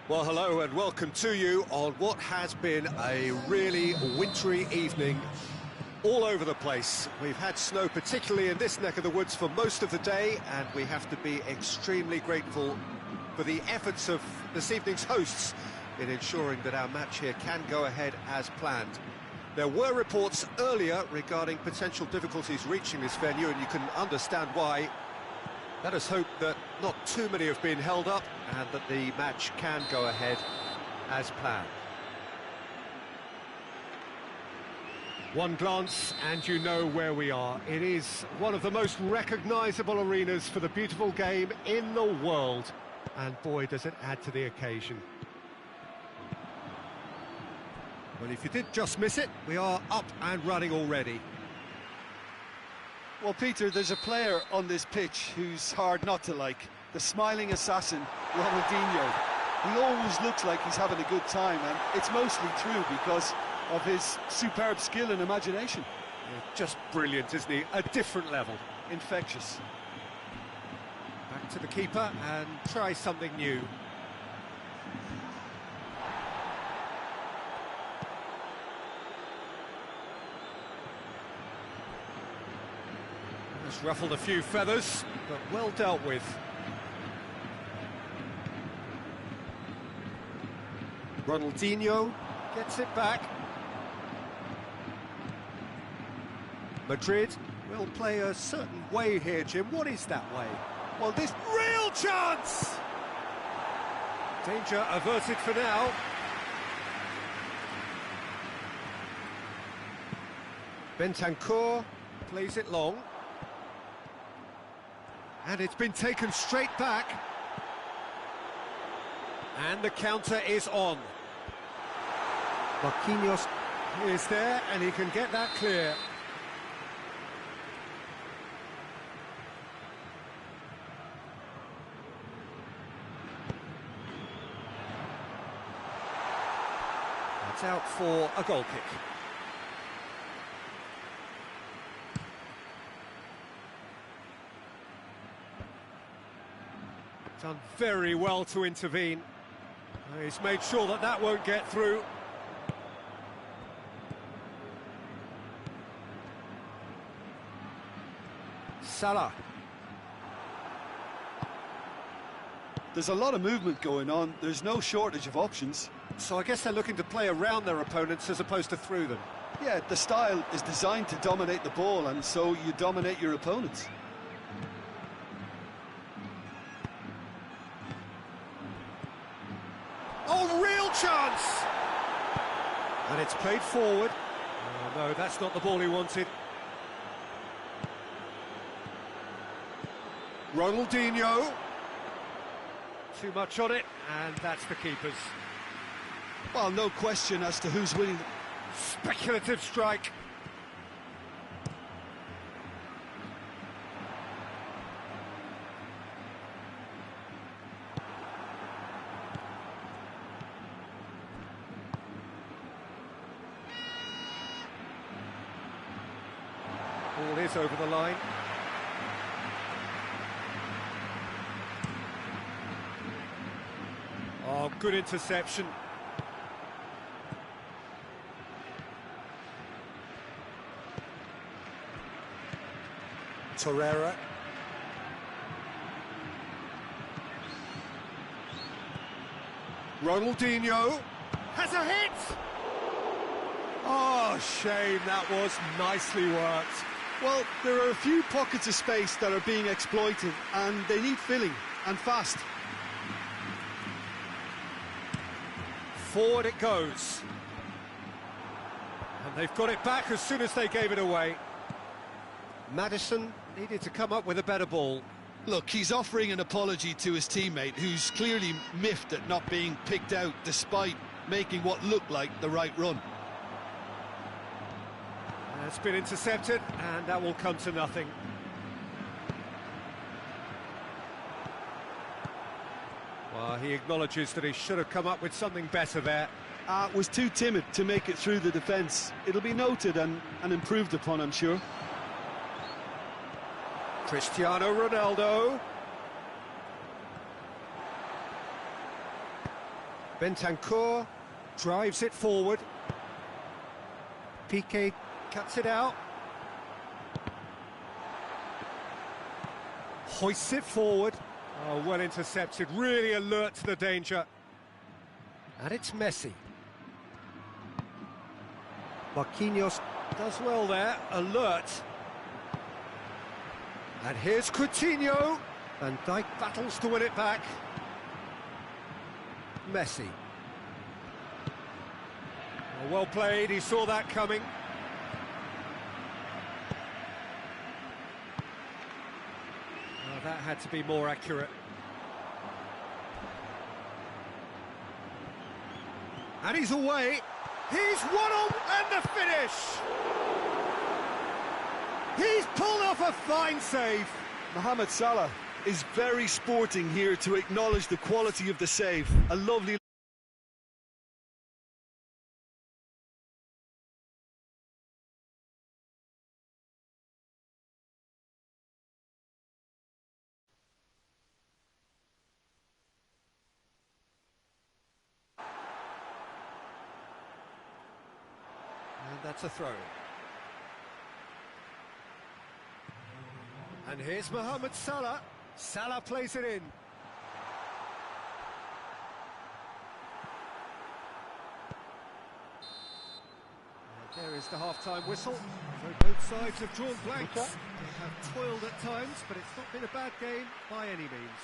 Well, hello and welcome to you on what has been a really wintry evening all over the place. We've had snow, particularly in this neck of the woods, for most of the day, and we have to be extremely grateful for the efforts of this evening's hosts in ensuring that our match here can go ahead as planned. There were reports earlier regarding potential difficulties reaching this venue, and you can understand why. Let us hope that not too many have been held up and that the match can go ahead as planned. One glance and you know where we are. It is one of the most recognisable arenas for the beautiful game in the world. And boy, does it add to the occasion. Well, if you did just miss it, we are up and running already. Well, Peter, there's a player on this pitch who's hard not to like. The smiling assassin, Ronaldinho. He always looks like he's having a good time, and it's mostly true because of his superb skill and imagination. Yeah, just brilliant, isn't he? A different level. Infectious. Back to the keeper and try something new. Just ruffled a few feathers, but well dealt with. Ronaldinho gets it back. Madrid will play a certain way here, Jim. What is that way? Well, this real chance! Danger averted for now. Bentancur plays it long. And it's been taken straight back. And the counter is on. Marquinhos is there, and he can get that clear. It's out for a goal kick. Done very well to intervene. He's made sure that that won't get through. Salah. There's a lot of movement going on. There's no shortage of options. So I guess they're looking to play around their opponents as opposed to through them. Yeah, the style is designed to dominate the ball, and so you dominate your opponents. Oh, real chance! And it's played forward. Oh, no, that's not the ball he wanted. Ronaldinho. Too much on it, and that's the keeper's. Well, no question as to who's winning. Speculative strike. Ball is over the line. Oh, good interception. Torreira. Ronaldinho has a hit! Oh, shame, that was nicely worked. Well, there are a few pockets of space that are being exploited, and they need filling, and fast. Forward it goes. And they've got it back as soon as they gave it away. Maddison needed to come up with a better ball. Look, he's offering an apology to his teammate, who's clearly miffed at not being picked out despite making what looked like the right run. It's been intercepted, and that will come to nothing. Well, he acknowledges that he should have come up with something better there. Was too timid to make it through the defence. It'll be noted and improved upon, I'm sure. Cristiano Ronaldo. Bentancur drives it forward. Piqué cuts it out. Hoists it forward. Oh, well intercepted, really alert to the danger. And it's Messi. Marquinhos does well there, alert. And here's Coutinho. Van Dijk battles to win it back. Messi. Oh, well played, he saw that coming. Oh, that had to be more accurate. And he's away. He's one on, and the finish! He's pulled off a fine save. Mohamed Salah is very sporting here to acknowledge the quality of the save. A lovely... And that's a throw. And here's Mohamed Salah. Salah plays it in. And there is the half-time whistle. So both sides have drawn blanks. They have toiled at times, but it's not been a bad game by any means.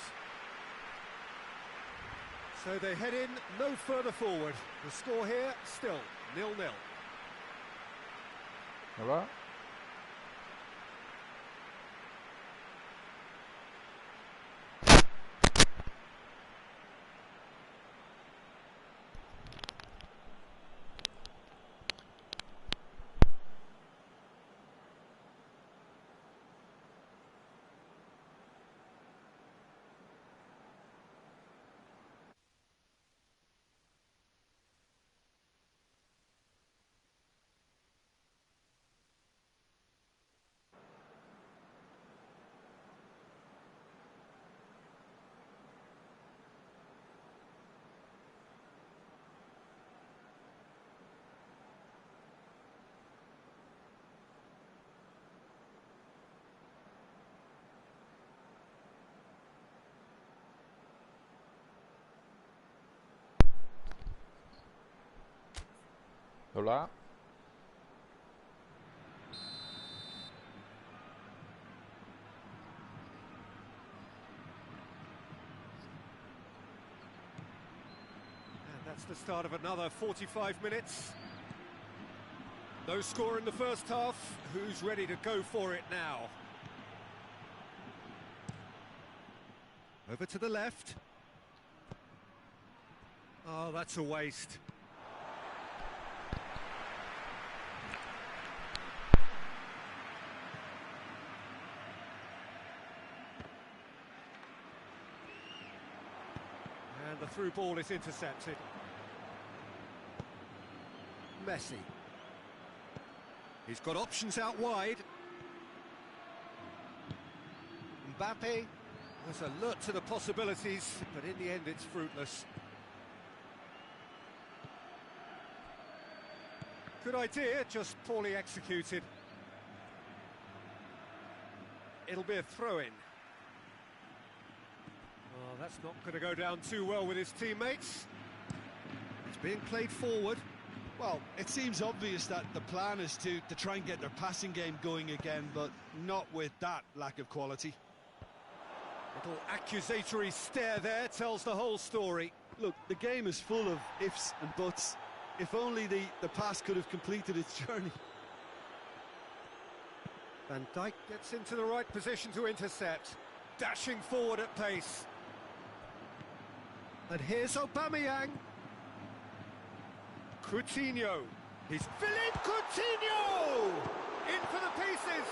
So they head in no further forward. The score here still 0-0. Hola. Hola. And that's the start of another 45 minutes. No score in the first half. Who's ready to go for it now? Over to the left. Oh, that's a waste. And the through ball is intercepted. Messi. He's got options out wide. Mbappe was alert to the possibilities, but in the end it's fruitless. Good idea, just poorly executed. It'll be a throw-in. Oh, that's not going to go down too well with his teammates. It's being played forward. Well, it seems obvious that the plan is to try and get their passing game going again, but not with that lack of quality. Little accusatory stare there tells the whole story. Look, the game is full of ifs and buts. If only the pass could have completed its journey. Van Dijk gets into the right position to intercept. Dashing forward at pace. And here's Aubameyang. Coutinho. He's Philippe Coutinho! In for the pieces.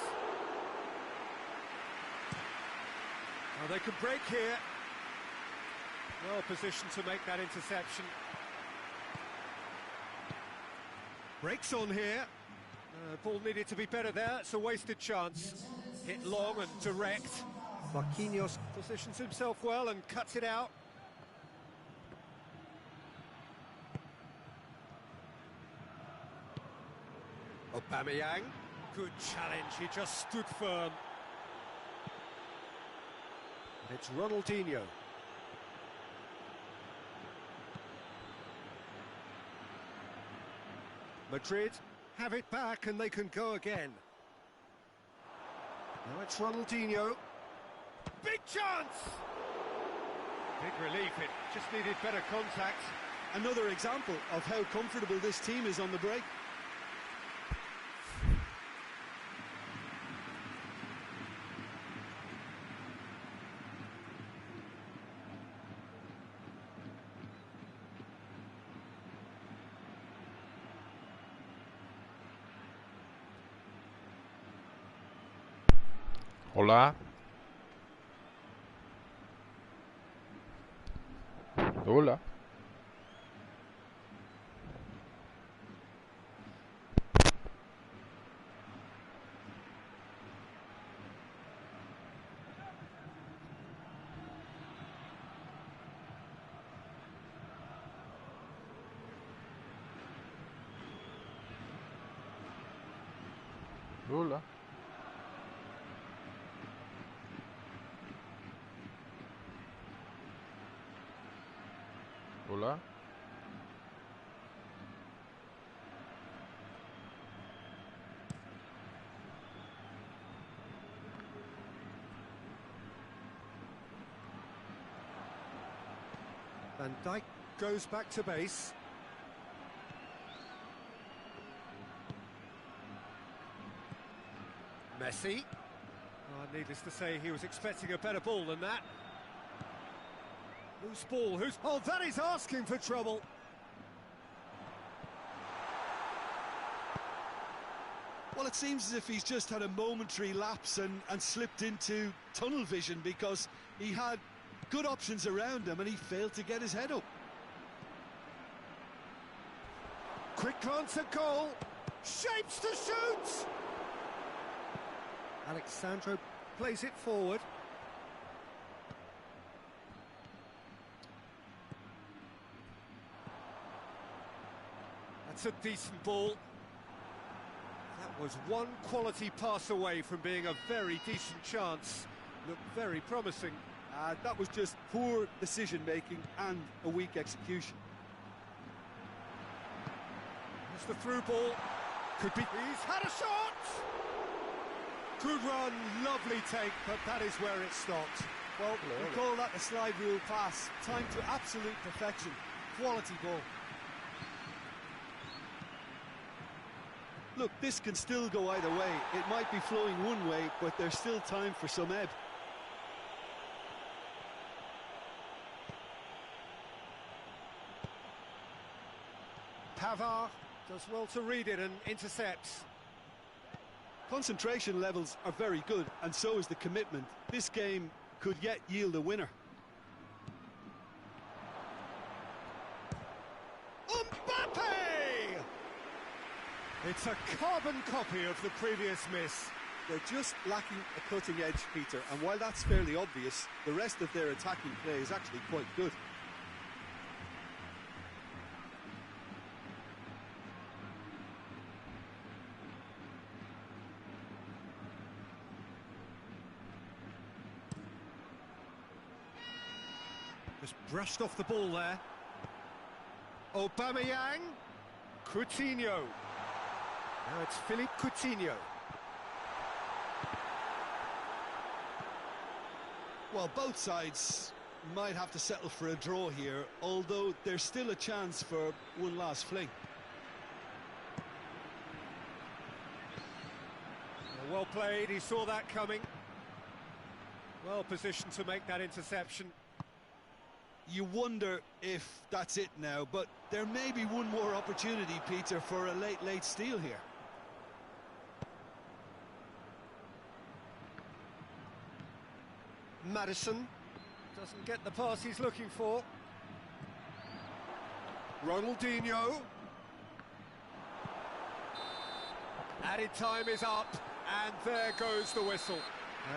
Oh, they could break here. Well positioned to make that interception. Breaks on here. Ball needed to be better there. It's a wasted chance. Hit long and direct. Marquinhos positions himself well and cuts it out. Aubameyang. Good challenge, he just stood firm. And it's Ronaldinho. Madrid have it back and they can go again. Now it's Ronaldinho. Big chance! Big relief, it just needed better contact. Another example of how comfortable this team is on the break. Hola. Hola. Hola. Hola. Van Dijk goes back to base. Messi. Oh, needless to say, he was expecting a better ball than that. Loose ball, who's... Oh, that is asking for trouble. Well, it seems as if he's just had a momentary lapse and slipped into tunnel vision, because he had good options around him and he failed to get his head up. Quick glance at goal. Shapes to shoot. Alexandro plays it forward. That's a decent ball. That was one quality pass away from being a very decent chance. Looked very promising. That was just poor decision-making and a weak execution. It's the through ball. Could be... He's had a shot! Good run, lovely take, but that is where it stopped. Well, we call that a slide rule pass. Time to absolute perfection. Quality ball. Look, this can still go either way. It might be flowing one way, but there's still time for some ebb. Pavard does well to read it and intercepts. Concentration levels are very good, and so is the commitment. This game could yet yield a winner. Mbappe! It's a carbon copy of the previous miss. They're just lacking a cutting edge, Peter, and while that's fairly obvious, the rest of their attacking play is actually quite good. Just brushed off the ball there. Aubameyang. Coutinho. Now it's Philippe Coutinho. Well, both sides might have to settle for a draw here, although there's still a chance for one last fling. Well played, he saw that coming. Well positioned to make that interception. You wonder if that's it now, but there may be one more opportunity, Peter, for a late steal here. Maddison doesn't get the pass he's looking for. Ronaldinho. Added time is up, and there goes the whistle.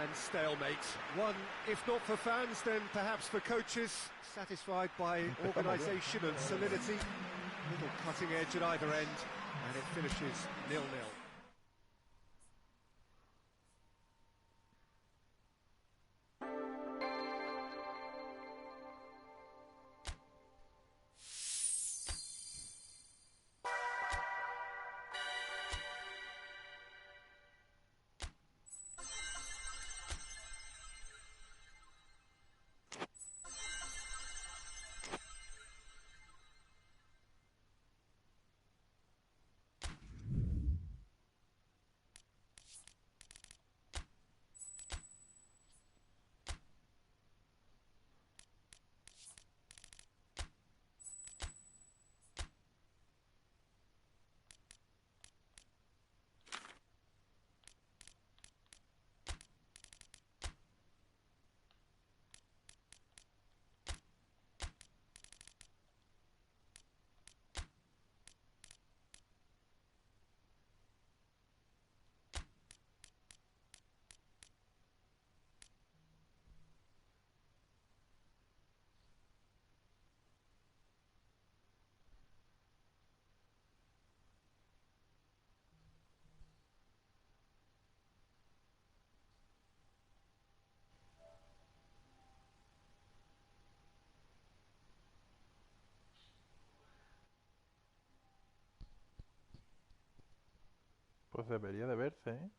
And stalemate. One, if not for fans, then perhaps for coaches, satisfied by organisation and solidity. Little cutting edge at either end, and it finishes 0-0. Pues debería de verse, ¿eh?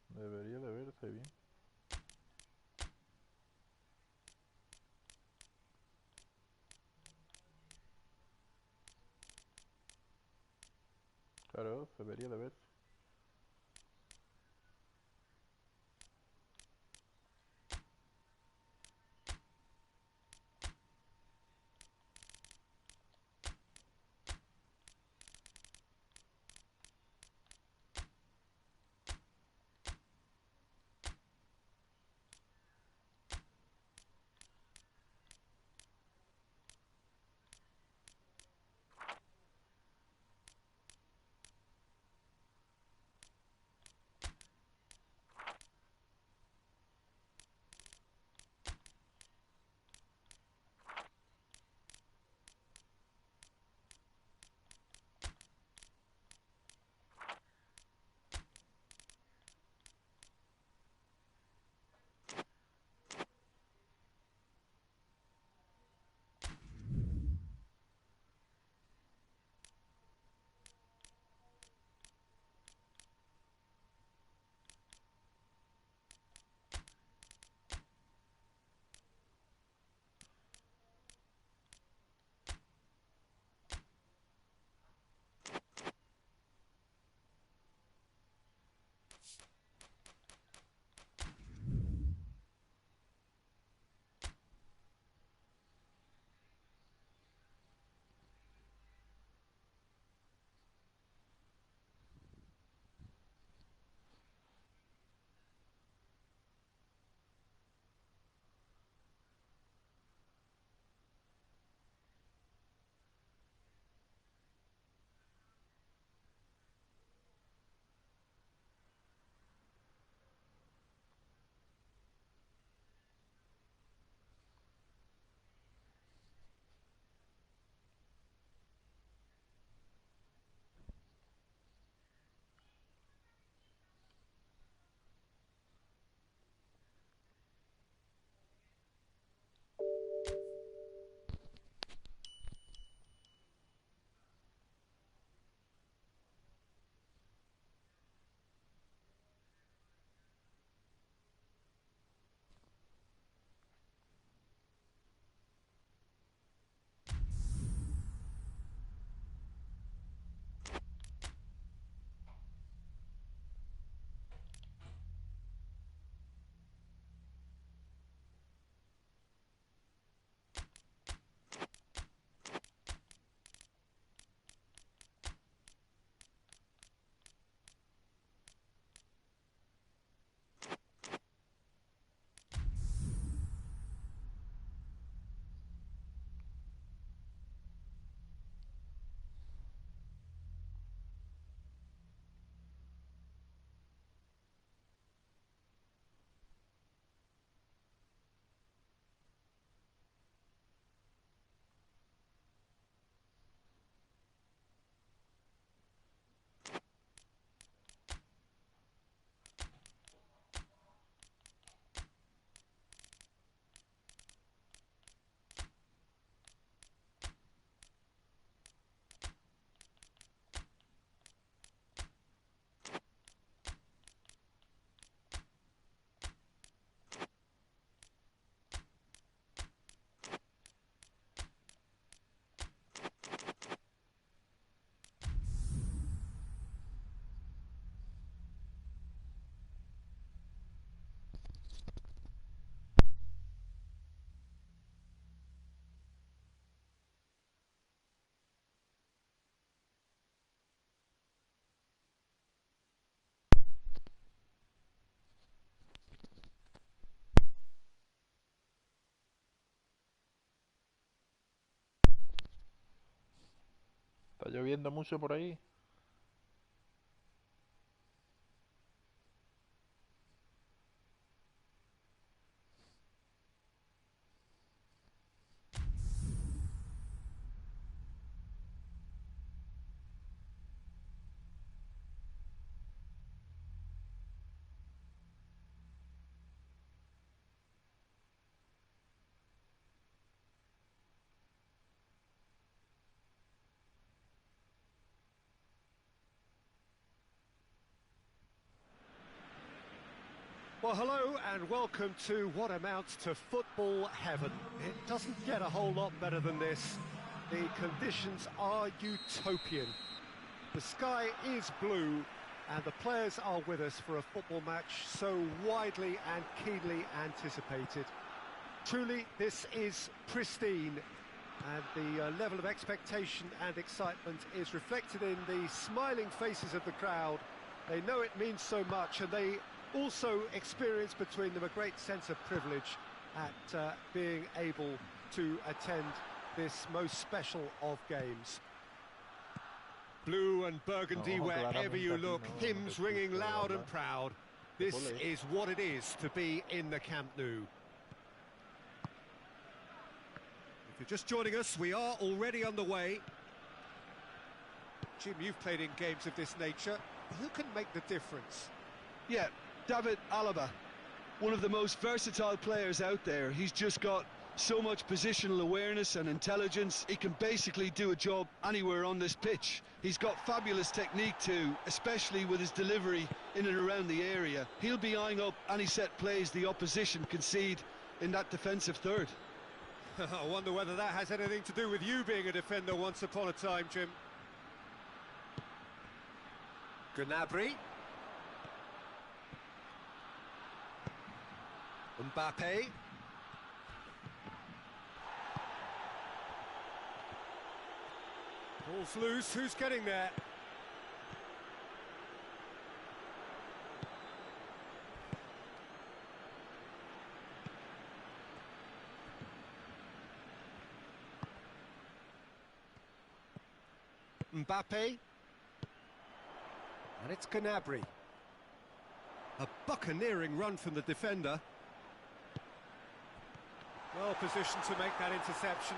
Debería de verse bien. Claro, debería de verse. ¿Está lloviendo mucho por ahí? Well, hello and welcome to what amounts to football heaven. It doesn't get a whole lot better than this. The conditions are utopian. The sky is blue and the players are with us for a football match so widely and keenly anticipated. Truly, this is pristine, and the level of expectation and excitement is reflected in the smiling faces of the crowd. They know it means so much, and they also experience between them a great sense of privilege at being able to attend this most special of games. Blue and burgundy wherever you look, hymns ringing loud and proud. This is what it is to be in the Camp Nou. If you're just joining us, we are already underway. Jim, you've played in games of this nature. Who can make the difference? Yeah, David Alaba, one of the most versatile players out there. He's just got so much positional awareness and intelligence. He can basically do a job anywhere on this pitch. He's got fabulous technique too, especially with his delivery in and around the area. He'll be eyeing up any set plays the opposition concede in that defensive third. I wonder whether that has anything to do with you being a defender once upon a time, Jim. Gnabry. Mbappe. Ball's loose, who's getting there? Mbappe. And it's Gnabry. A buccaneering run from the defender. Well positioned to make that interception.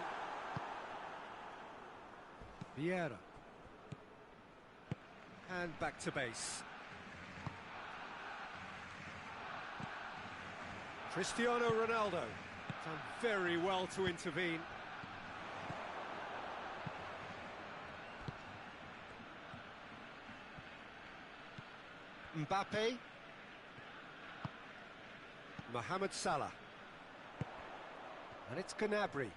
Vieira. And back to base. Cristiano Ronaldo. Done very well to intervene. Mbappe. Mohamed Salah. And it's Gnabry.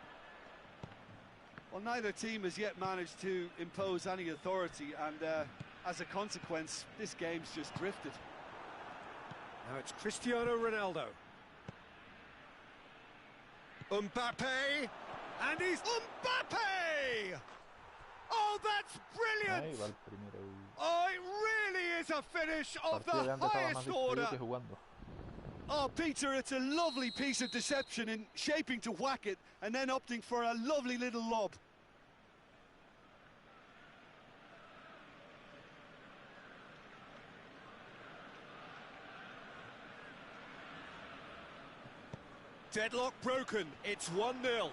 Well, neither team has yet managed to impose any authority, and as a consequence, this game's just drifted. Now it's Cristiano Ronaldo. Mbappe! And he's Mbappe! Oh, that's brilliant! Ahí va el primero. Oh, it really is a finish of the highest order. Oh, Peter, it's a lovely piece of deception in shaping to whack it and then opting for a lovely little lob. Deadlock broken, it's 1-0.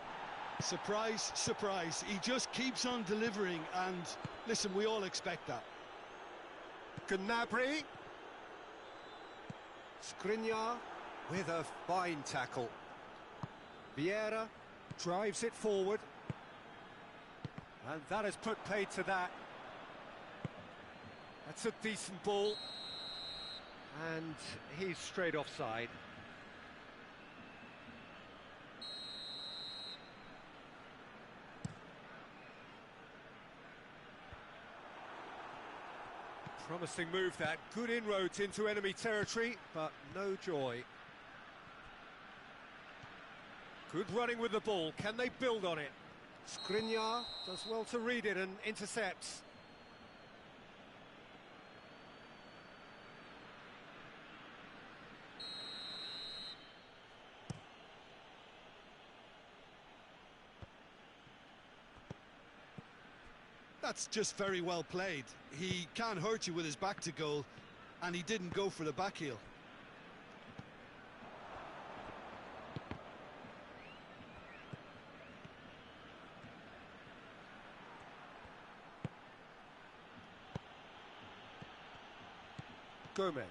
Surprise, surprise, he just keeps on delivering, and listen, we all expect that. Gnabry. Skriniar with a fine tackle. Vieira drives it forward. And that has put paid to that. That's a decent ball. And he's straight offside. Promising move that, good inroads into enemy territory, but no joy. Good running with the ball, can they build on it? Skriniar does well to read it and intercepts. That's just very well played. He can't hurt you with his back to goal, and he didn't go for the back heel. Gomez.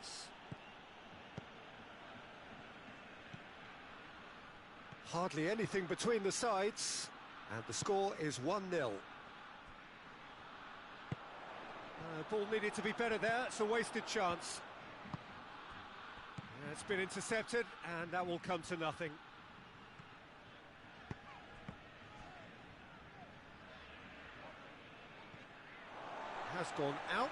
Hardly anything between the sides, and the score is 1-0. Ball needed to be better there, it's a wasted chance. It's been intercepted, and that will come to nothing. Has gone out.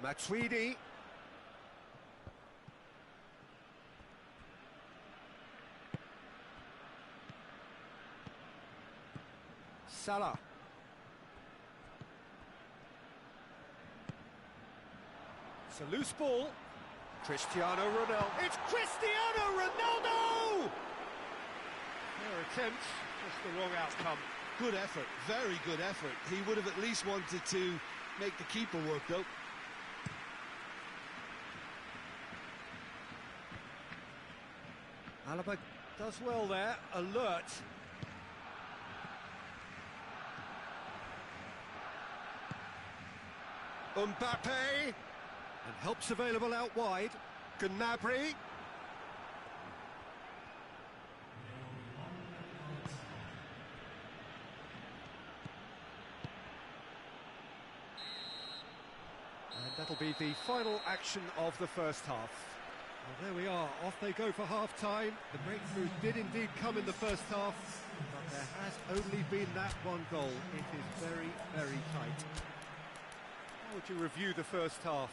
MATCHDAY. Salah. It's a loose ball. Cristiano Ronaldo. It's Cristiano Ronaldo! Their attempt, just the wrong outcome. Good effort, very good effort. He would have at least wanted to make the keeper work, though. Alaba does well there, alert. Mbappe, and help's available out wide. Gnabry. And that'll be the final action of the first half. Well, there we are, off they go for half-time. The breakthrough did indeed come in the first half, but there has only been that one goal. It is very, very tight. How would you review the first half?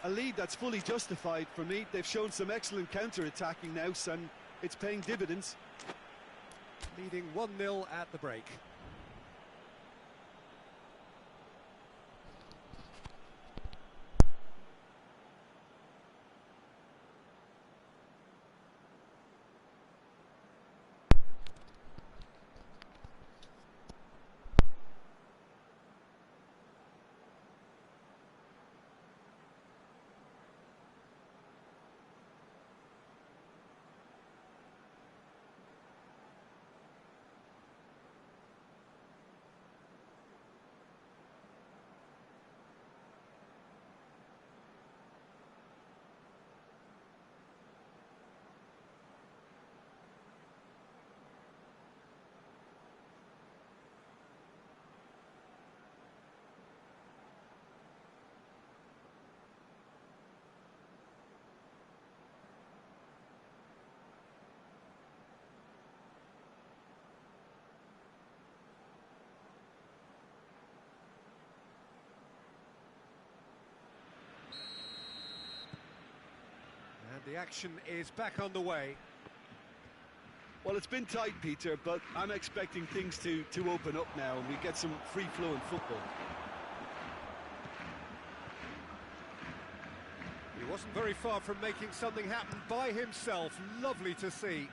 A lead that's fully justified for me. They've shown some excellent counter-attacking now, and it's paying dividends. Leading 1-0 at the break. The action is back on the way. Well, it's been tight, Peter, but I'm expecting things to open up now and we get some free-flowing football. He wasn't very far from making something happen by himself. Lovely to see.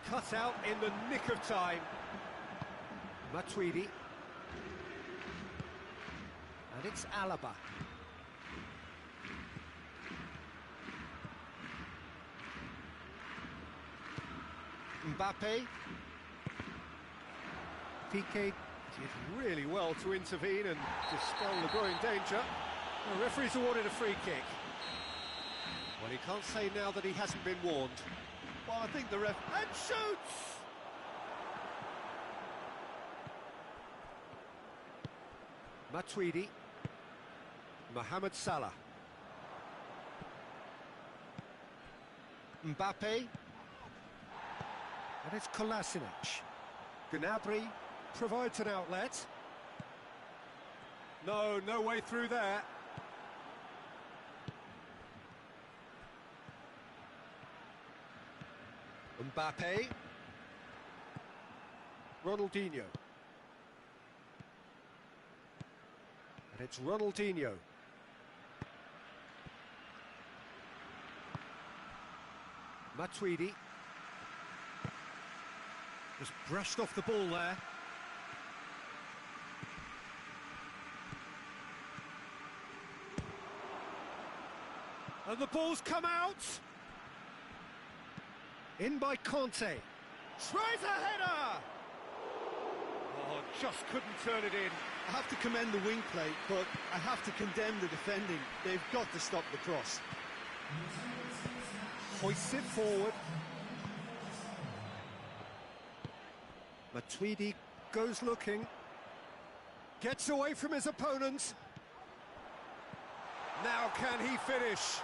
Cut out in the nick of time. MATCHDAY. And it's Alaba. Mbappe. Piqué did really well to intervene and dispel the growing danger. The referee's awarded a free kick. Well, he can't say now that he hasn't been warned. Well, I think the ref... And shoots! MATCHDAY. Mohamed Salah. Mbappe. And it's Kolasinac. Gnabry provides an outlet. No way through there. Mbappe. Ronaldinho. And it's Ronaldinho. MATCHDAY. Just brushed off the ball there. And the ball's come out. In by Conte. Tries a header! Oh, just couldn't turn it in. I have to commend the wing play, but I have to condemn the defending. They've got to stop the cross. Hoists it forward. Matuidi goes looking. Gets away from his opponent. Now can he finish?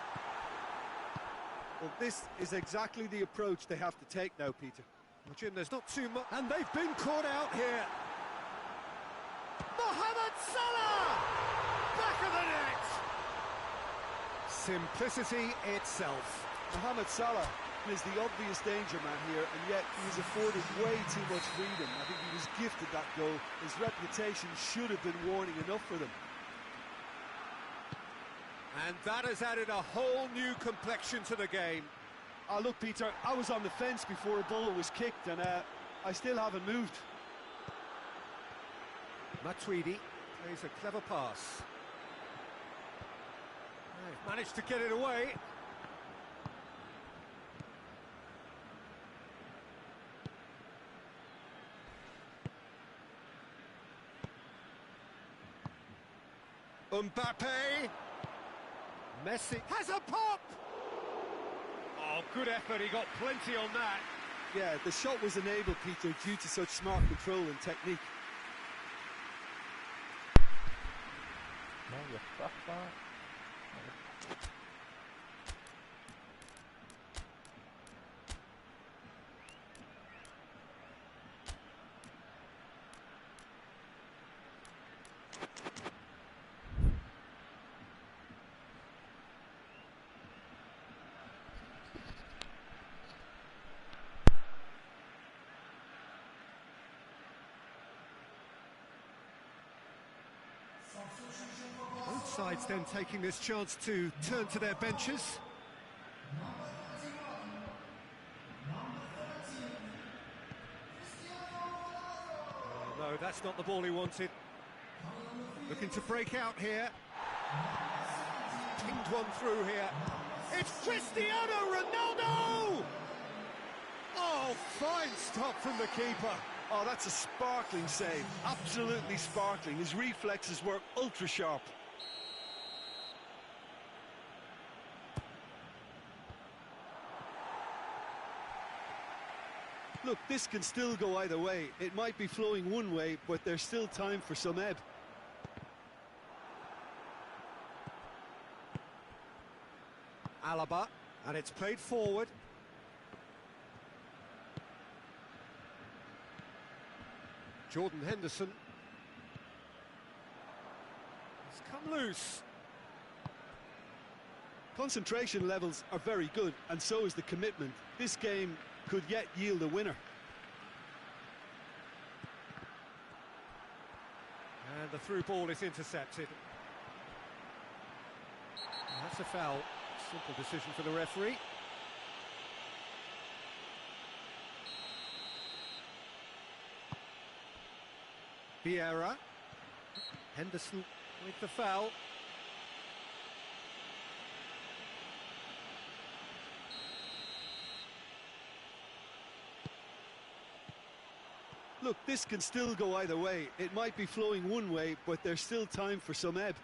Well, this is exactly the approach they have to take now, Peter. Well, Jim, there's not too much... And they've been caught out here. Mohamed Salah! Back of the net! Simplicity itself. Mohamed Salah is the obvious danger man here, and yet he was afforded way too much freedom. I think he was gifted that goal. His reputation should have been warning enough for them. And that has added a whole new complexion to the game. Look, Peter, I was on the fence before a ball was kicked, and I still haven't moved. Matuidi plays a clever pass. They've managed to get it away. Mbappe. Messi has a pop! Oh, good effort, he got plenty on that. Yeah, the shot was enabled, Peter, due to such smart control and technique. No, ya está. Both sides then taking this chance to turn to their benches. No, that's not the ball he wanted. Looking to break out here. Pinged one through here. It's Cristiano Ronaldo! Oh, fine stop from the keeper. Oh, that's a sparkling save. Absolutely sparkling. His reflexes were ultra sharp. Look, this can still go either way. It might be flowing one way, but there's still time for some ebb. Alaba, and it's played forward. Jordan Henderson. He's come loose. Concentration levels are very good, and so is the commitment. This game could yet yield a winner. And the through ball is intercepted. And that's a foul. Simple decision for the referee. Vieira. Henderson with the foul. Look, this can still go either way. It might be flowing one way, but there's still time for some ebb.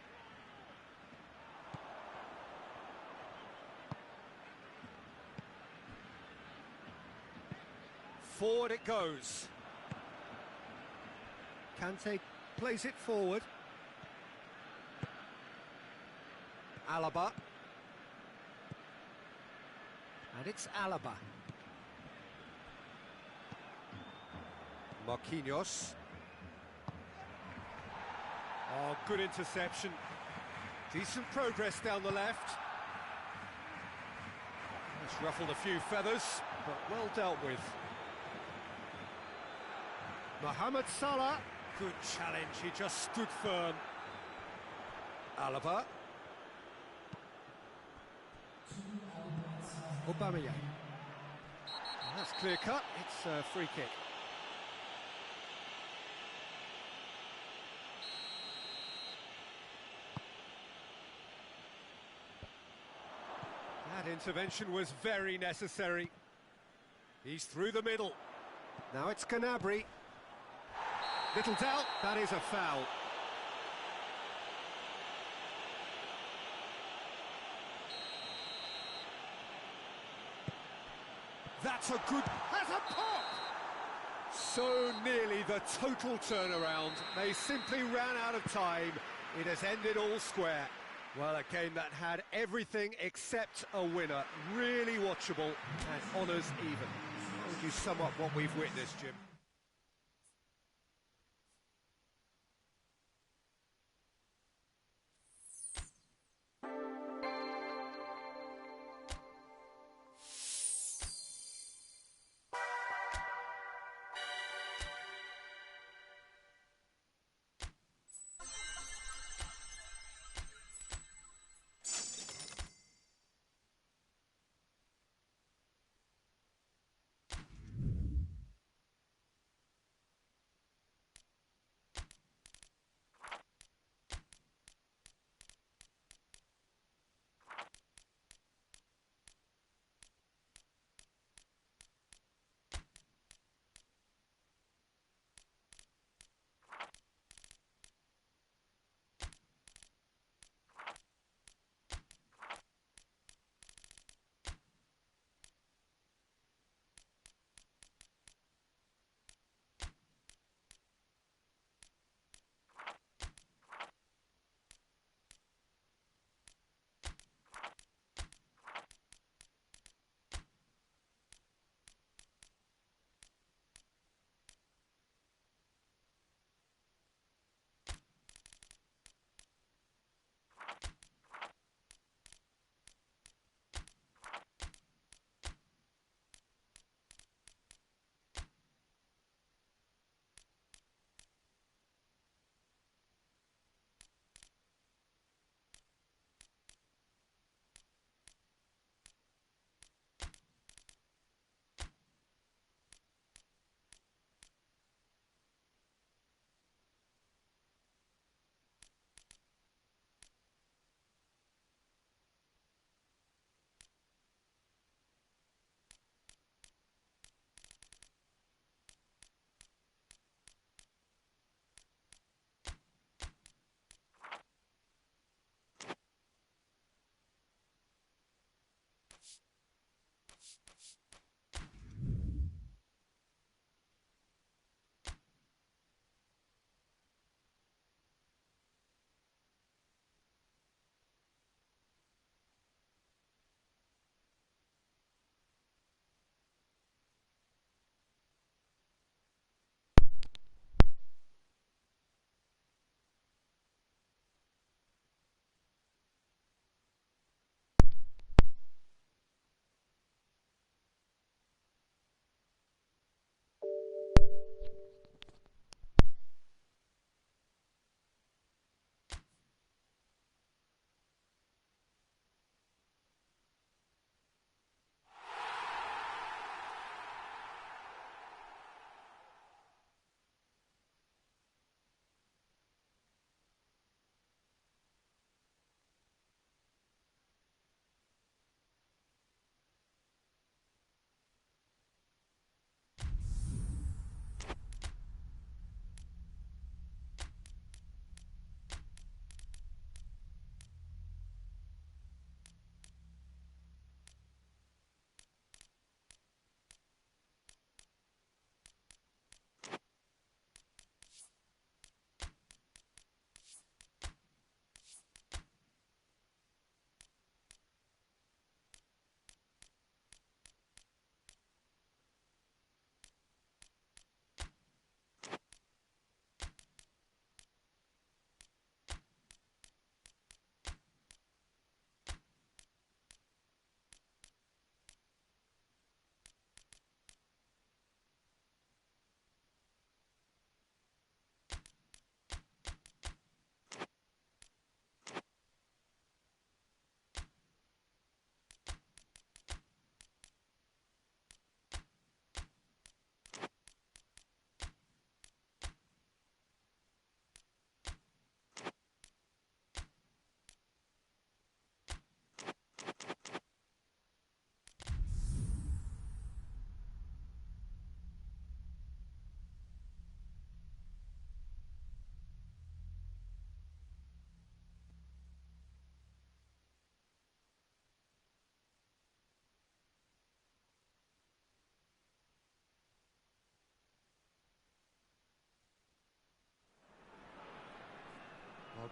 Forward it goes. Kante plays it forward. Alaba. And it's Alaba. Marquinhos. Oh, good interception. Decent progress down the left. It's ruffled a few feathers, but well dealt with. Mohamed Salah. Good challenge, he just stood firm. Alaba. Aubameyang. That's clear cut, it's a free kick. That intervention was very necessary. He's through the middle. Now it's Gnabry. Little doubt, that is a foul. That's a good... Has a pop! So nearly the total turnaround. They simply ran out of time. It has ended all square. Well, a game that had everything except a winner. Really watchable and honours even. How would you sum up what we've witnessed, Jim?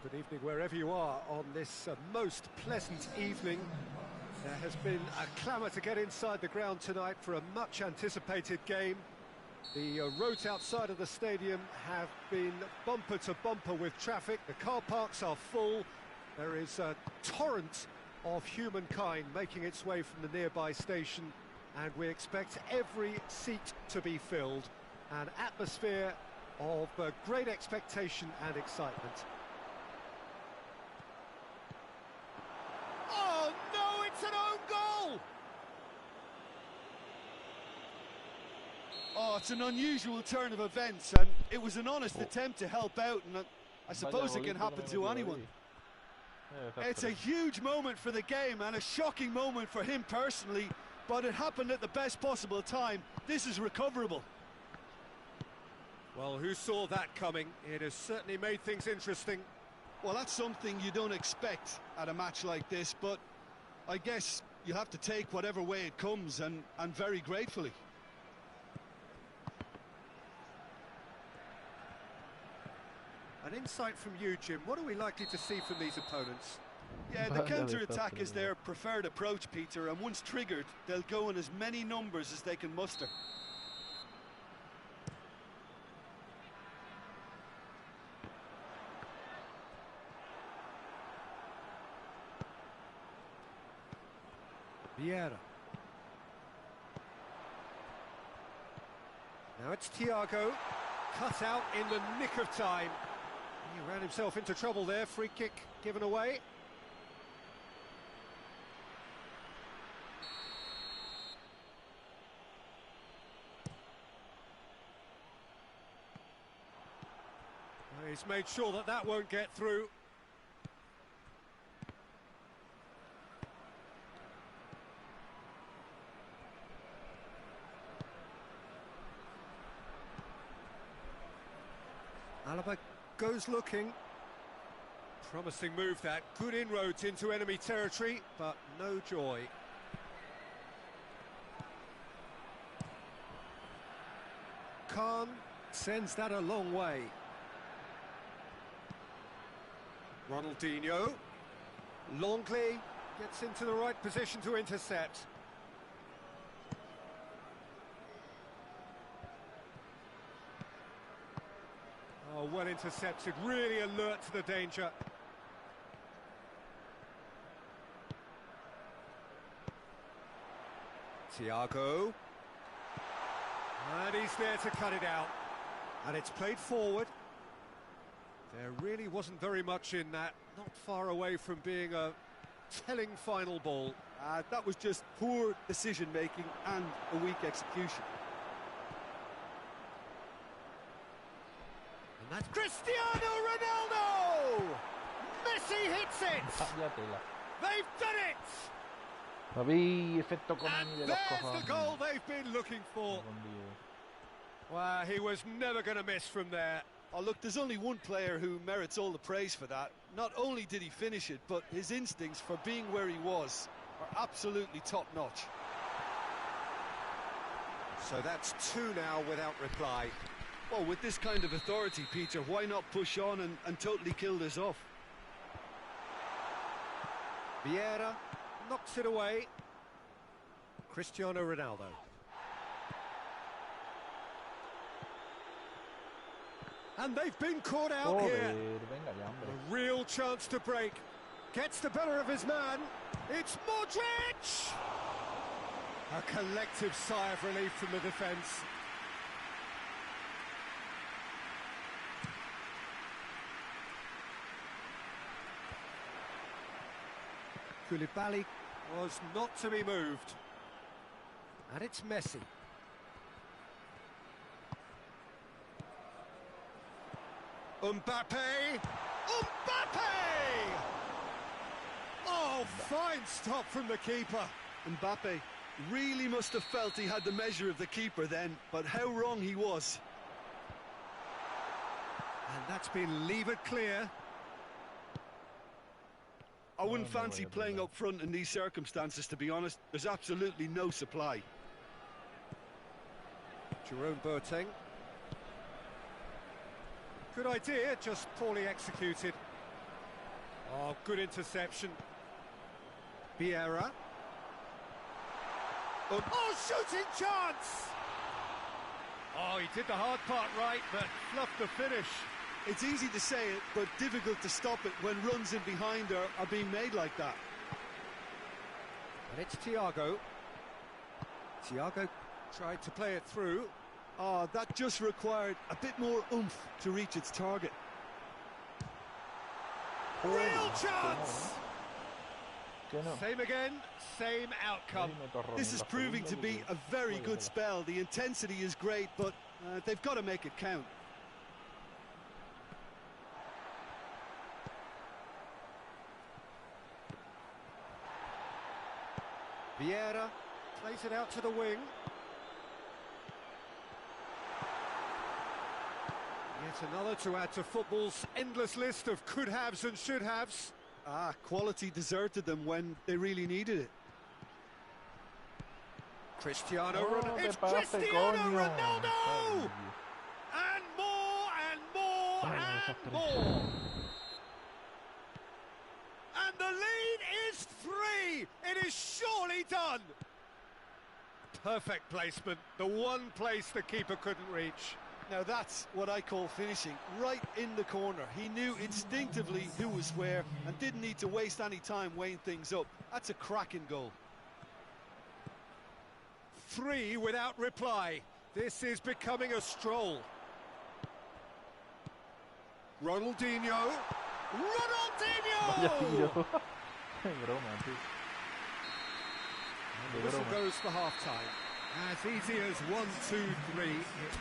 Good evening wherever you are on this most pleasant evening. There has been a clamour to get inside the ground tonight for a much anticipated game. The roads outside of the stadium have been bumper to bumper with traffic. The car parks are full. There is a torrent of humankind making its way from the nearby station, and we expect every seat to be filled. An atmosphere of great expectation and excitement. Oh no, it's an own goal! Oh, it's an unusual turn of events, and it was an honest attempt to help out, and I suppose it can happen to anyone. It's a huge moment for the game and a shocking moment for him personally, but it happened at the best possible time. This is recoverable. Well, who saw that coming? It has certainly made things interesting. Well, that's something you don't expect at a match like this, but I guess you have to take whatever way it comes, and very gratefully. An insight from you, Jim. What are we likely to see from these opponents? Yeah, the counter-attack is their preferred approach, Peter, and once triggered, they'll go in as many numbers as they can muster. Vieira. Now it's Thiago, cut out in the nick of time. He ran himself into trouble there, free kick given away. Well, he's made sure that that won't get through. Alaba goes looking. Promising move that. Good inroads into enemy territory, but no joy. Khan sends that a long way. Ronaldinho. Longley gets into the right position to intercept. Oh, well intercepted, really alert to the danger. Thiago. And he's there to cut it out. And it's played forward. There really wasn't very much in that, not far away from being a telling final ball. That was just poor decision-making and a weak execution. And that's Cristiano Ronaldo! Messi hits it! They've done it! And there's the goal they've been looking for. Well, he was never going to miss from there. Oh, look, there's only one player who merits all the praise for that. Not only did he finish it, but his instincts for being where he was are absolutely top-notch. So that's two now without reply. Well, with this kind of authority, Peter, why not push on and totally kill this off? Vieira knocks it away. Cristiano Ronaldo. And they've been caught out here. A real chance to break. Gets the better of his man. It's Modric! A collective sigh of relief from the defence. Koulibaly was not to be moved. And it's Messi. Mbappe! Mbappe! Oh, fine stop from the keeper. Mbappe really must have felt he had the measure of the keeper then, but how wrong he was. And that's been levered clear. I wouldn't fancy playing up front in these circumstances, to be honest. There's absolutely no supply. Jerome Boateng. Good idea, just poorly executed. Oh, good interception. Vieira. Oh, shooting chance! Oh, he did the hard part right, but fluffed the finish. It's easy to say it, but difficult to stop it when runs in behind are being made like that. And it's Thiago. Thiago tried to play it through. Oh, that just required a bit more oomph to reach its target. Real chance! Same again, same outcome. This is proving to be a very good spell. The intensity is great, but they've got to make it count. Vieira plays it out to the wing. Yet another to add to football's endless list of could-haves and should-haves. Ah, quality deserted them when they really needed it. Cristiano Ronaldo. It's Cristiano Ronaldo! And more, and more, and more. And the lead is 3. It is surely done. Perfect placement. The one place the keeper couldn't reach. Now that's what I call finishing, right in the corner. He knew instinctively who was where and didn't need to waste any time weighing things up. That's a cracking goal. 3 without reply. This is becoming a stroll. Ronaldinho. Ronaldinho! And the whistle goes for half-time. As easy as 1, 2, 3. It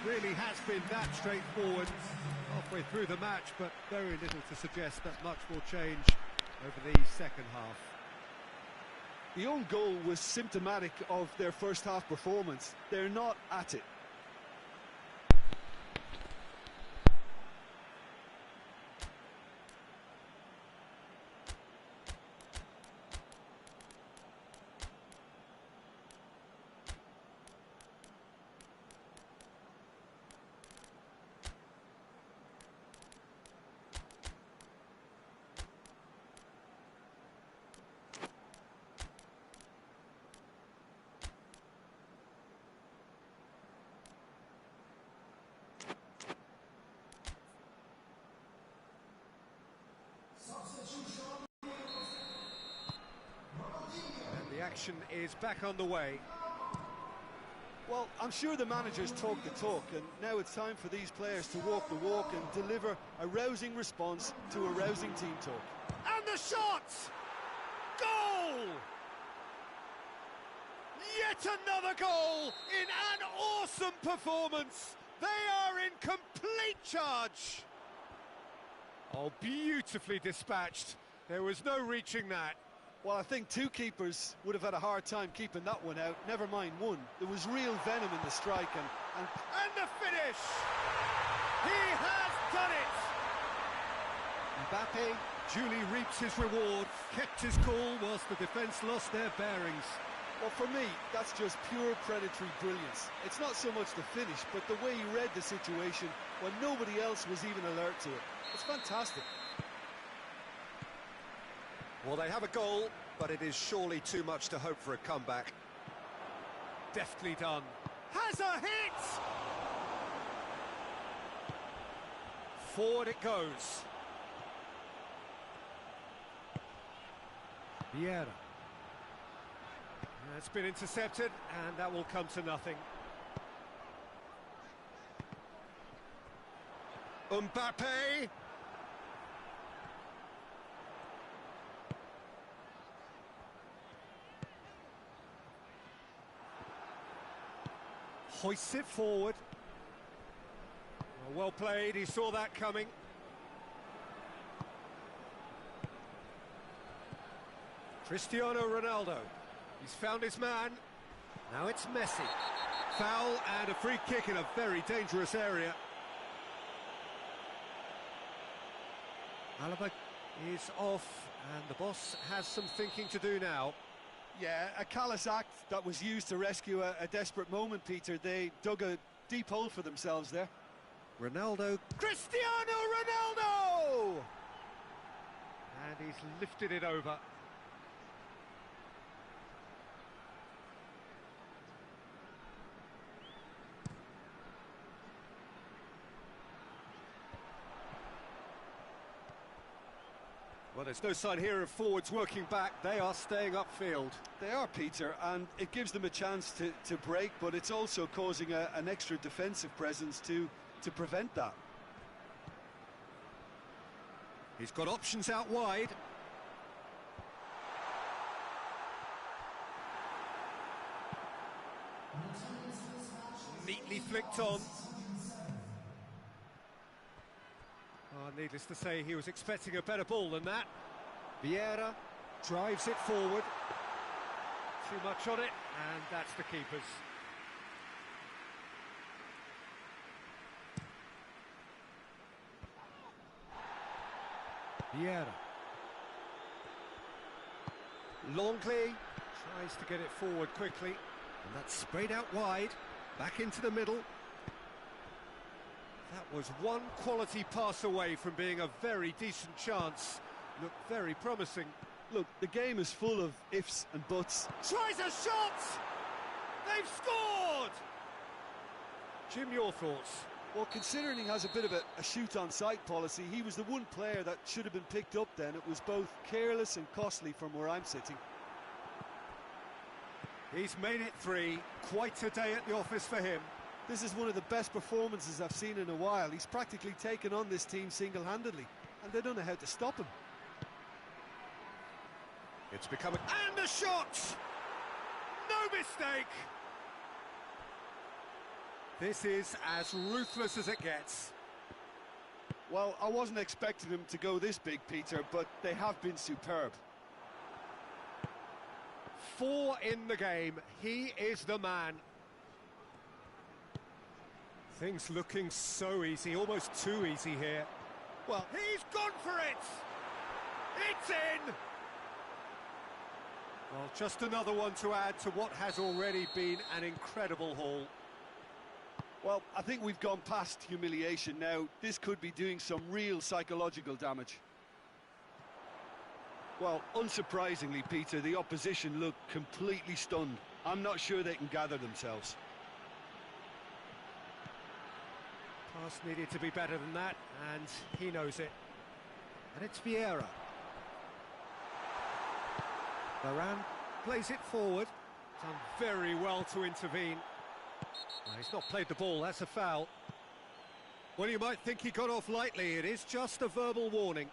really has been that straightforward halfway through the match, but very little to suggest that much will change over the second half. The own goal was symptomatic of their first half performance. They're not at it. And the action is back on the way. Well, I'm sure the managers talk the talk, and now it's time for these players to walk the walk and deliver a rousing response to a rousing team talk. And the shot! Goal! Yet another goal in an awesome performance. They are in complete charge. Oh, beautifully dispatched. There was no reaching that. Well, I think 2 keepers would have had a hard time keeping that one out, never mind 1. There was real venom in the strike and the finish! He has done it! Mbappe duly reaps his reward, kept his cool whilst the defence lost their bearings. Well, for me, that's just pure predatory brilliance. It's not so much the finish, but the way he read the situation when nobody else was even alert to it. It's fantastic. Well, they have a goal, but it is surely too much to hope for a comeback. Deftly done. Has a hit! Forward it goes. Vieira. It's been intercepted, and that will come to nothing. Mbappe. Hoists it forward. Well played, he saw that coming. Cristiano Ronaldo. He's found his man. Now it's Messi. Foul and a free kick in a very dangerous area. Alaba is off, and the boss has some thinking to do now. Yeah, a callous act that was used to rescue a desperate moment, Peter. They dug a deep hole for themselves there. Ronaldo. Cristiano Ronaldo! and he's lifted it over. Well, there's no sign here of forwards working back. They are staying upfield. They are, Peter, and it gives them a chance to break, but it's also causing an extra defensive presence to prevent that. He's got options out wide. Neatly flicked on. Oh, needless to say, he was expecting a better ball than that. Vieira drives it forward. Too much on it, and that's the keeper's. Vieira. Longley tries to get it forward quickly, and that's sprayed out wide, back into the middle. That was one quality pass away from being a very decent chance. Looked very promising. Look, the game is full of ifs and buts. Tries a shot! They've scored! Jim, your thoughts? Well, considering he has a bit of a shoot-on-sight policy, he was the one player that should have been picked up then. It was both careless and costly from where I'm sitting. He's made it 3. Quite a day at the office for him. This is one of the best performances I've seen in a while. He's practically taken on this team single-handedly, and they don't know how to stop him. It's becoming... And a shot! No mistake! This is as ruthless as it gets. Well, I wasn't expecting them to go this big, Peter, but they have been superb. 4 in the game. He is the man. Things looking so easy, almost too easy here. Well, he's gone for it! It's in! Well, just another one to add to what has already been an incredible haul. Well, I think we've gone past humiliation now. This could be doing some real psychological damage. Well, unsurprisingly, Peter, the opposition look completely stunned. I'm not sure they can gather themselves. Pass needed to be better than that, and he knows it. And it's Vieira. Varane plays it forward. Done very well to intervene. No, he's not played the ball, that's a foul. Well, you might think he got off lightly. It is just a verbal warning.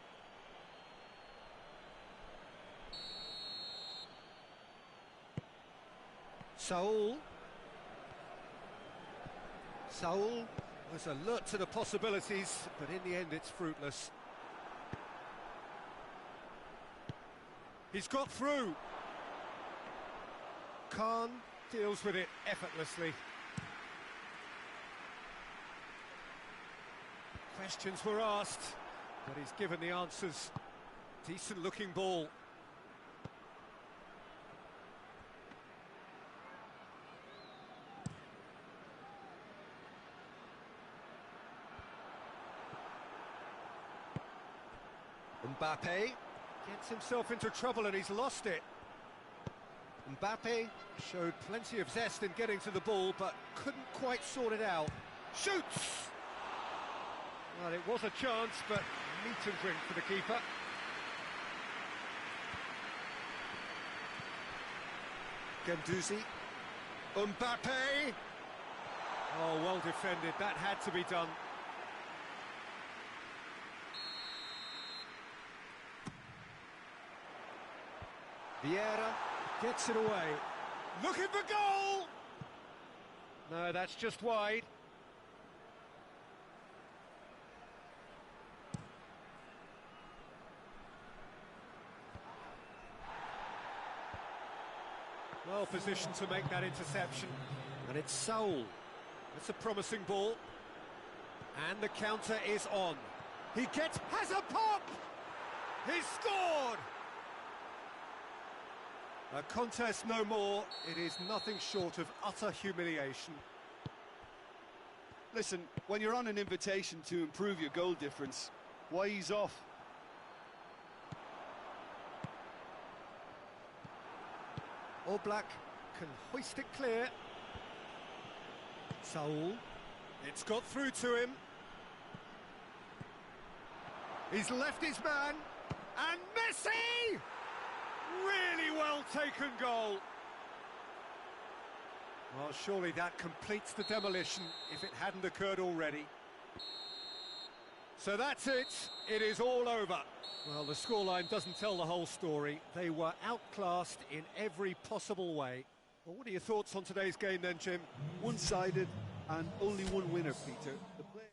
Saul was alert to the possibilities, but in the end it's fruitless. He's got through. Khan deals with it effortlessly. Questions were asked, but he's given the answers. Decent looking ball. Mbappe gets himself into trouble and he's lost it. Mbappe showed plenty of zest in getting to the ball, but couldn't quite sort it out. Shoots! Well, it was a chance, but meat and drink for the keeper. Guendouzi. Mbappe! Oh, well defended. That had to be done. Vieira gets it away. Looking for goal! No, that's just wide. Well positioned to make that interception. And it's Saul. That's a promising ball. And the counter is on. He has a pop! He's scored! A contest no more. It is nothing short of utter humiliation. Listen, when you're on an invitation to improve your goal difference, why ease off? Oblak can hoist it clear. Saul. It's got through to him. He's left his man. And Messi! Really well taken goal. Well, surely that completes the demolition if it hadn't occurred already. So that's it. It is all over. Well, the scoreline doesn't tell the whole story. They were outclassed in every possible way. Well, what are your thoughts on today's game then, Jim? One-sided and only one winner, Peter. The play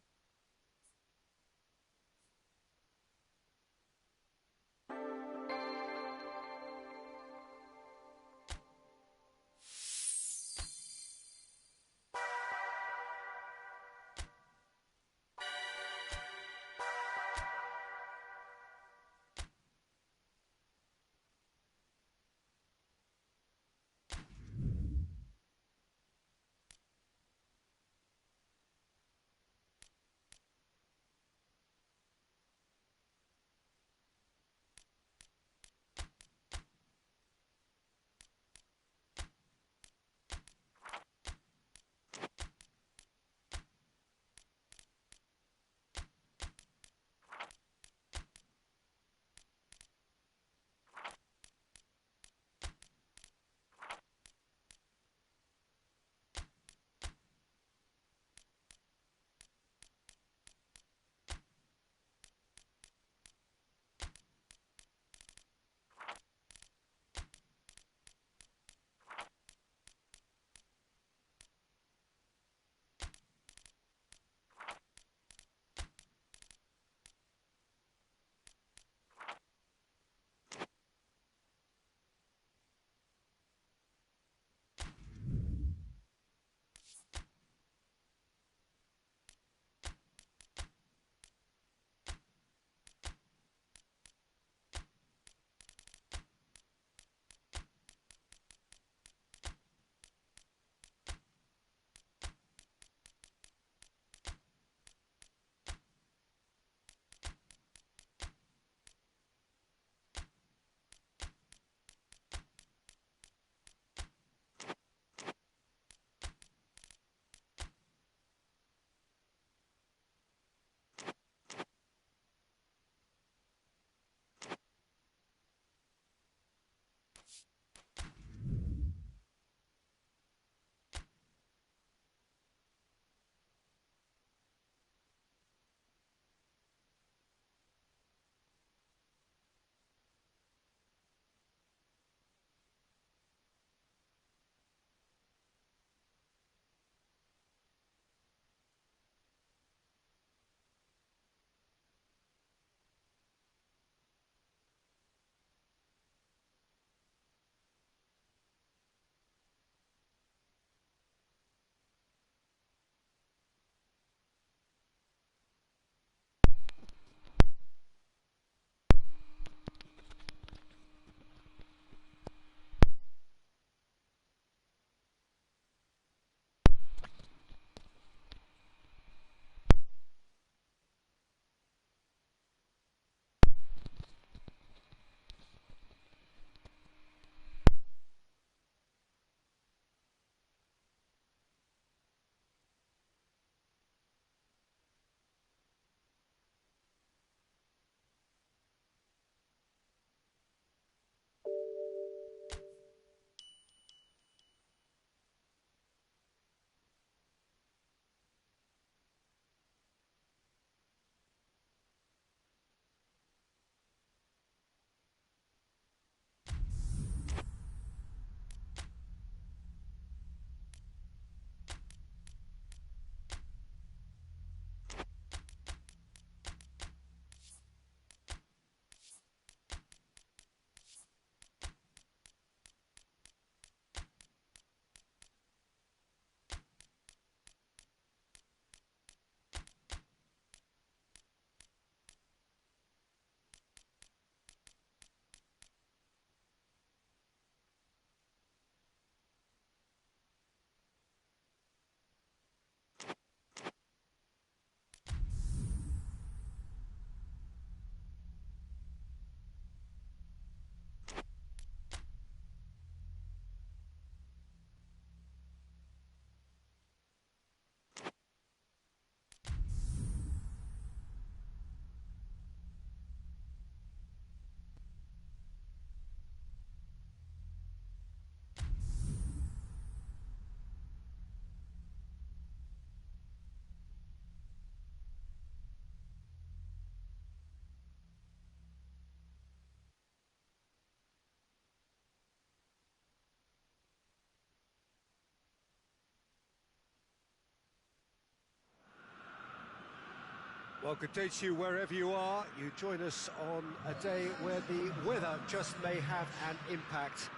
Well, good day to you wherever you are. You join us on a day where the weather just may have an impact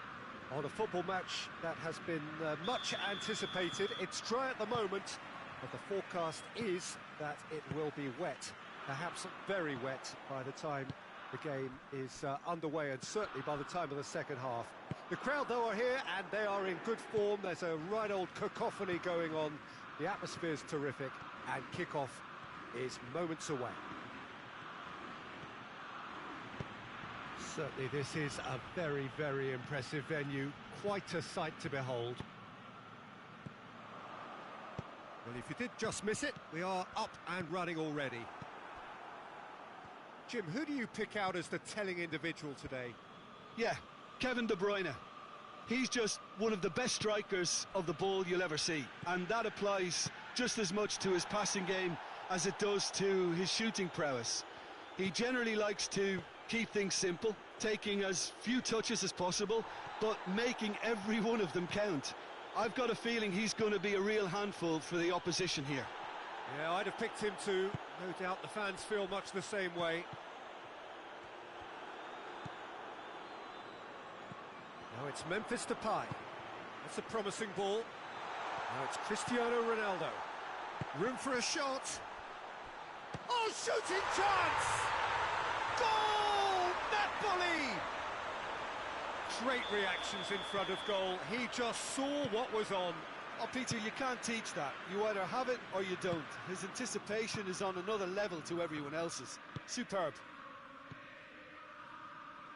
on a football match that has been much anticipated. It's dry at the moment, but the forecast is that it will be wet, perhaps very wet by the time the game is underway, and certainly by the time of the second half. The crowd, though, are here, and they are in good form. There's a right old cacophony going on. The atmosphere's terrific, and kick-off is moments away. Certainly this is a very, very impressive venue. Quite a sight to behold. Well, if you did just miss it, we are up and running already. Jim, who do you pick out as the telling individual today? Yeah, Kevin De Bruyne. He's just one of the best strikers of the ball you'll ever see, and that applies just as much to his passing game as it does to his shooting prowess. He generally likes to keep things simple, taking as few touches as possible, but making every one of them count. I've got a feeling he's going to be a real handful for the opposition here. Yeah, I'd have picked him too. No doubt the fans feel much the same way. Now it's Memphis Depay. That's a promising ball. Now it's Cristiano Ronaldo. Room for a shot. Oh, shooting chance! Goal! Napoli! Great reactions in front of goal. He just saw what was on. Oh, Peter, you can't teach that. You either have it or you don't. His anticipation is on another level to everyone else's. Superb.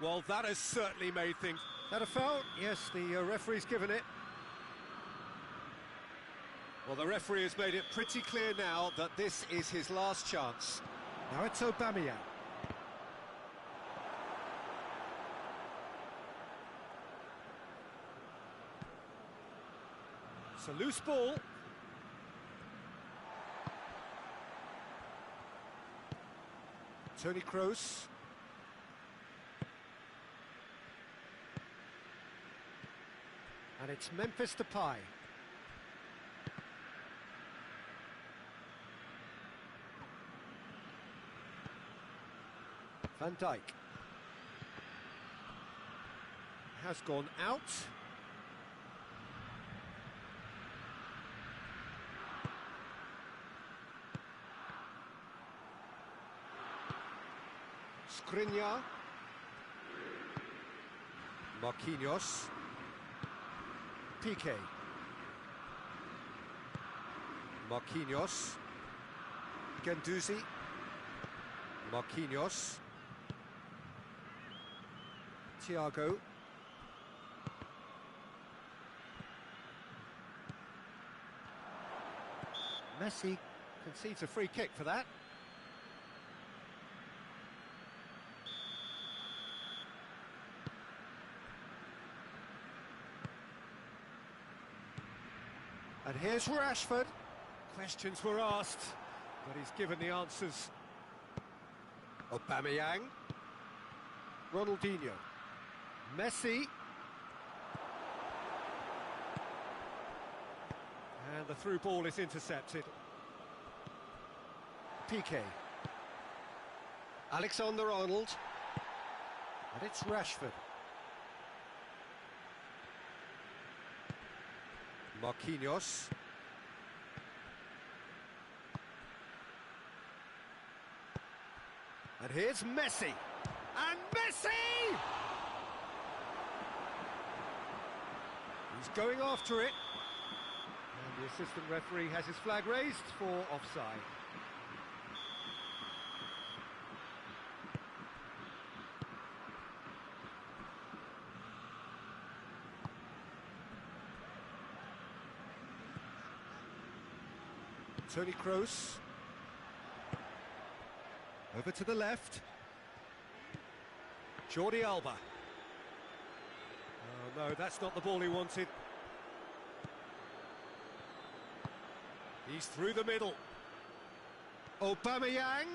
Well, that has certainly made things... That a foul? Yes, the referee's given it. Well, the referee has made it pretty clear now that this is his last chance. Now it's Aubameyang. It's a loose ball. Toni Kroos. And it's Memphis Depay. Van Dijk. Has gone out. Skriniar. Marquinhos. Piqué. Marquinhos. Guendouzi. Marquinhos. Thiago. Messi concedes a free kick for that. And here's Rashford. Questions were asked, but he's given the answers. Aubameyang. Ronaldinho. Messi. And the through ball is intercepted. Piqué. Alexander-Arnold. And it's Rashford. Marquinhos. And here's Messi. And Messi! He's going after it. And the assistant referee has his flag raised for offside. Toni Kroos. Over to the left. Jordi Alba. Oh no, that's not the ball he wanted. He's through the middle. Aubameyang.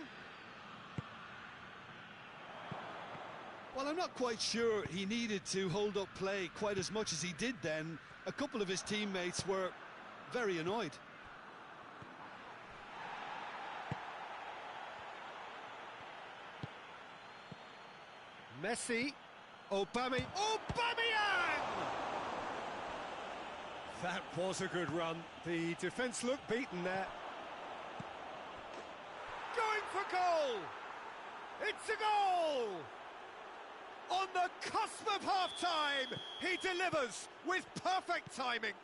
Well, I'm not quite sure he needed to hold up play quite as much as he did then. A couple of his teammates were very annoyed. Messi, Aubameyang! That was a good run. The defence looked beaten there. Going for goal! It's a goal! On the cusp of half-time, he delivers with perfect timing.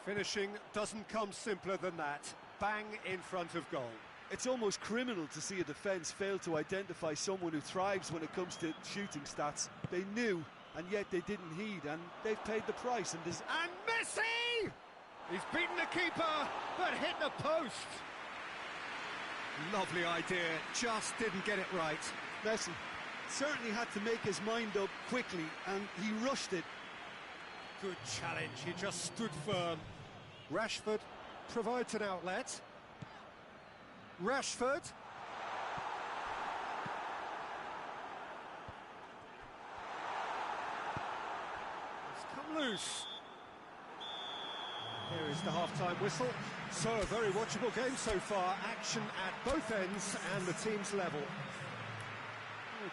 Finishing doesn't come simpler than that. Bang in front of goal. It's almost criminal to see a defence fail to identify someone who thrives when it comes to shooting stats. They knew, and yet they didn't heed, and they've paid the price. And Messi! He's beaten the keeper, but hit the post. Lovely idea, just didn't get it right. Messi certainly had to make his mind up quickly, and he rushed it. Good challenge, he just stood firm. Rashford provides an outlet. Rashford. It's come loose. Here is the half-time whistle. So, a very watchable game so far. Action at both ends and the team's level.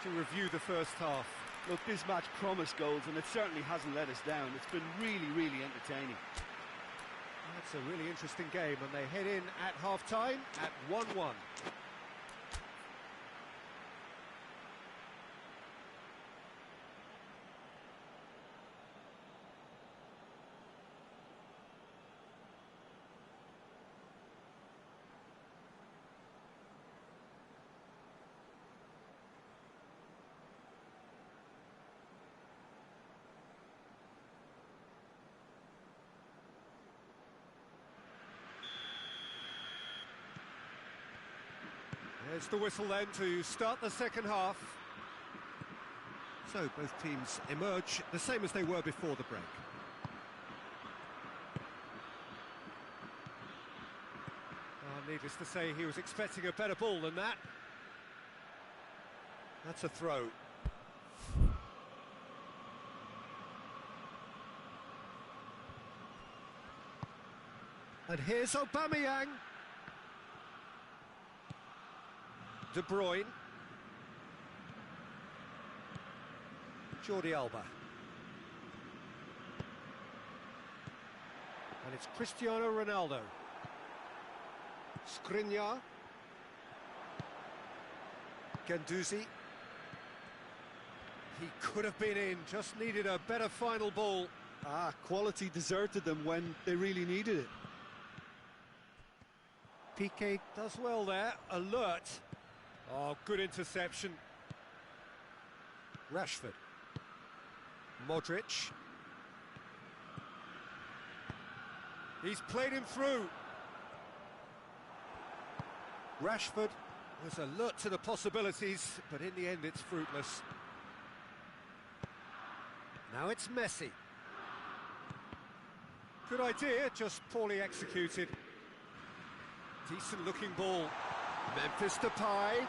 To review the first half. Look, this match promised goals, and it certainly hasn't let us down. It's been really, really entertaining. That's a really interesting game, and they head in at half-time at 1-1. There's the whistle then to start the second half. So both teams emerge the same as they were before the break. Needless to say, he was expecting a better ball than that. That's a throw. And here's Aubameyang. De Bruyne. Jordi Alba. And it's Cristiano Ronaldo. Skriniar. Guendouzi. He could have been in, just needed a better final ball. Quality deserted them when they really needed it. Piqué does well there, alert. Oh, good interception. Rashford. Modric. He's played him through. Rashford was alert to the possibilities, but in the end it's fruitless. Now it's Messi. Good idea, just poorly executed. Decent looking ball. Memphis Depay.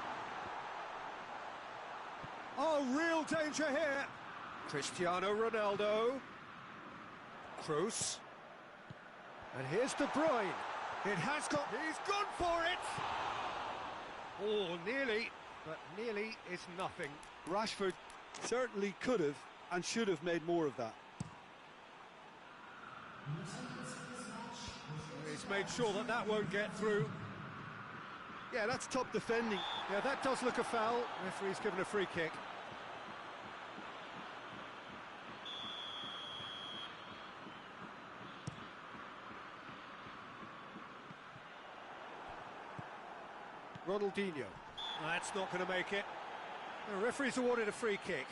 Oh, real danger here. Cristiano Ronaldo. Kroos. And here's De Bruyne. It has got... He's gone for it! Oh, nearly, but nearly is nothing. Rashford certainly could have and should have made more of that. He's made sure that that won't get through. Yeah, that's top defending. Yeah, that does look a foul. Referee's given a free kick. Ronaldinho. That's not going to make it. The referee's awarded a free kick.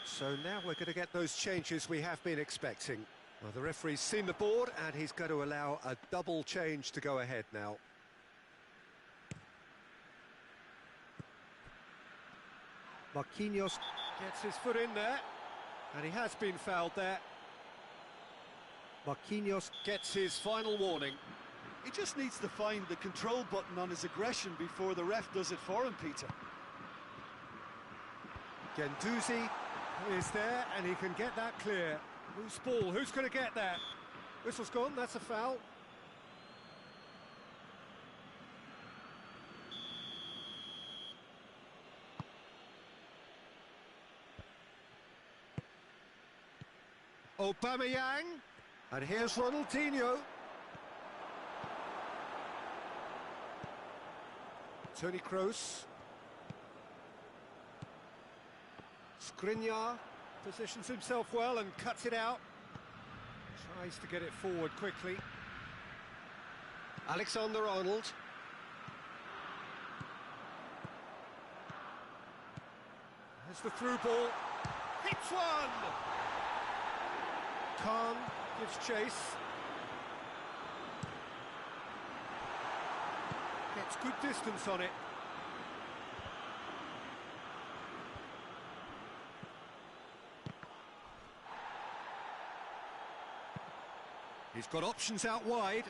So now we're going to get those changes we have been expecting. Well, the referee's seen the board and he's going to allow a double change to go ahead now. Marquinhos gets his foot in there, and he has been fouled there. Marquinhos gets his final warning. He just needs to find the control button on his aggression before the ref does it for him, Peter. Guendouzi is there, and he can get that clear. Who's ball? Who's going to get that? Whistle's gone, that's a foul. Aubameyang, and here's Ronaldinho. Toni Kroos. Skriniar positions himself well and cuts it out. Tries to get it forward quickly. Alexander-Arnold. There's the through ball. Hits one! Khan gives chase. Gets good distance on it. He's got options out wide.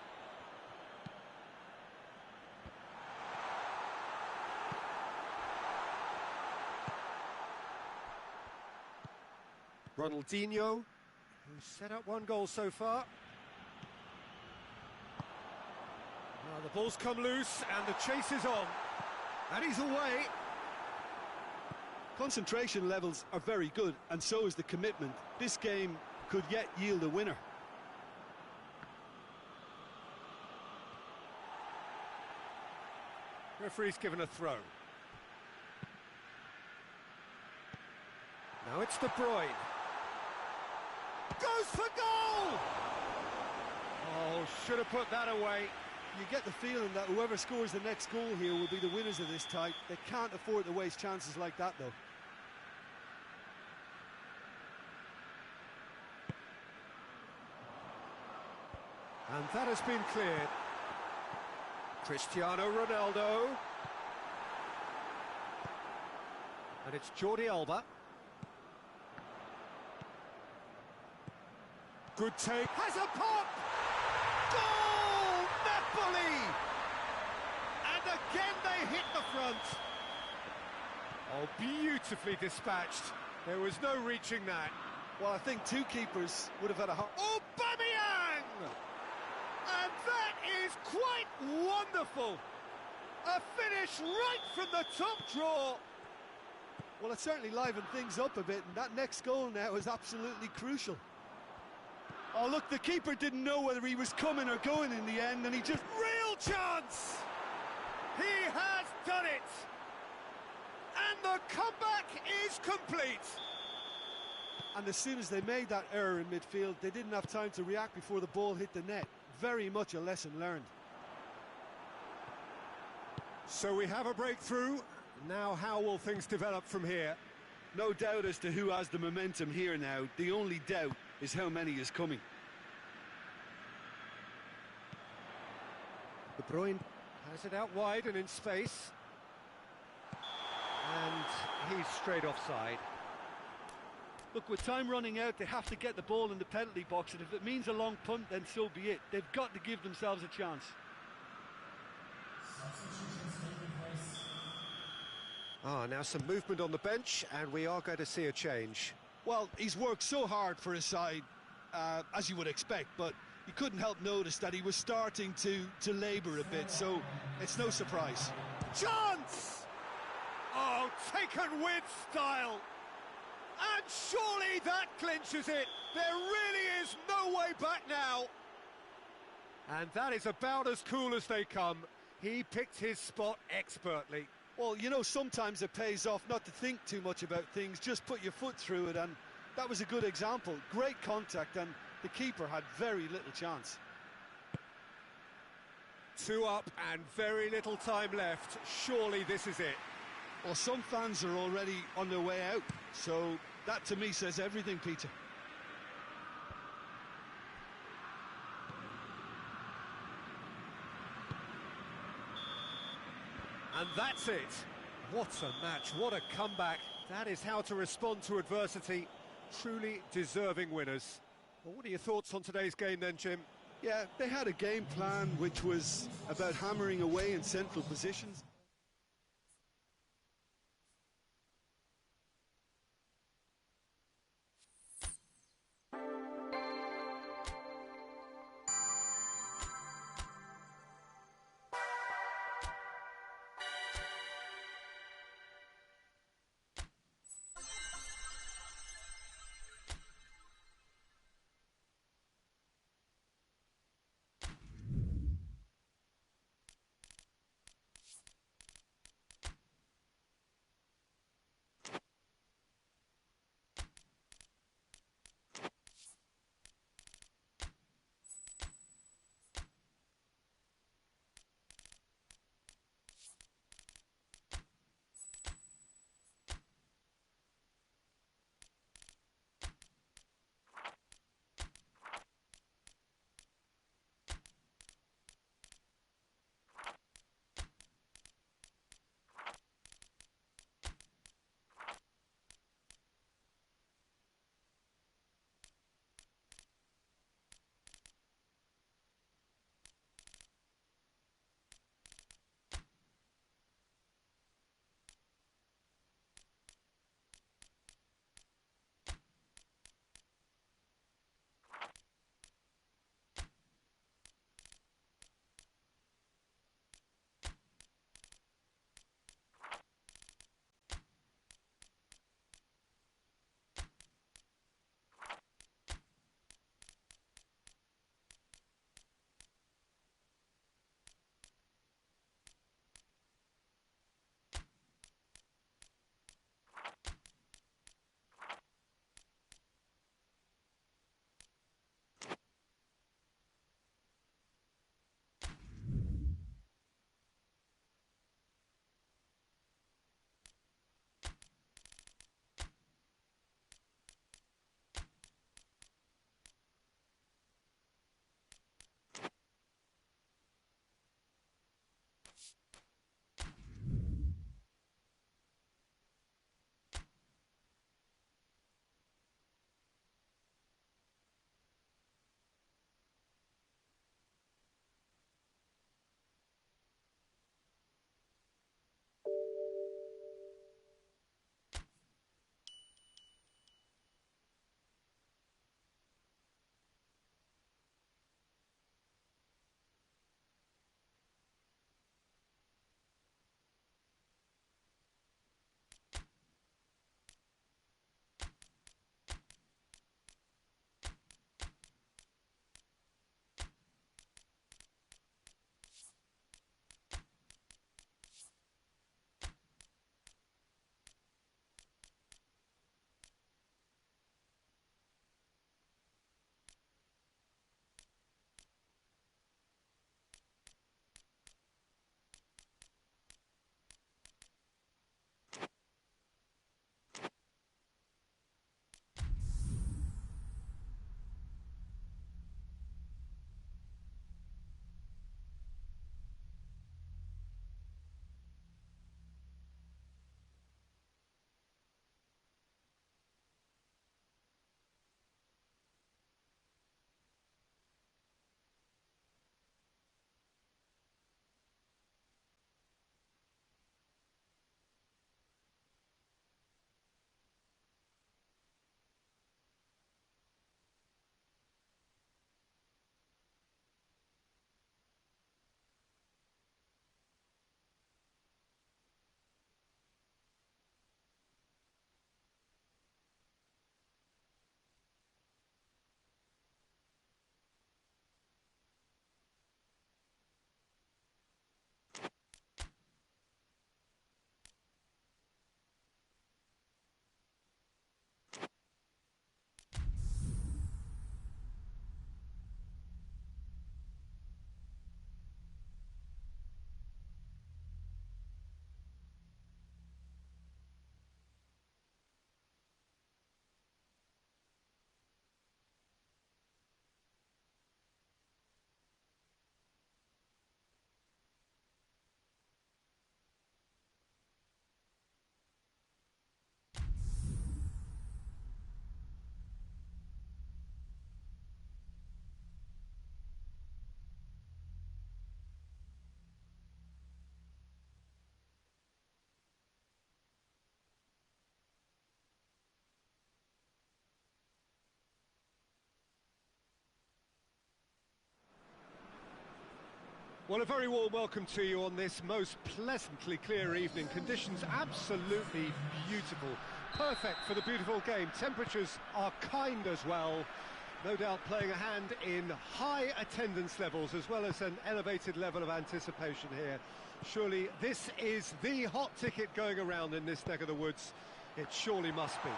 Ronaldinho, who's set up one goal so far. Now the ball's come loose and the chase is on. And he's away. Concentration levels are very good, and so is the commitment. This game could yet yield a winner. Referee's given a throw. Now it's De Bruyne. Goes for goal! Oh, should have put that away. You get the feeling that whoever scores the next goal here will be the winners of this tie. They can't afford to waste chances like that, though. And that has been cleared. Cristiano Ronaldo. And it's Jordi Alba. Good take. Has a pop! Goal! Napoli! And again they hit the front. Oh, beautifully dispatched. There was no reaching that. Well, I think two keepers would have had a hard... Aubameyang! And that is quite wonderful. A finish right from the top draw. Well, it certainly livened things up a bit, and that next goal now is absolutely crucial. Oh, look, the keeper didn't know whether he was coming or going in the end, and he just... Real chance! He has done it! And the comeback is complete. And as soon as they made that error in midfield, they didn't have time to react before the ball hit the net. Very much a lesson learned. So we have a breakthrough. Now how will things develop from here? No doubt as to who has the momentum here now. The only doubt is how many is coming. De Bruyne has it out wide and in space. And he's straight offside. Look, with time running out, they have to get the ball in the penalty box, and if it means a long punt, then so be it. They've got to give themselves a chance. Now some movement on the bench, and we are going to see a change. Well, he's worked so hard for his side, as you would expect, but you couldn't help notice that he was starting to labour a bit, so it's no surprise. Chance! Oh, taken with style! And surely that clinches it. There really is no way back now. And that is about as cool as they come. He picked his spot expertly. Well, you know, sometimes it pays off not to think too much about things, just put your foot through it, and that was a good example. Great contact, and the keeper had very little chance. 2 up and very little time left. Surely this is it. Well, some fans are already on their way out, so that to me says everything, Peter. And that's it. What a match, what a comeback. That is how to respond to adversity. Truly deserving winners. Well, what are your thoughts on today's game then, Jim? Yeah, they had a game plan which was about hammering away in central positions. Well, a very warm welcome to you on this most pleasantly clear evening. Conditions absolutely beautiful. Perfect for the beautiful game. Temperatures are kind as well. No doubt playing a hand in high attendance levels as well as an elevated level of anticipation here. Surely this is the hot ticket going around in this neck of the woods. It surely must be.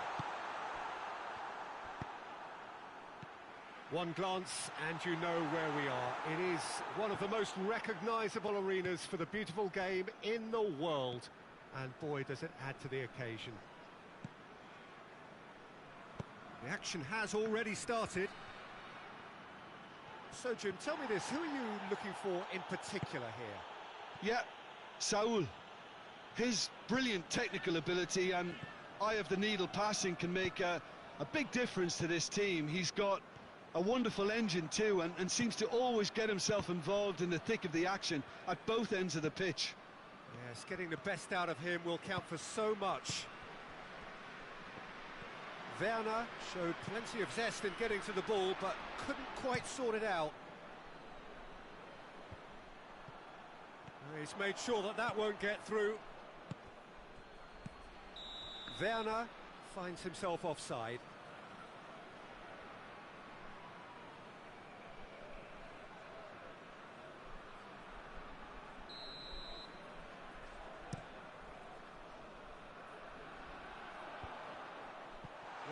One glance and you know where we are. It is one of the most recognisable arenas for the beautiful game in the world. And boy, does it add to the occasion. The action has already started. So, Jim, tell me this, who are you looking for in particular here? Yeah, Saul. His brilliant technical ability and eye of the needle passing can make a big difference to this team. He's got a wonderful engine too, and seems to always get himself involved in the thick of the action at both ends of the pitch. Yes, getting the best out of him will count for so much. Werner showed plenty of zest in getting to the ball, but couldn't quite sort it out. He's made sure that that won't get through. Werner finds himself offside.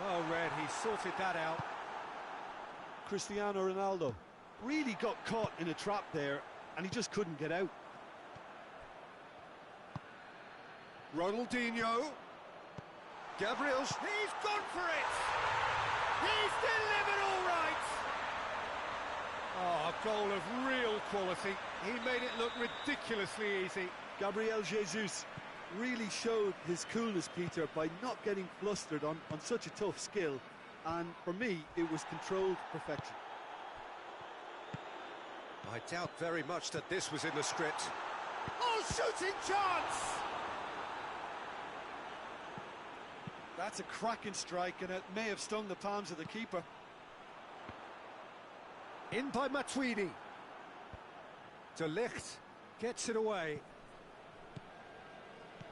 Well read, he sorted that out. Cristiano Ronaldo really got caught in a trap there, and he just couldn't get out. Ronaldinho. Gabriel, he's gone for it! He's delivered all right! Oh, a goal of real quality. He made it look ridiculously easy. Gabriel Jesus really showed his coolness, Peter, by not getting flustered on such a tough skill, and for me it was controlled perfection. I doubt very much that this was in the script. Oh, shooting chance! That's a cracking strike, and it may have stung the palms of the keeper. In by Matuidi. De Ligt gets it away.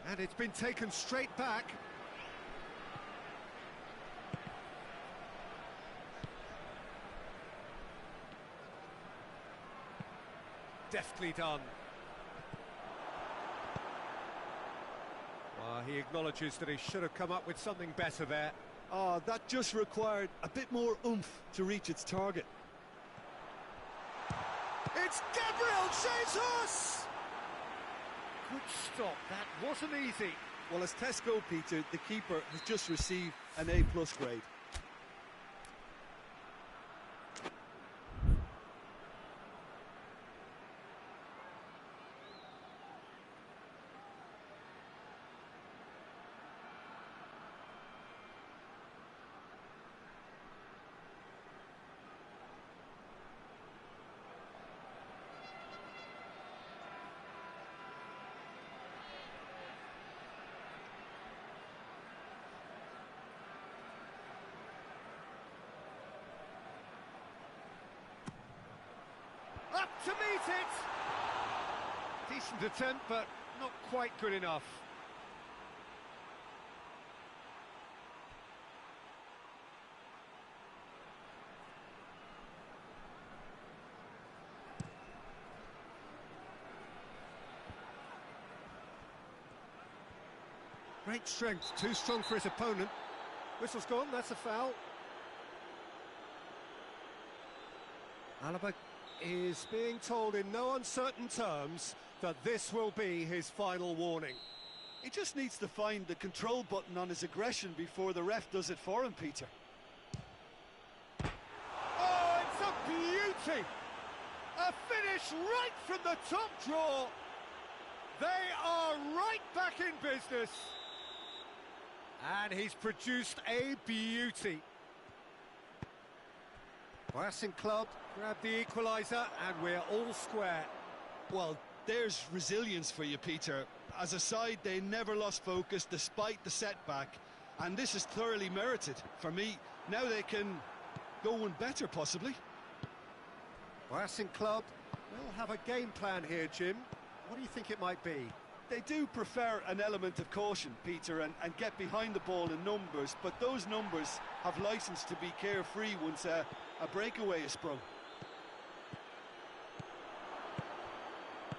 And it's been taken straight back. Deftly done. Well, he acknowledges that he should have come up with something better there. Oh, that just required a bit more oomph to reach its target. It's Gabriel Jesus! Good stop, that wasn't easy. Well, as tests go, Peter, the keeper has just received an A+ grade. Up to meet it! Decent attempt, but not quite good enough. Great strength, too strong for his opponent. Whistle's gone, that's a foul. Alaba is being told in no uncertain terms that this will be his final warning. He just needs to find the control button on his aggression before the ref does it for him, Peter. Oh, it's a beauty! A finish right from the top draw. They are right back in business. And he's produced a beauty. Racing Club grab the equaliser and we're all square. Well, there's resilience for you, Peter. As a side, they never lost focus despite the setback, and this is thoroughly merited. For me, now they can go one better, possibly. Racing Club They'll have a game plan here, Jim. What do you think it might be? They do prefer an element of caution, Peter, and get behind the ball in numbers, but those numbers have licence to be carefree once a breakaway is sprung.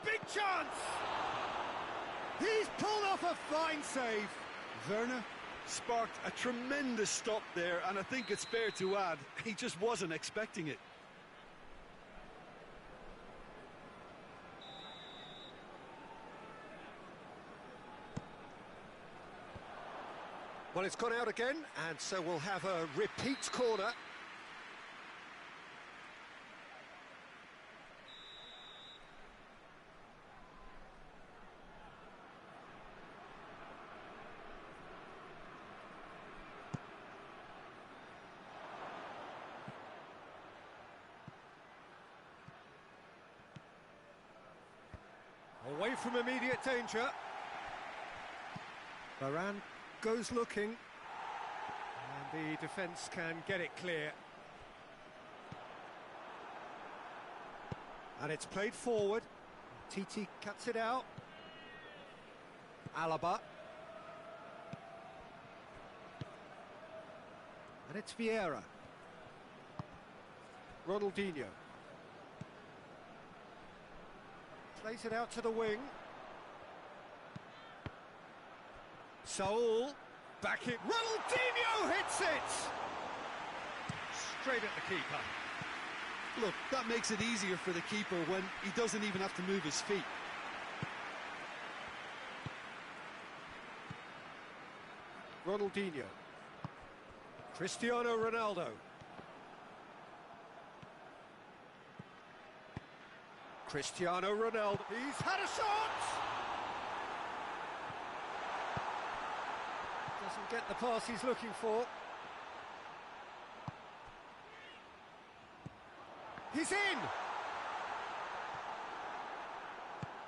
Big chance! He's pulled off a fine save. Werner sparked a tremendous stop there, and I think it's fair to add, he just wasn't expecting it. Well, it's gone out again, and so we'll have a repeat corner. Away from immediate danger. Varane goes looking, and the defence can get it clear. And it's played forward. Titi cuts it out. Alaba. And it's Vieira. Ronaldinho. Plays it out to the wing. Saul, back it. Ronaldinho hits it! Straight at the keeper. Look, that makes it easier for the keeper when he doesn't even have to move his feet. Ronaldinho. Cristiano Ronaldo. Cristiano Ronaldo. He's had a shot! Doesn't get the pass he's looking for. He's in!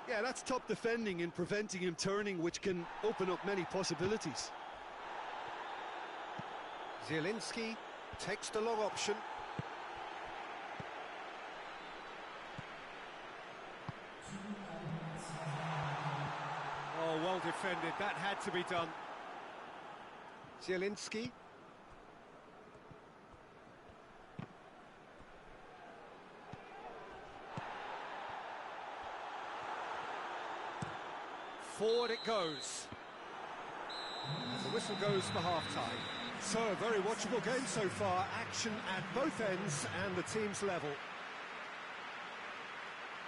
Yeah, that's top defending and preventing him turning, which can open up many possibilities. Zielinski takes the long option. Oh, well defended. That had to be done. Zielinski. Forward it goes. The whistle goes for half-time. So, a very watchable game so far. Action at both ends and the team's level.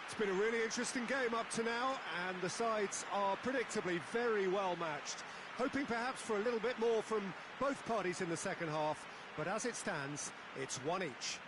It's been a really interesting game up to now, and the sides are predictably very well matched. Hoping perhaps for a little bit more from both parties in the second half, but as it stands, it's one each.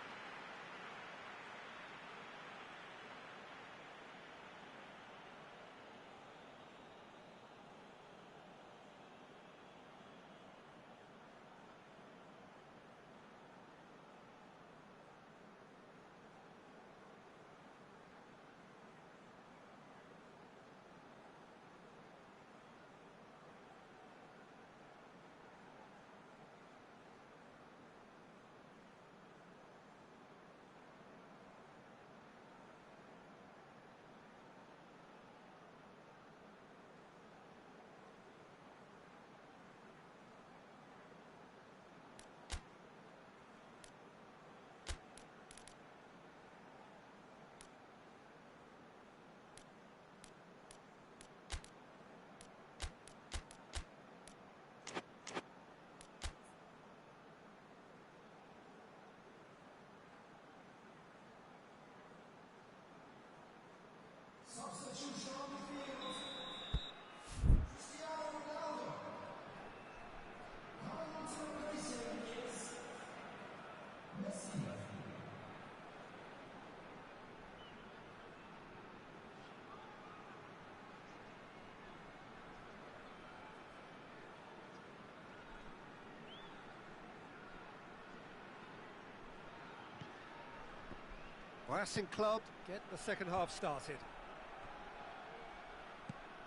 Racing Club get the second half started.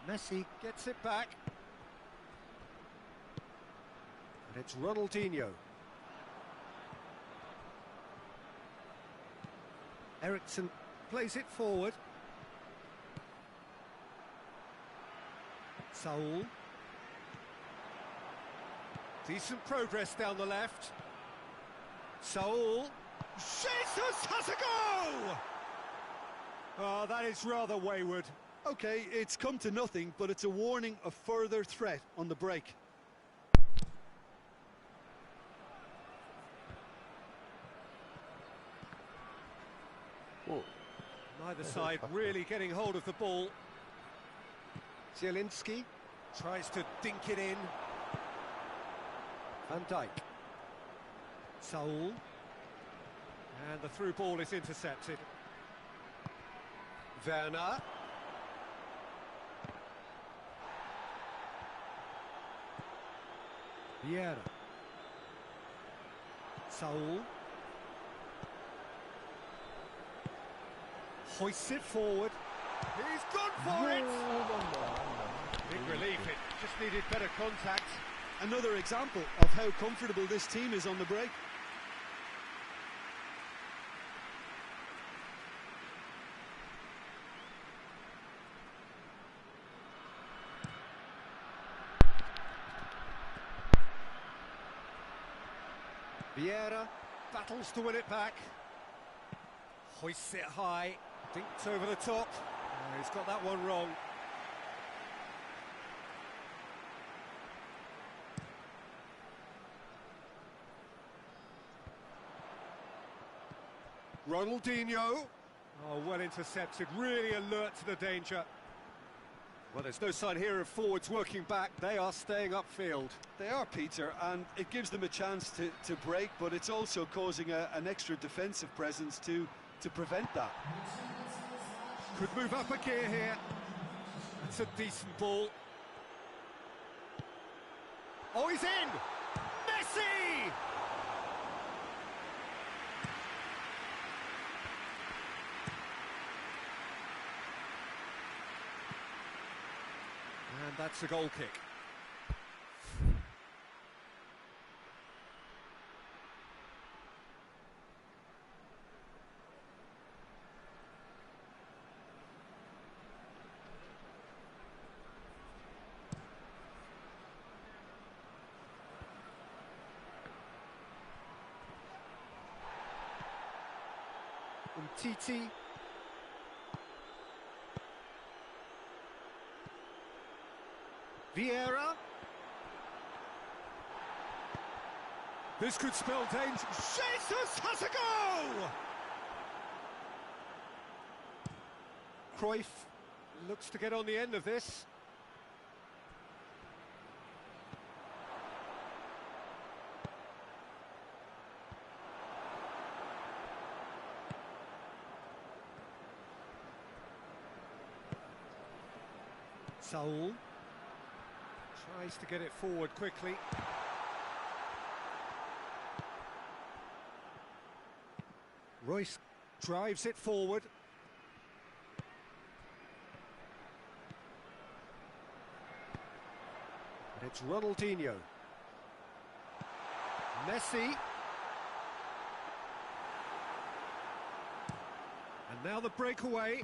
Messi gets it back. And it's Ronaldinho. Eriksson plays it forward. Saul. Decent progress down the left. Saul. Jesus has a go! Oh, that is rather wayward. Okay, it's come to nothing, but it's a warning of further threat on the break. Oh, Neither side really getting hold of the ball. Zielinski tries to dink it in. Van Dijk. Saul. And the through ball is intercepted. Werner. Vieira. Saul. Hoists it forward. He's gone for it! Big relief, it just needed better contact. Another example of how comfortable this team is on the break. Vieira battles to win it back. Hoists it high, dinked over the top. Oh, he's got that one wrong. Ronaldinho. Oh, well intercepted, really alert to the danger. Well, there's no sign here of forwards working back. They are staying upfield. They are, Peter, and it gives them a chance to break, but it's also causing an extra defensive presence to prevent that. Could move up a gear here. That's a decent ball. Oh, he's in! Messi! And that's a goal kick. Titi. Vieira. This could spell danger. Jesus has a go! Cruyff looks to get on the end of this. Saul tries to get it forward quickly. Royce drives it forward. And it's Ronaldinho. Messi. And now the breakaway.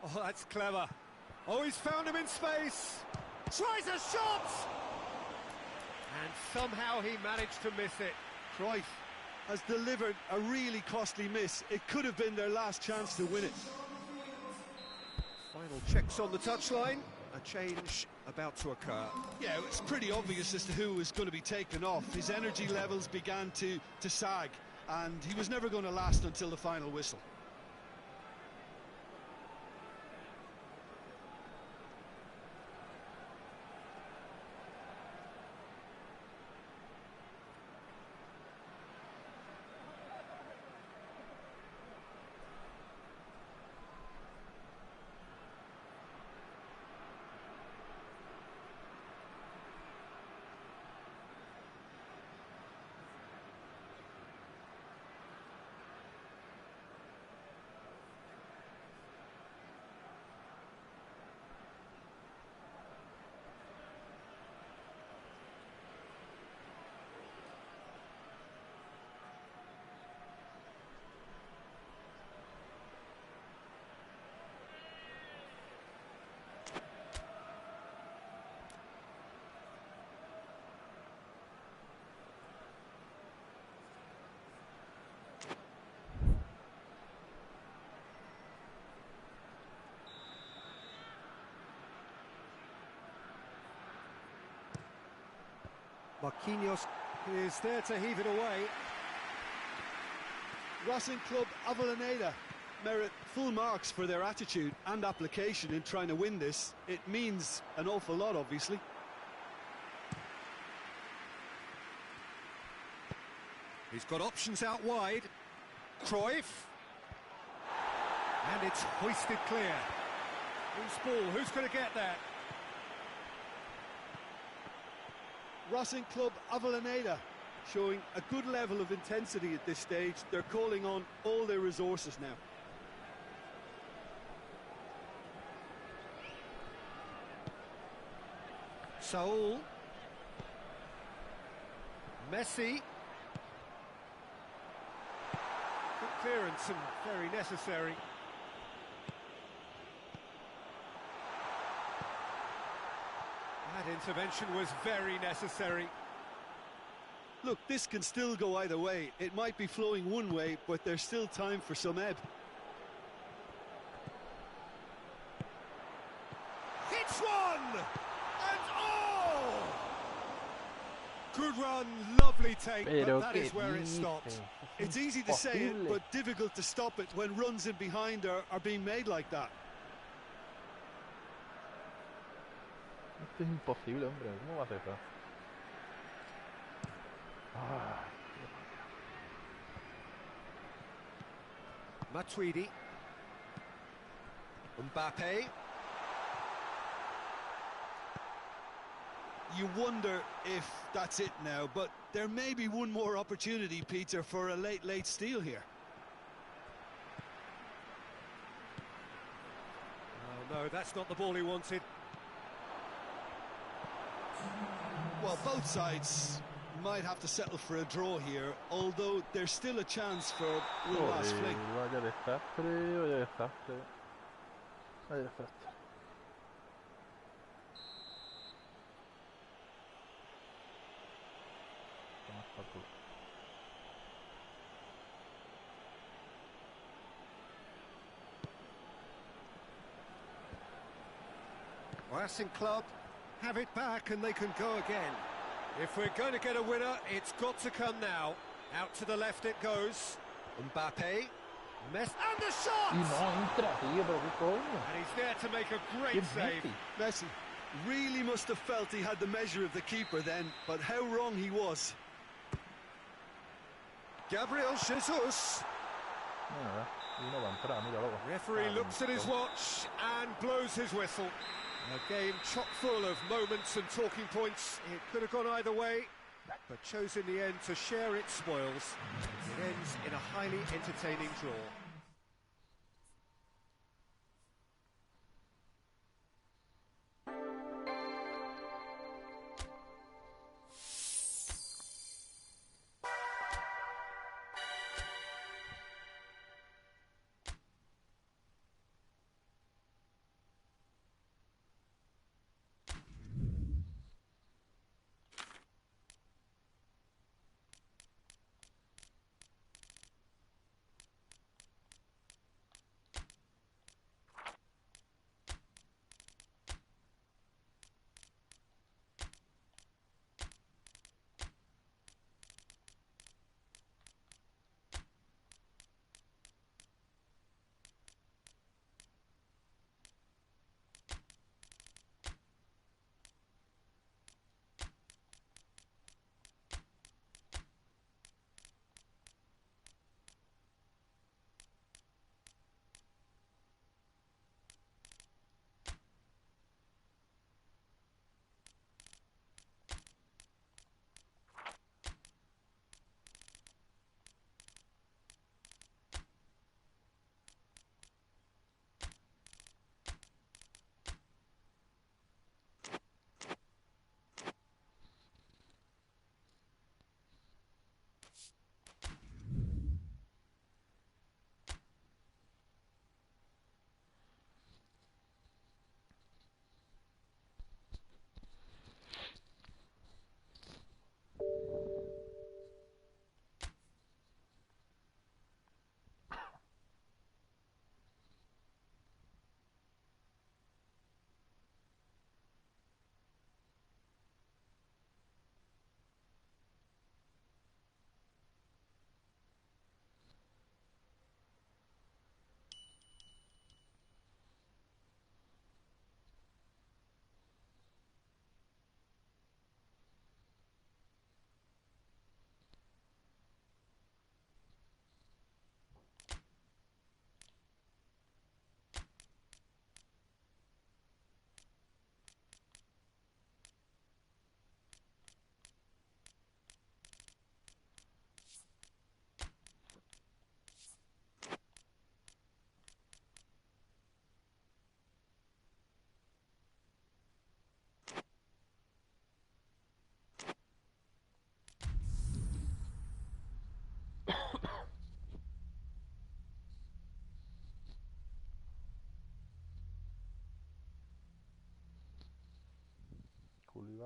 Oh, that's clever. Oh, he's found him in space. Tries a shot! And somehow he managed to miss it. Cruyff has delivered a really costly miss. It could have been their last chance to win it. Final checks on the touchline. A change about to occur. Yeah, it's pretty obvious as to who was going to be taken off. His energy levels began to sag, and he was never going to last until the final whistle. Marquinhos is there to heave it away. Racing Club Avellaneda merit full marks for their attitude and application in trying to win this. It means an awful lot, obviously. He's got options out wide. Cruyff. And it's hoisted clear. Who's ball? Who's going to get that? Racing Club Avellaneda showing a good level of intensity at this stage. They're calling on all their resources now. Saul. Messi. Good clearance and very necessary. That intervention was very necessary. Look, this can still go either way. It might be flowing one way, but there's still time for some ebb. Hits one! And oh! Good run, lovely take, but that is where it stopped. It's easy to say it, but difficult to stop it when runs in behind are being made like that. Esto es imposible, hombre. ¿Cómo va a hacer eso? Ah. Matuidi. Mbappe. You wonder if that's it now, but there may be one more opportunity, Peter, for a late steal here. Oh no, that's not the ball he wanted. Well, both sides might have to settle for a draw here, although there's still a chance for one last fling. Vaya desastre, vaya desastre. Vaya desastre. Racing Club have it back and they can go again. If we're going to get a winner, it's got to come now. Out to the left it goes. Mbappe. Messi. And the shot! Y no entra, tío, pero qué coño. And he's there to make a great save. Messi really must have felt he had the measure of the keeper then, but how wrong he was. Gabriel Jesus. Nada, y no va a entrar, míralo. Referee looks at his watch and blows his whistle. A game chock full of moments and talking points. It could have gone either way, but chose in the end to share its spoils. It ends in a highly entertaining draw.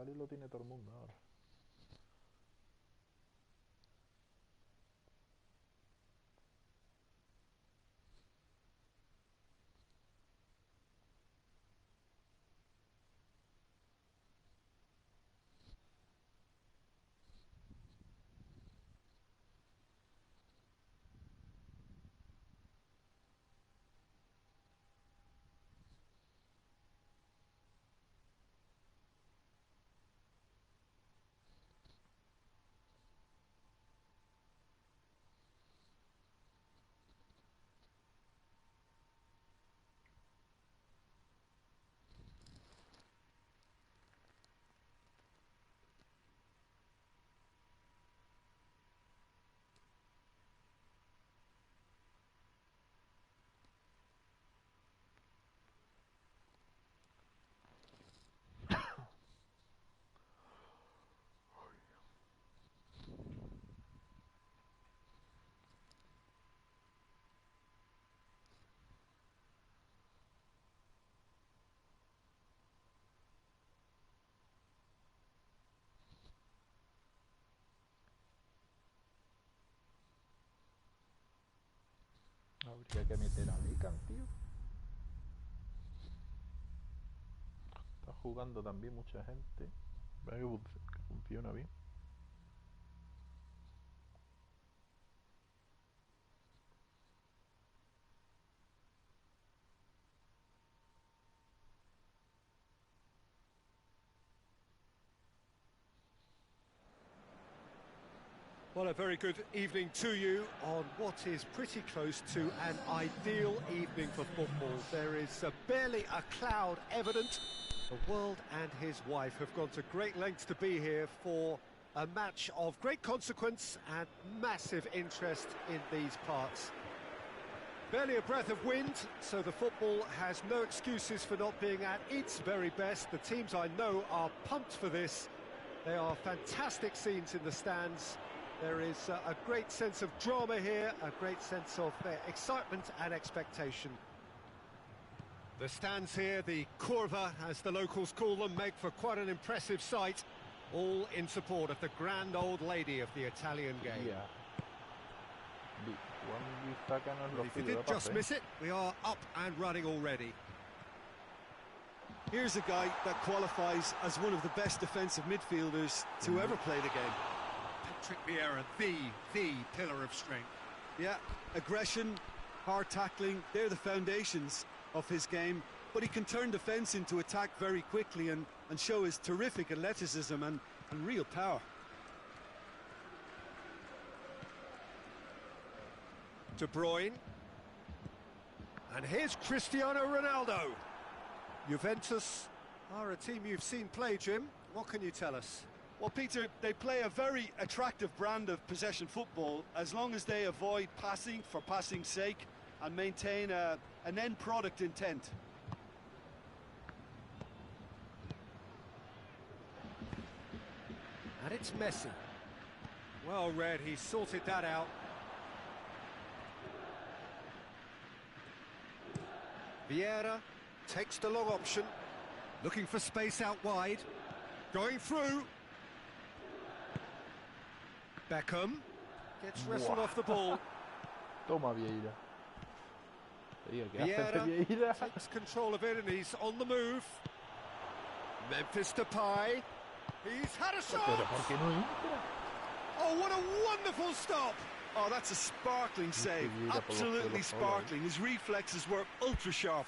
Italia lo tiene todo el mundo ahora. Habría que meter a Beckham, tío. Está jugando también mucha gente. Vea que funciona bien. Well, a very good evening to you on what is pretty close to an ideal evening for football. There is barely a cloud evident. The world and his wife have gone to great lengths to be here for a match of great consequence and massive interest in these parts. Barely a breath of wind, so the football has no excuses for not being at its very best. The teams I know are pumped for this. They are fantastic scenes in the stands. There is a great sense of drama here, a great sense of excitement and expectation. The stands here, the curva, as the locals call them, make for quite an impressive sight, all in support of the grand old lady of the Italian game. Yeah. If you did just miss it, we are up and running already. Here's a guy that qualifies as one of the best defensive midfielders to ever play the game. Patrick Vieira, the pillar of strength. Yeah, aggression, hard tackling, they're the foundations of his game, but he can turn defence into attack very quickly and show his terrific athleticism and real power. De Bruyne. And here's Cristiano Ronaldo. Juventus are a team you've seen play, Jim. What can you tell us? Well, Peter, they play a very attractive brand of possession football as long as they avoid passing for passing's sake and maintain an end product intent. And it's Messi. Well read, he sorted that out. Vieira takes the long option, looking for space out wide, going through. Beckham gets wrestled off the ball. Toma, Vieira. Vieira takes control of it and he's on the move. Memphis Depay. He's had a shot. Oh, what a wonderful stop. Oh, that's a sparkling save. Absolutely sparkling. His reflexes were ultra sharp.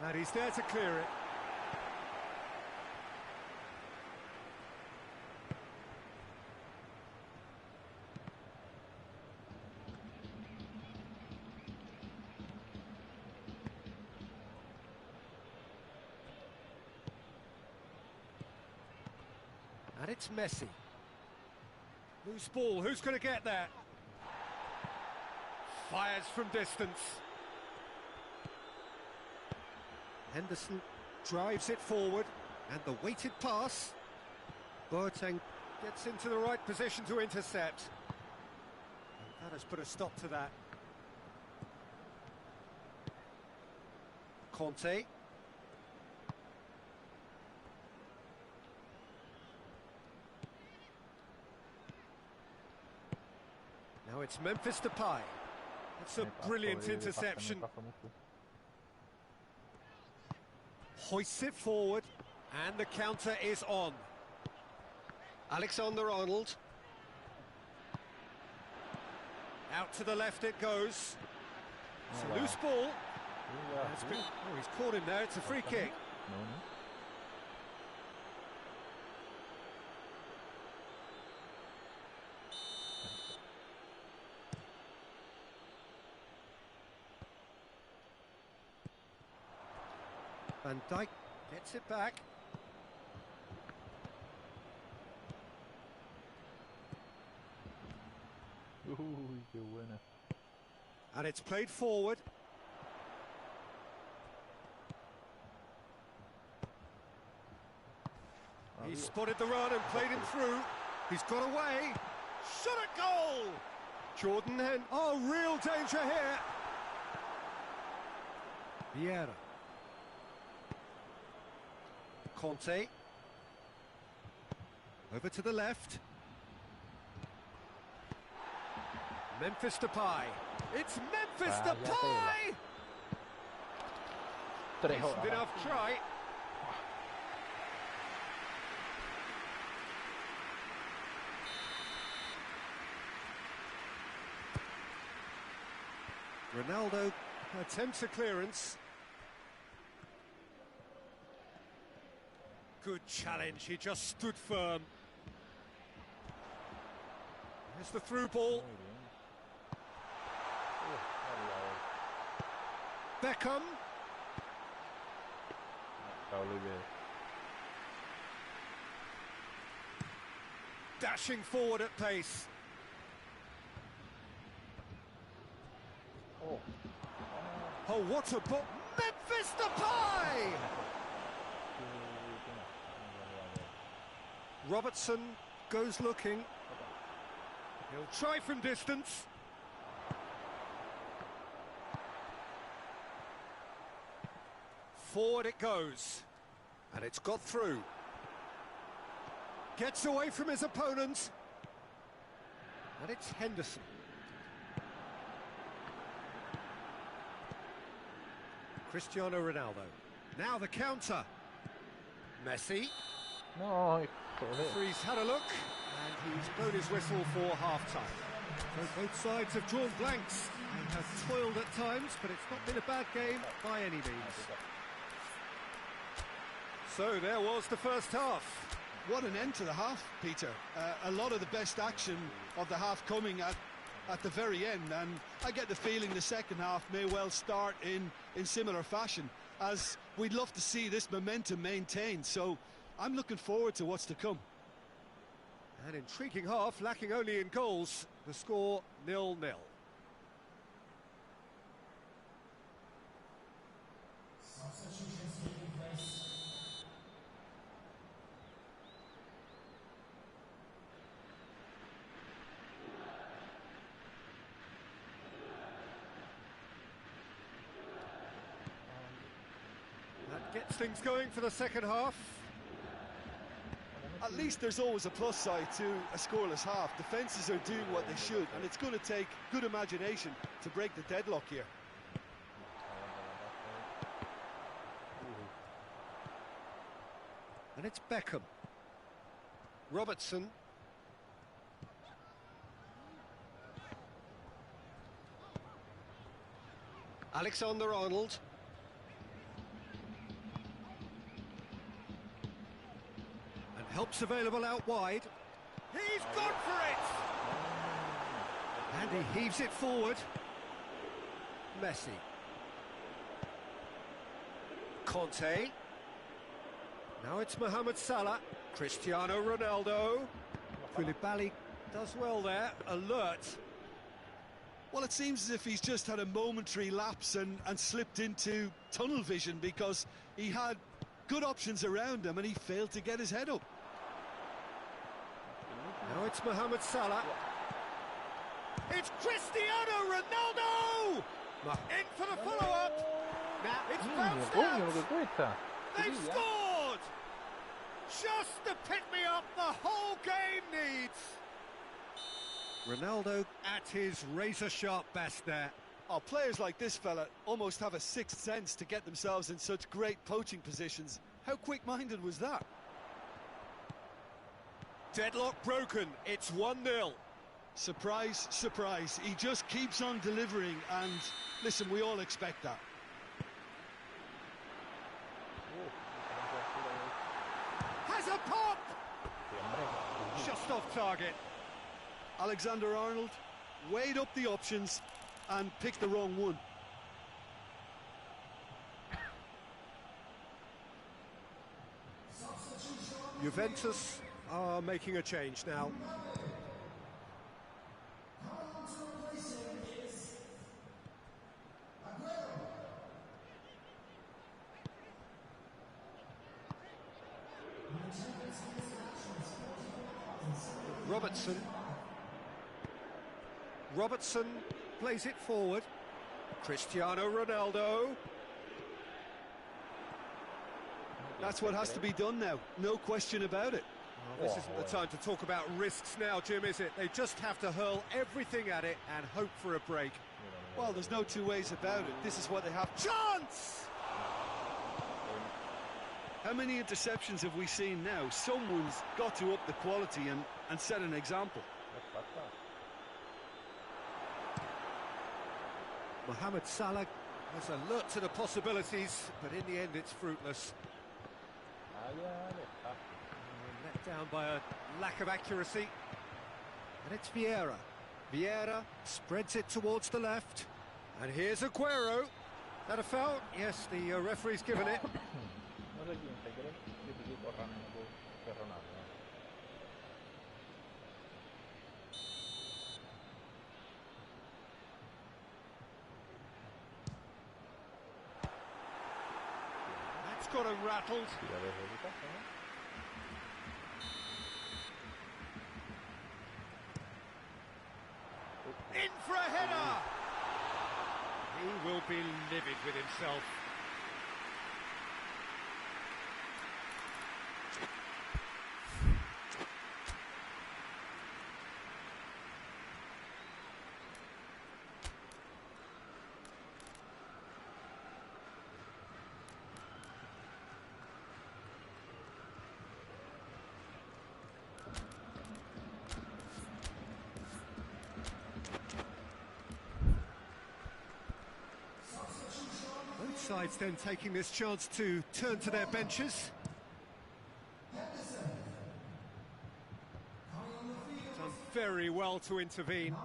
And he's there to clear it. And it's Messi. Loose ball, who's going to get there? Fires from distance. Henderson drives it forward, and the weighted pass. Boateng gets into the right position to intercept. And that has put a stop to that. Conte. Now it's Memphis Depay. That's a brilliant interception. Hoists it forward, and the counter is on. Alexander-Arnold. Out to the left it goes. It's a loose ball. Oh, he's caught him there, it's a free kick. Van Dijk gets it back. Uy, qué buena. And it's played forward. He spotted the run and played him through. He's got away. Shot at goal! Jordan Hen. Oh, real danger here. Vieira. Conte. Over to the left. Memphis Depay. It's Memphis Depay! Decent enough try. Ronaldo attempts a clearance. Good challenge, he just stood firm. Here's the through ball. Beckham. Dashing forward at pace. Oh, what a ball! Memphis Depay! Robertson goes looking. He'll try from distance. Forward it goes. And it's got through. Gets away from his opponent. And it's Henderson. Cristiano Ronaldo. Now the counter. Messi. No, Referee's had a look, and he's blown his whistle for half-time. So both sides have drawn blanks and have toiled at times, but it's not been a bad game by any means. So there was the first half. What an end to the half, Peter. A lot of the best action of the half coming at the very end, and I get the feeling the second half may well start in similar fashion, as we'd love to see this momentum maintained. So I'm looking forward to what's to come. An intriguing half, lacking only in goals. The score 0-0. That gets things going for the second half. At least there's always a plus side to a scoreless half. Defences are doing what they should, and it's going to take good imagination to break the deadlock here. And it's Beckham. Robertson. Alexander-Arnold. And help's available out wide. He's gone for it! And he heaves it forward. Messi. Conte. Now it's Mohamed Salah. Cristiano Ronaldo. Koulibaly does well there, alert. Well, it seems as if he's just had a momentary lapse and slipped into tunnel vision, because he had good options around him and he failed to get his head up. Now it's Mohamed Salah. It's Cristiano Ronaldo! In for the follow-up. Now it's bounced out. They've scored! Just to pick me up the whole game needs. Ronaldo at his razor-sharp best there. Oh, players like this fella almost have a sixth sense to get themselves in such great poaching positions. How quick-minded was that? Deadlock broken, it's 1-0. Surprise, surprise, he just keeps on delivering, and listen, we all expect that. Has a pop! Just off target. Alexander-Arnold weighed up the options and picked the wrong one. Juventus are making a change now. Robertson plays it forward. Cristiano Ronaldo. That's what has to be done now, no question about it. Well, this isn't the time to talk about risks now, Jim, is it? They just have to hurl everything at it and hope for a break. Well, there's no two ways about it. This is what they have. Chance! How many interceptions have we seen now? Someone's got to up the quality and set an example. Mohamed Salah was alert to the possibilities, but in the end it's fruitless. Let down by a lack of accuracy. And it's Vieira. Vieira spreads it towards the left. And here's Aguero. That a foul? Yes, the referee's given it. That's got him rattled. In for a header! He will be livid with himself. Sides then taking this chance to turn to their benches. Done very well to intervene.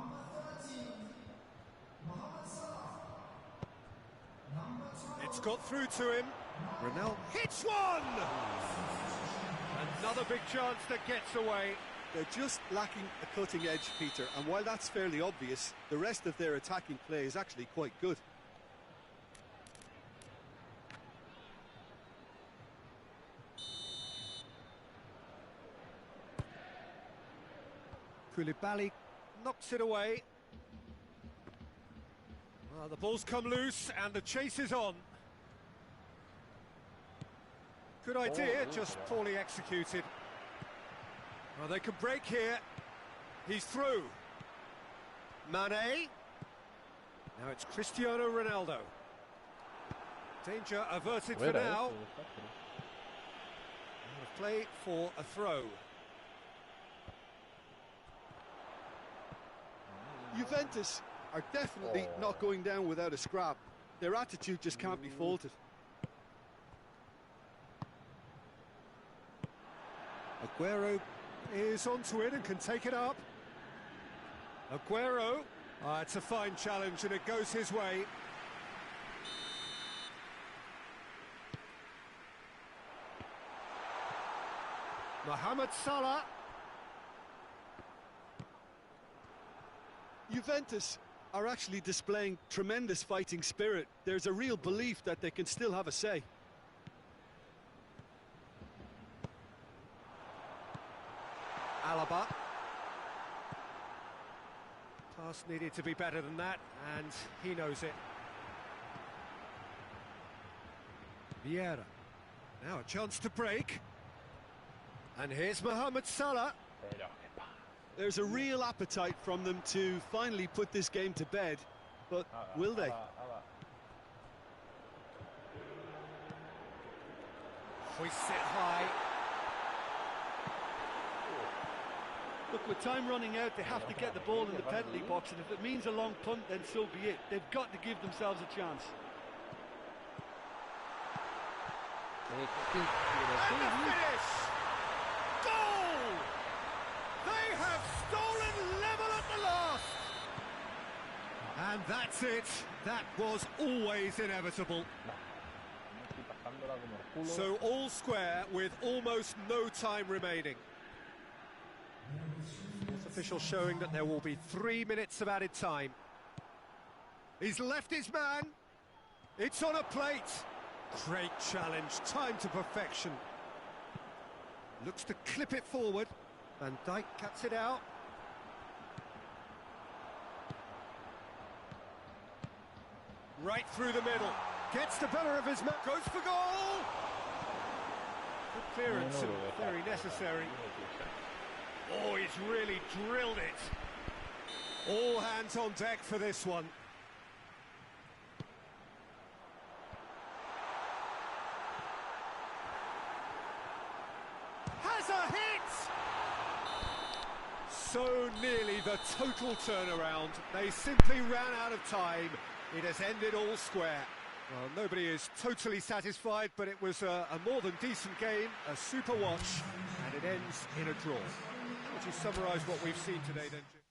It's got through to him. Ronaldo hits one! Another big chance that gets away. They're just lacking a cutting edge, Peter, and while that's fairly obvious, the rest of their attacking play is actually quite good. Koulibaly knocks it away. Well, the ball's come loose and the chase is on. Good idea, just poorly executed. Well, they can break here. He's through. Mane. Now it's Cristiano Ronaldo. Danger averted for now. Play for a throw. Juventus are definitely not going down without a scrap. Their attitude just can't be faulted. Aguero is onto it and can take it up. Aguero. It's a fine challenge and it goes his way. Mohamed Salah. Juventus are actually displaying tremendous fighting spirit. There's a real belief that they can still have a say. Alaba. Pass needed to be better than that, and he knows it. Vieira. Now a chance to break. And here's Mohamed Salah. There's a real appetite from them to finally put this game to bed, but will they? Hoists it high. Look, with time running out, they have to get the ball in the penalty box, and if it means a long punt, then so be it. They've got to give themselves a chance. And the finish! Goal! They have stolen level at the last! And that's it. That was always inevitable. So all square with almost no time remaining. This official showing that there will be 3 minutes of added time. He's left his man. It's on a plate. Great challenge, time to perfection. Looks to clip it forward. Van Dijk cuts it out. Right through the middle. Gets the better of his man. Goes for goal! Good clearance and very necessary. Oh, he's really drilled it. All hands on deck for this one. Has a hit! So nearly the total turnaround. They simply ran out of time. It has ended all square. Well, nobody is totally satisfied, but it was a more than decent game, a super watch, and it ends in a draw. Would you summarise what we've seen today then, Jim?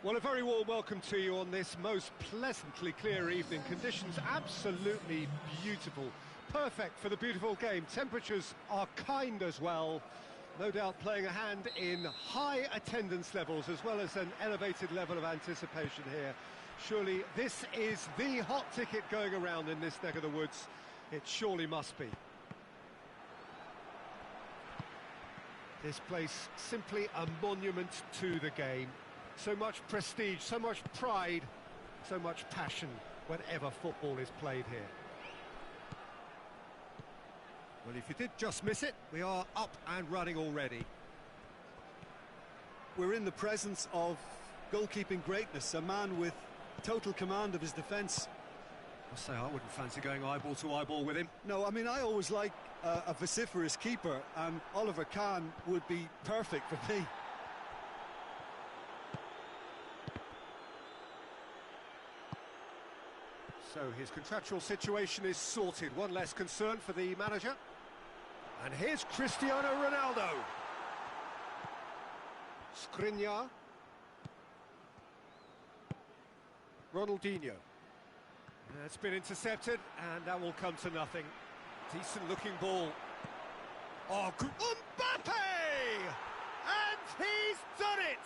Well, a very warm welcome to you on this most pleasantly clear evening. Conditions absolutely beautiful. Perfect for the beautiful game. Temperatures are kind as well. No doubt playing a hand in high attendance levels as well as an elevated level of anticipation here. Surely this is the hot ticket going around in this neck of the woods. It surely must be. This place simply a monument to the game. So much prestige, so much pride, so much passion whenever football is played here. Well, if you did just miss it, we are up and running already. We're in the presence of goalkeeping greatness, a man with total command of his defence. I'll say I wouldn't fancy going eyeball to eyeball with him. No, I mean, I always like a vociferous keeper, and Oliver Kahn would be perfect for me. So his contractual situation is sorted. One less concern for the manager. And here's Cristiano Ronaldo. Skriniar. Ronaldinho. It's been intercepted, and that will come to nothing. Decent-looking ball. Oh, Mbappe! And he's done it!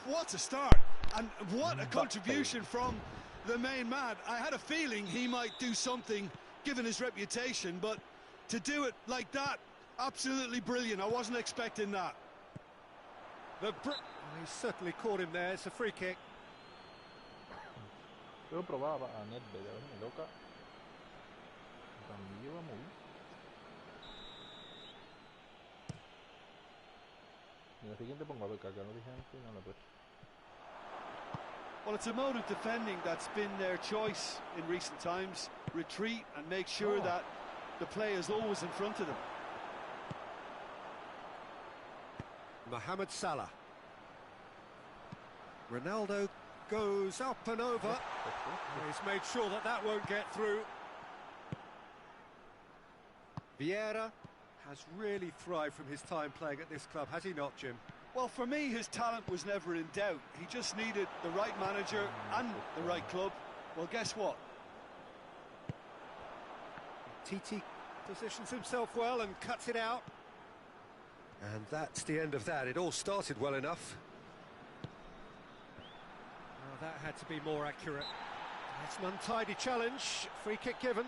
What a start, and what a contribution from the main man. I had a feeling he might do something, given his reputation, but to do it like that, absolutely brilliant. I wasn't expecting that. He certainly caught him there. It's a free kick. Yo probaba a Nedved, a ver, me loca. También iba muy. Y la siguiente pongo a Beca, que no dije antes, no la he puesto. Well, it's a mode of defending that's been their choice in recent times. Retreat and make sure that the play is always in front of them. Mohamed Salah. Ronaldo goes up and over. He's made sure that that won't get through. Vieira has really thrived from his time playing at this club, has he not, Jim? Well, for me, his talent was never in doubt. He just needed the right manager and the right club. Well, guess what? TT positions himself well and cuts it out. And that's the end of that. It all started well enough. Well, that had to be more accurate. It's an untidy challenge. Free kick given.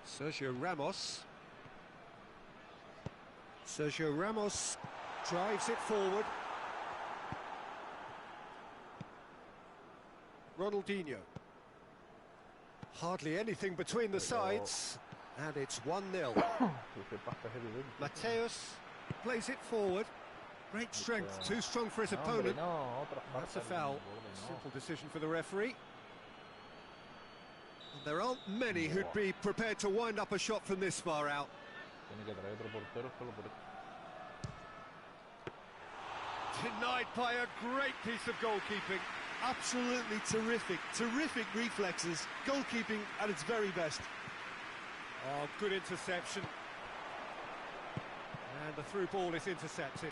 Sergio Ramos. Sergio Ramos drives it forward. Ronaldinho. Hardly anything between the sides. And it's 1-0. Mateus plays it forward. Great strength, too strong for his opponent. That's a foul. Simple decision for the referee. There aren't many who'd be prepared to wind up a shot from this far out. Denied by a great piece of goalkeeping. Absolutely terrific, terrific reflexes. Goalkeeping at its very best. Oh, good interception. And the through ball is intercepted.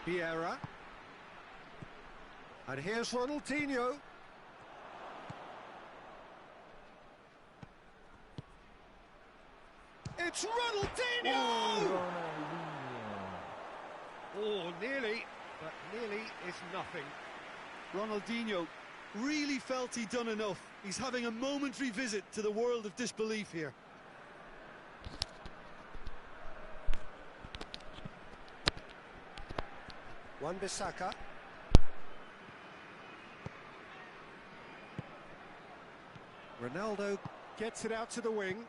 Vieira. And here's Ronaldinho. It's Ronaldinho! Oh, nearly, but nearly is nothing. Ronaldinho really felt he'd done enough. He's having a momentary visit to the world of disbelief here. Wan-Bissaka. Ronaldo gets it out to the wing.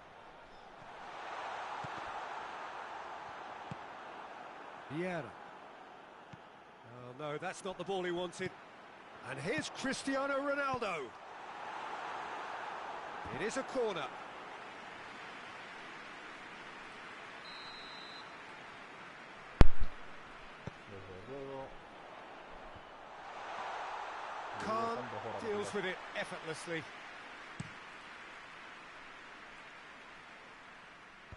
Vieira. Oh no, that's not the ball he wanted. And here's Cristiano Ronaldo. It is a corner. Khan deals with it effortlessly.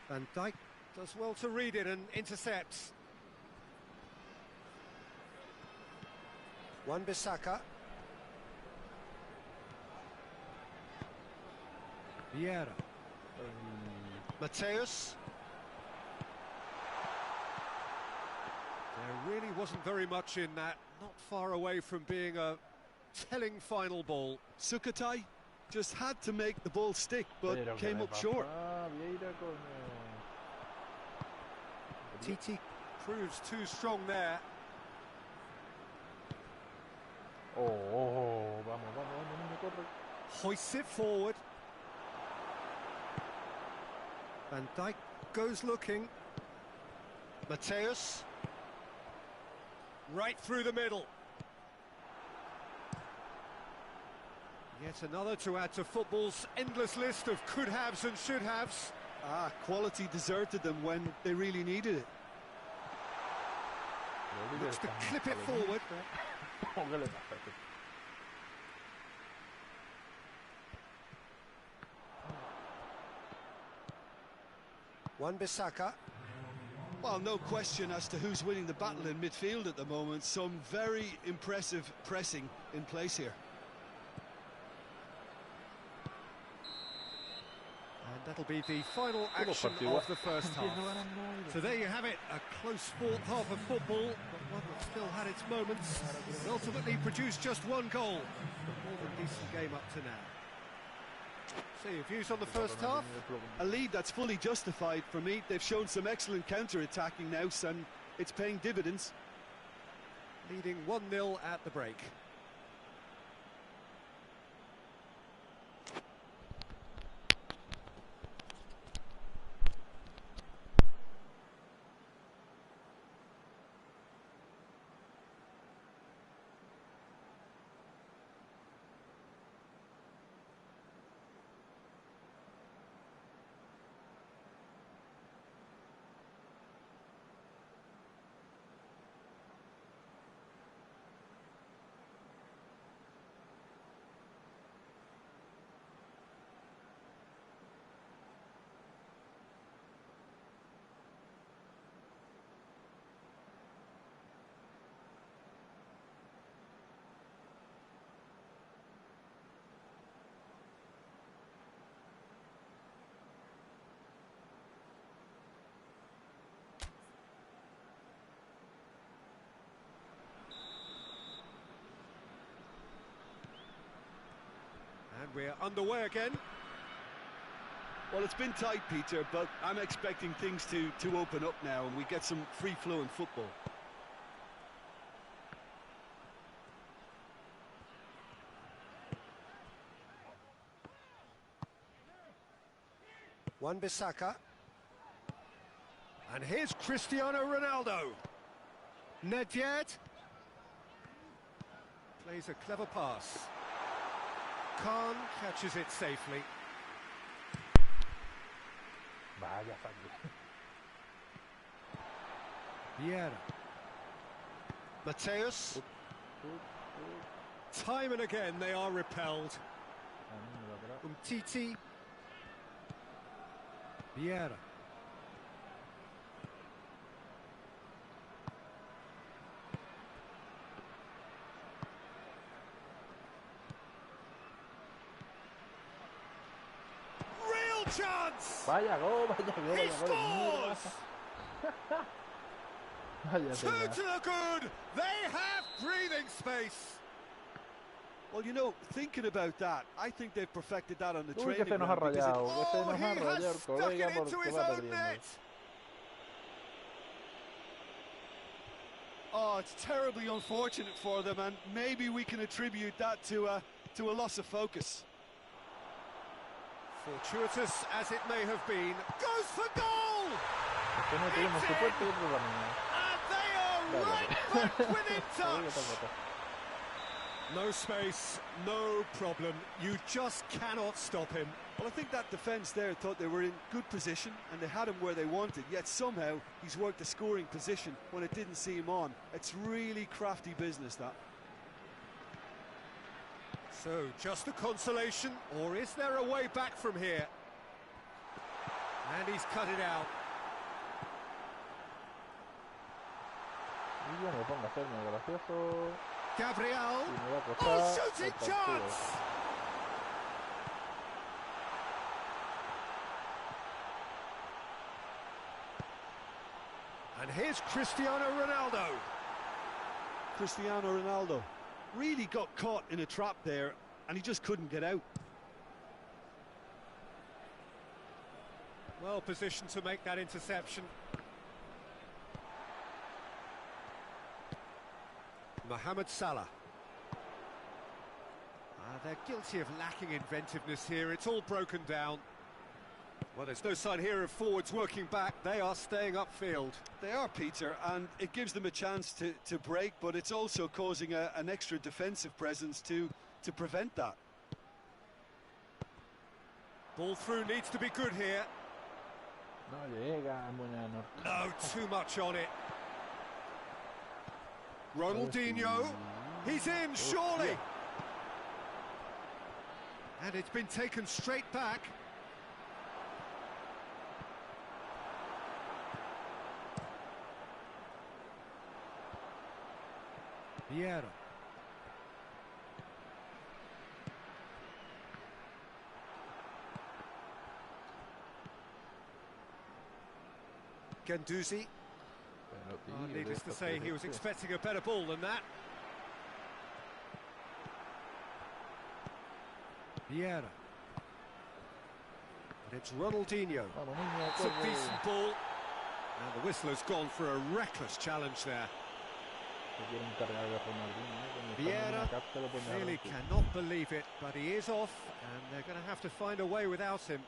Van Dijk does well to read it and intercepts. Wan-Bissaka. Vieira. Mateus. There really wasn't very much in that, not far away from being a telling final ball. Sukhothai just had to make the ball stick, but came up short. TT proves too strong there. Hoists it forward. Van Dijk goes looking. Mateus. Right through the middle. Yet another to add to football's endless list of could-haves and should-haves. Quality deserted them when they really needed it. Looks to clip it forward. Wan-Bissaka. Well, no question as to who's winning the battle in midfield at the moment. Some very impressive pressing in place here. And that'll be the final action of the first half. So there you have it, a close fought half of football, but one that still had its moments. It ultimately produced just one goal, but more than decent game up to now. So your views on the first half? A lead that's fully justified for me. They've shown some excellent counter-attacking now, and it's paying dividends. Leading 1-0 at the break. And we're underway again. Well, it's been tight, Peter, but I'm expecting things to open up now and we get some free-flowing football. Wan-Bissaka. And here's Cristiano Ronaldo. Nedved. Plays a clever pass. Khan catches it safely. Vieira. Mateus. Time and again they are repelled. Umtiti. Vieira. Real chance! Vaya gol, vaya gol, He scores! Two to the good! They have breathing space! Well, you know, thinking about that, I think they've perfected that on the Uy, training que se nos ha ground because rayado, que se nos ha rayado el colega porque va perdiendo. Oh, it's terribly unfortunate for them, and maybe we can attribute that to a loss of focus. Fortuitous as it may have been, goes for goal! It's in! And they are right back within touch! No space, no problem. You just cannot stop him. Well, I think that defence there thought they were in good position and they had him where they wanted, yet somehow he's worked a scoring position when it didn't see him on. It's really crafty business, that. So, just a consolation, or is there a way back from here? And he's cut it out. Y yo me pongo a hacerme gracioso. Gabriel. Y me va a Oh, costar shooting el partido. chance! And here's Cristiano Ronaldo. Cristiano Ronaldo really got caught in a trap there, and he just couldn't get out. Well positioned to make that interception. Mohamed Salah. They're guilty of lacking inventiveness here. It's all broken down. Well, there's no sign here of forwards working back. They are staying upfield. They are, Peter, and it gives them a chance to break, but it's also causing an extra defensive presence to prevent that. Ball through needs to be good here. No llega, Munano. No, too much on it. Ronaldinho. He's in, surely. And it's been taken straight back. Vieira. Guendouzi. Needless to say, he was expecting a better ball than that. Vieira. And it's Ronaldinho. It's a decent ball. And the whistle has gone for a reckless challenge there. Vieira really cannot believe it, but he is off, and they're going to have to find a way without him.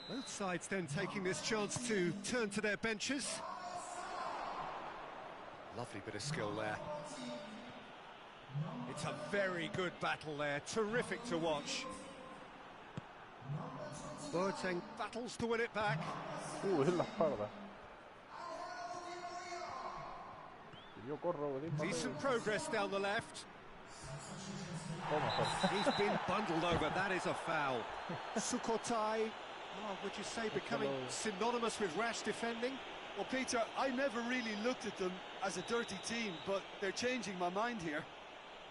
Both sides then taking this chance to turn to their benches. Lovely bit of skill there. It's a very good battle there, terrific to watch. Boateng battles to win it back. Es la espalda. Yo corro, decent progress down the left. He's been bundled over, that is a foul. Sukhothai, would you say becoming synonymous with rash defending? Well, Peter, I never really looked at them as a dirty team, but they're changing my mind here.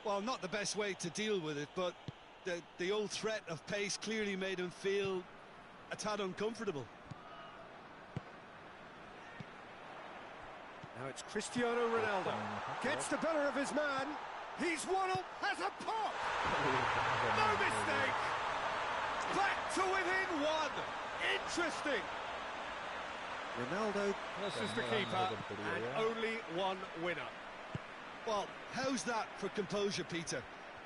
Well, not the best way to deal with it, but the old threat of pace clearly made him feel a tad uncomfortable. Now it's Cristiano Ronaldo. Gets the better of his man. He's waddled, has a pop! No mistake! Back to within one! Interesting! Ronaldo versus the keeper, and only one winner. Well, how's that for composure, Peter?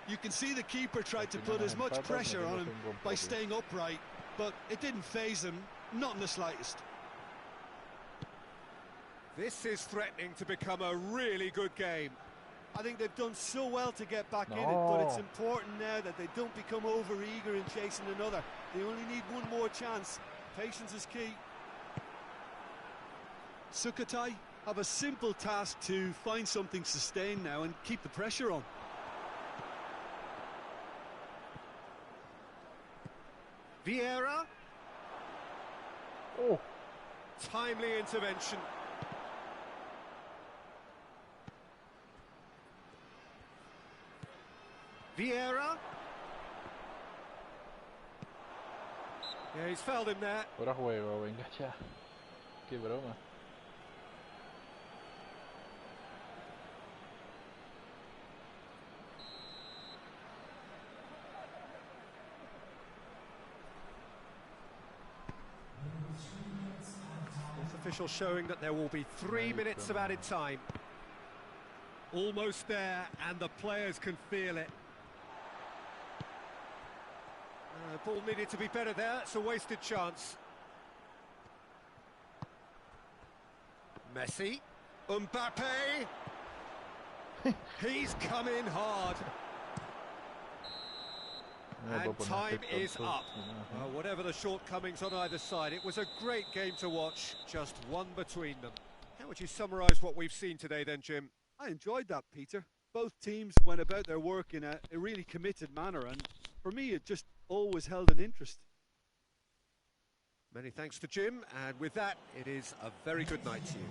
You can see the keeper tried to put as much pressure on him by staying upright, but it didn't faze him, not in the slightest. This is threatening to become a really good game. I think they've done so well to get back in it, but it's important now that they don't become over-eager in chasing another. They only need one more chance. Patience is key. Sukhothai have a simple task to find something sustained now and keep the pressure on. Vieira. Oh. Timely intervention. Vieira. Yeah, he's fouled him there. Fuera juego, venga ya. Qué broma. Official showing that there will be 3 minutes of added time. Almost there, and the players can feel it. ball needed to be better there. It's a wasted chance. Messi. Mbappe. He's come in hard. And time is up. Well, whatever the shortcomings on either side, it was a great game to watch, just one between them. How would you summarise what we've seen today then, Jim? I enjoyed that, Peter. Both teams went about their work in a really committed manner, and for me it just always held an interest. Many thanks to Jim, and with that, it is a very good night to you.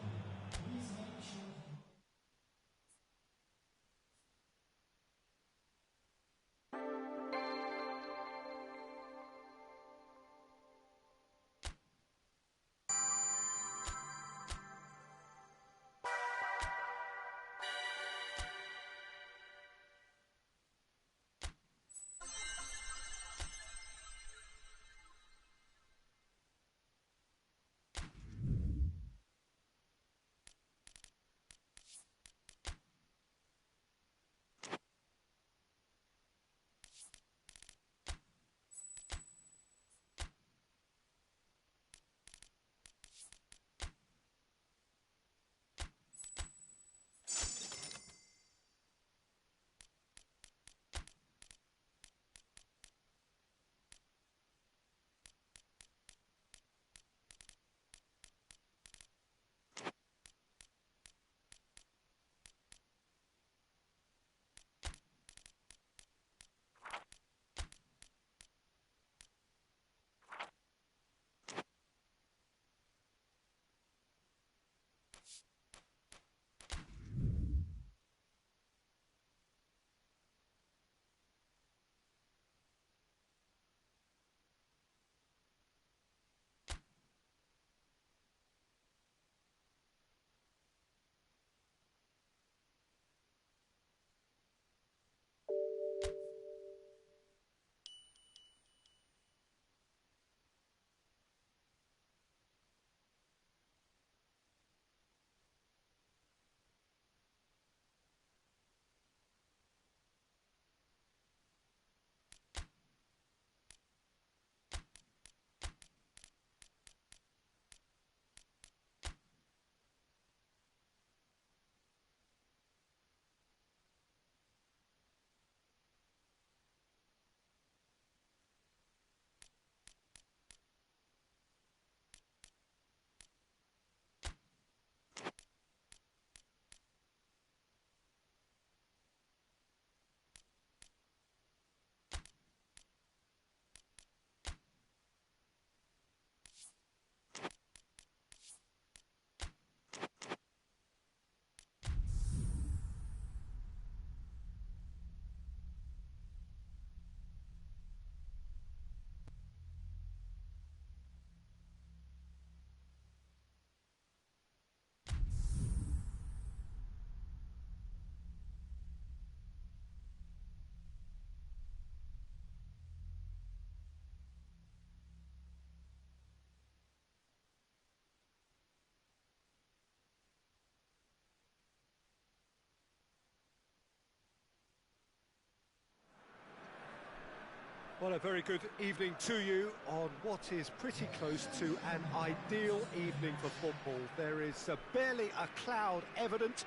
Well, a very good evening to you on what is pretty close to an ideal evening for football. There is barely a cloud evident.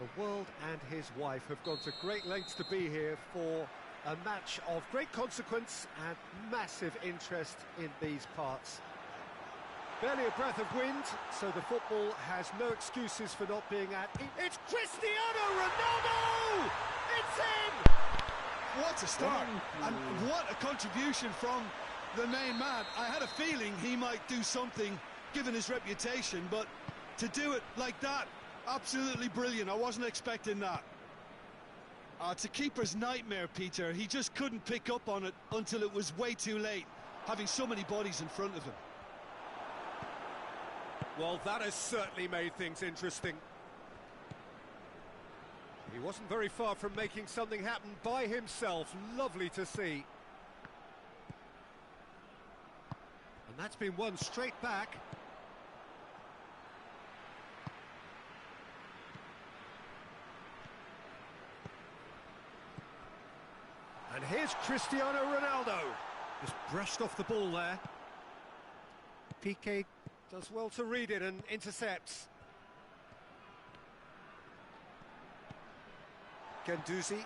The world and his wife have gone to great lengths to be here for a match of great consequence and massive interest in these parts. Barely a breath of wind, so the football has no excuses for not being at... It's Cristiano Ronaldo! It's in! What a start, and what a contribution from the main man. I had a feeling he might do something, given his reputation, but to do it like that, absolutely brilliant. I wasn't expecting that. It's a keeper's nightmare, Peter. He just couldn't pick up on it until it was way too late, having so many bodies in front of him. Well, that has certainly made things interesting. He wasn't very far from making something happen by himself. Lovely to see. And that's been won straight back. And here's Cristiano Ronaldo. Just brushed off the ball there. Piqué does well to read it and intercepts. Guendouzi.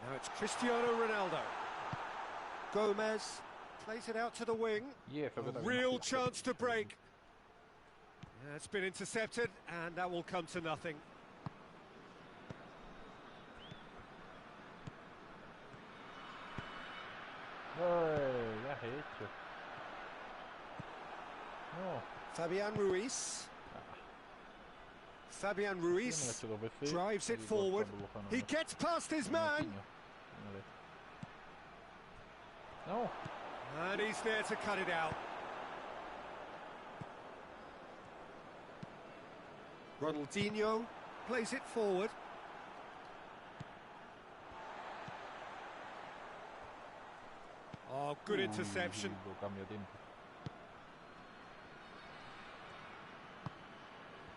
Now it's Cristiano Ronaldo. Gomez plays it out to the wing. Yeah, A real chance to break. Yeah, it's been intercepted, and that will come to nothing. Ay, ¿qué has hecho? No. Fabian Ruiz. Fabian Ruiz drives it forward. He gets past his man. No. And he's there to cut it out. Ronaldinho plays it forward. Oh, good interception.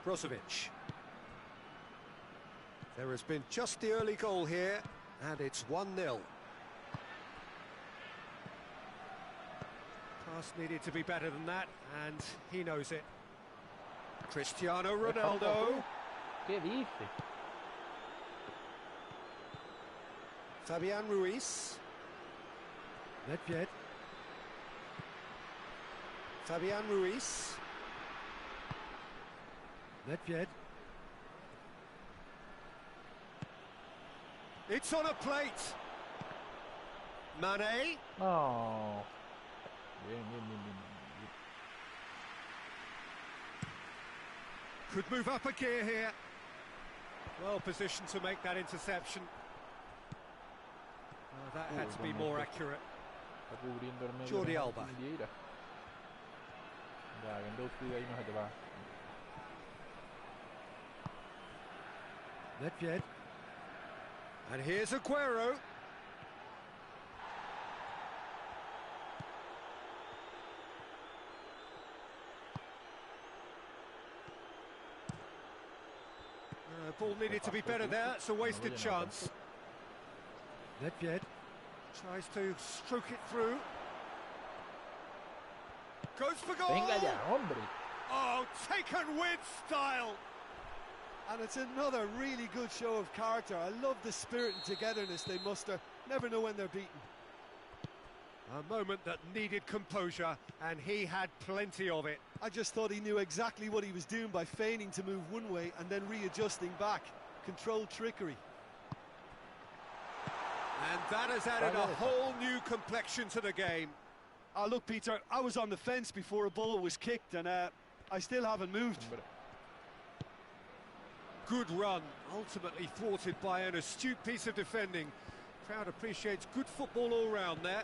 Brozovic. There has been just the early goal here, and it's 1-0. Pass needed to be better than that, and he knows it. Cristiano Ronaldo. ¿Qué dice? Fabian Ruiz. Nedved. Fabian Ruiz. Nedved. It's on a plate. Mane. Oh. Bien. Could move up a gear here. Well positioned to make that interception. That had to be more accurate. Jordi Alba. Nedved. And here's Aguero. Ball needed to be better there. It's a wasted chance. Nedved tries to stroke it through. Goes for goal. Venga ya, hombre. Oh, taken with style. And it's another really good show of character. I love the spirit and togetherness they muster. Never know when they're beaten. A moment that needed composure, and he had plenty of it. I just thought he knew exactly what he was doing by feigning to move one way and then readjusting back. Controlled trickery. And that has added a whole new complexion to the game. Look, Peter, I was on the fence before a ball was kicked, and I still haven't moved. Good run, ultimately thwarted by an astute piece of defending. Crowd appreciates good football all round there.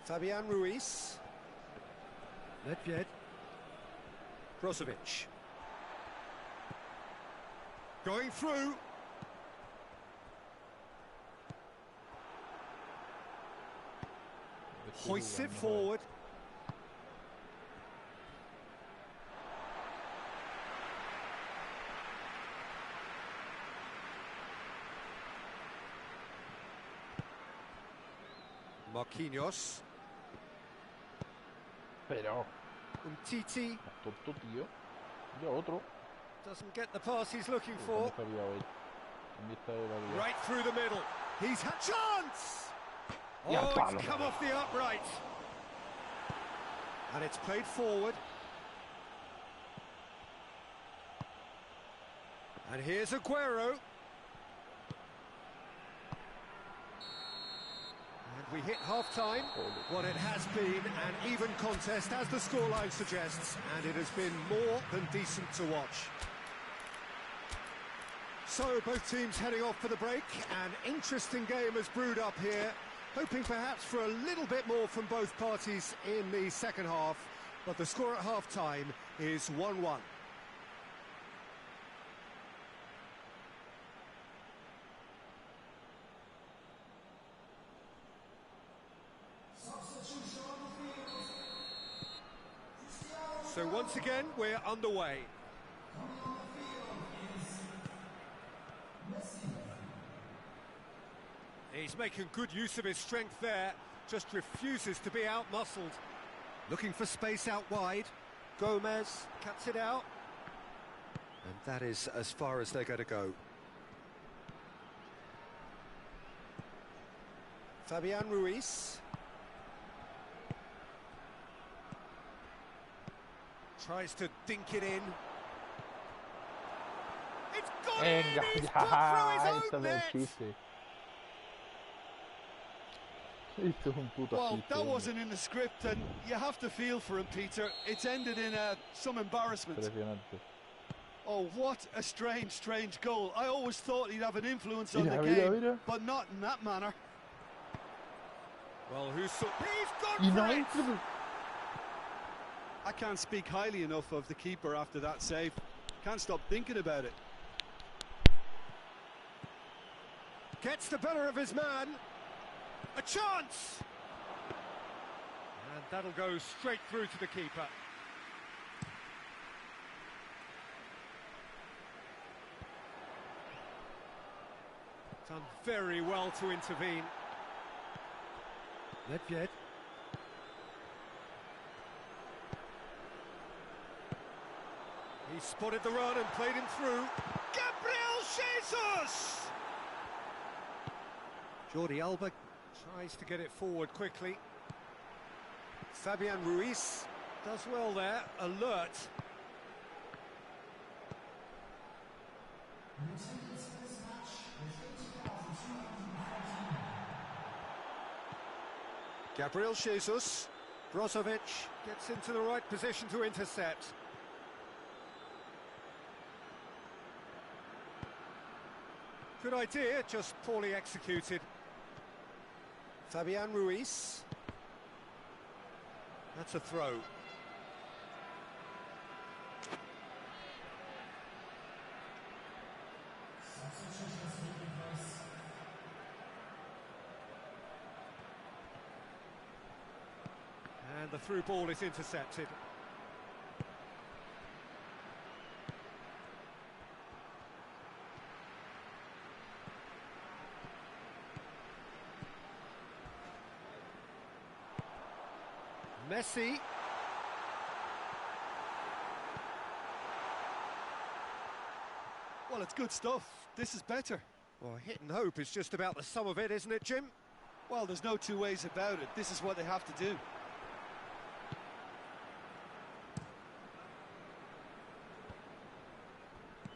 Fabian Ruiz. Nedved. Brozovic. Going through. Hoists it forward. Marquinhos. Pero. Titi. Tonto, tío. Ya otro. Doesn't get the pass he's looking for. Right. Right through the middle. He's had chance! Yeah, Oh, it's come off the upright. And it's played forward. And here's Aguero. And we hit half-time. What it has been an even contest, as the scoreline suggests, and it has been more than decent to watch. So, both teams heading off for the break. An interesting game has brewed up here. Hoping perhaps for a little bit more from both parties in the second half. But the score at half-time is 1-1. Substitution. So once again, we're underway. He's making good use of his strength there, just refuses to be out-muscled. Looking for space out wide. Gomez cuts it out. And that is as far as they're going to go. Fabian Ruiz. Tries to dink it in. It's gone in! He's put through his own net! Well, that wasn't in the script, and you have to feel for him, Peter. It's ended in some embarrassment. Oh, what a strange goal. I always thought he'd have an influence on the game, but not in that manner. Well, he's gone for it! I can't speak highly enough of the keeper after that save. Can't stop thinking about it. Gets the better of his man. A chance! And that'll go straight through to the keeper. Done very well to intervene. Nedved. He spotted the run and played him through. Gabriel Jesus! Jordi Alba tries to get it forward quickly. Fabian Ruiz does well there, alert. Gabriel Jesus. Brozovic gets into the right position to intercept. Good idea, just poorly executed. Fabian Ruiz. That's a throw. And the through ball is intercepted. Messi. Well, it's good stuff. This is better. Well, hit and hope is just about the sum of it, isn't it, Jim? Well, there's no two ways about it. This is what they have to do.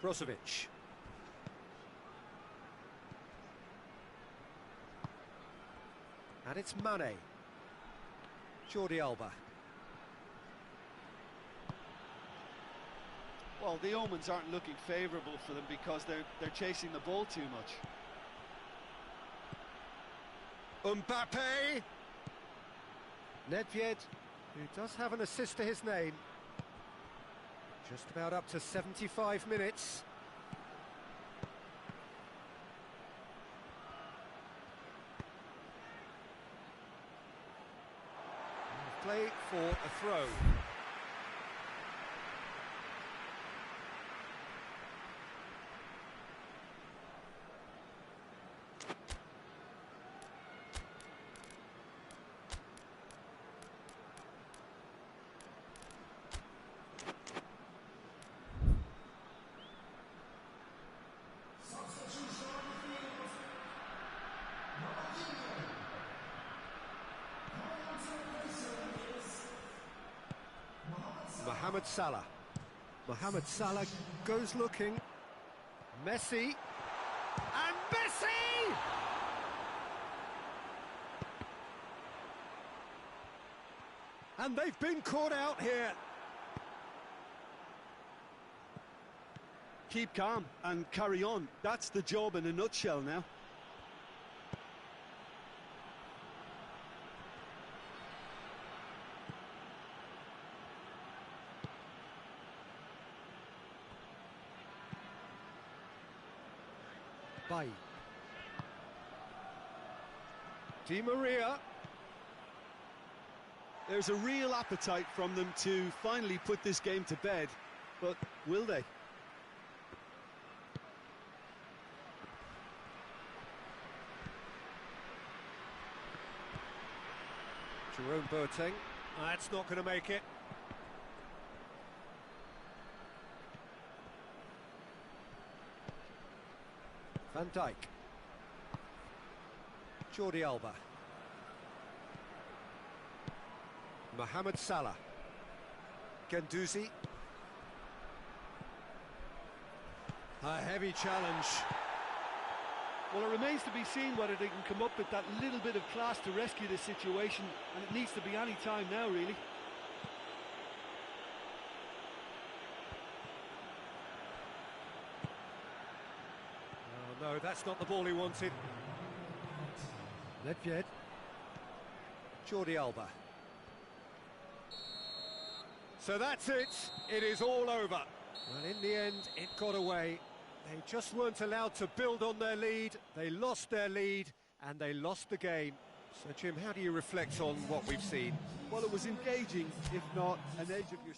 Brozovic. And it's Mane. Jordi Alba. Well, the omens aren't looking favourable for them because they're chasing the ball too much. Mbappe. Nedved, who does have an assist to his name. Just about up to 75 minutes. Play for a throw. Mohamed Salah. Mohamed Salah goes looking. Messi. And Messi! And they've been caught out here. Keep calm and carry on. That's the job in a nutshell now. Bay. Di Maria. There's a real appetite from them to finally put this game to bed, but will they? Jerome Boateng, that's not going to make it. Van Dijk. Jordi Alba. Mohamed Salah. Guendouzi. A heavy challenge. Well, it remains to be seen whether they can come up with that little bit of class to rescue this situation, and it needs to be any time now, really. Oh, no, that's not the ball he wanted. Nedved. Jordi Alba. So that's it. It is all over. Well, in the end, it got away. They just weren't allowed to build on their lead. They lost their lead, and they lost the game. So, Jim, how do you reflect on what we've seen? Well, it was engaging, if not an edge of your...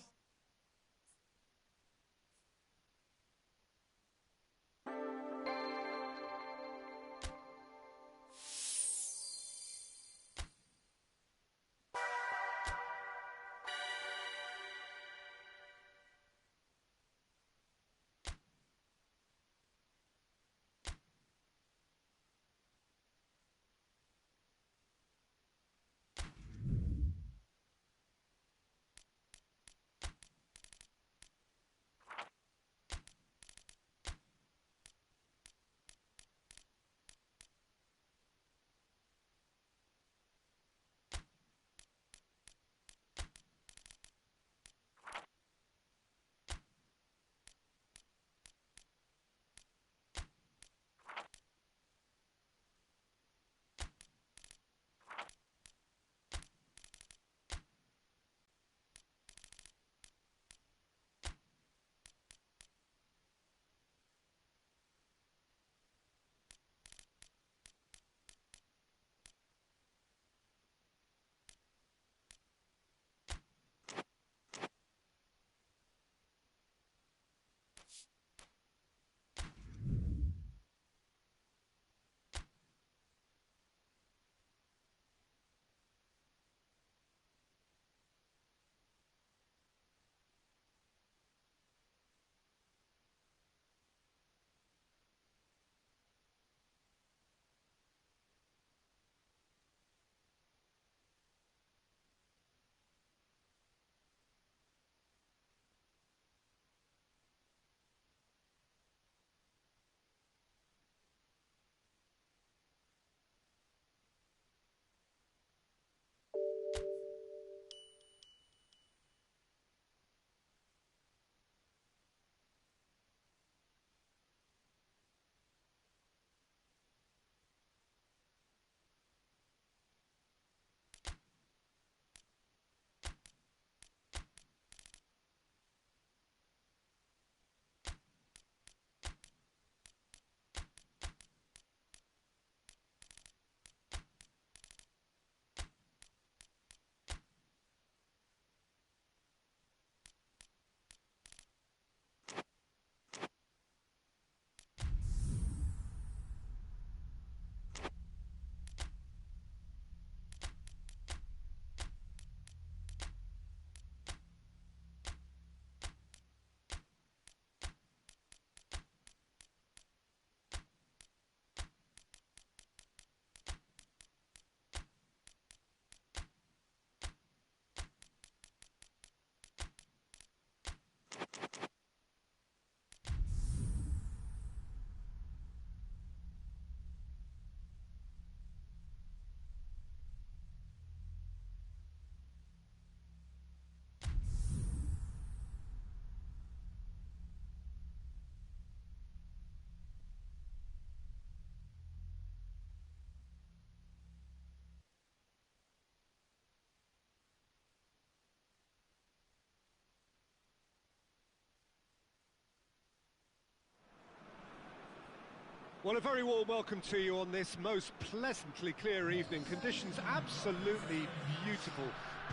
Well, a very warm welcome to you on this most pleasantly clear evening. Conditions absolutely beautiful.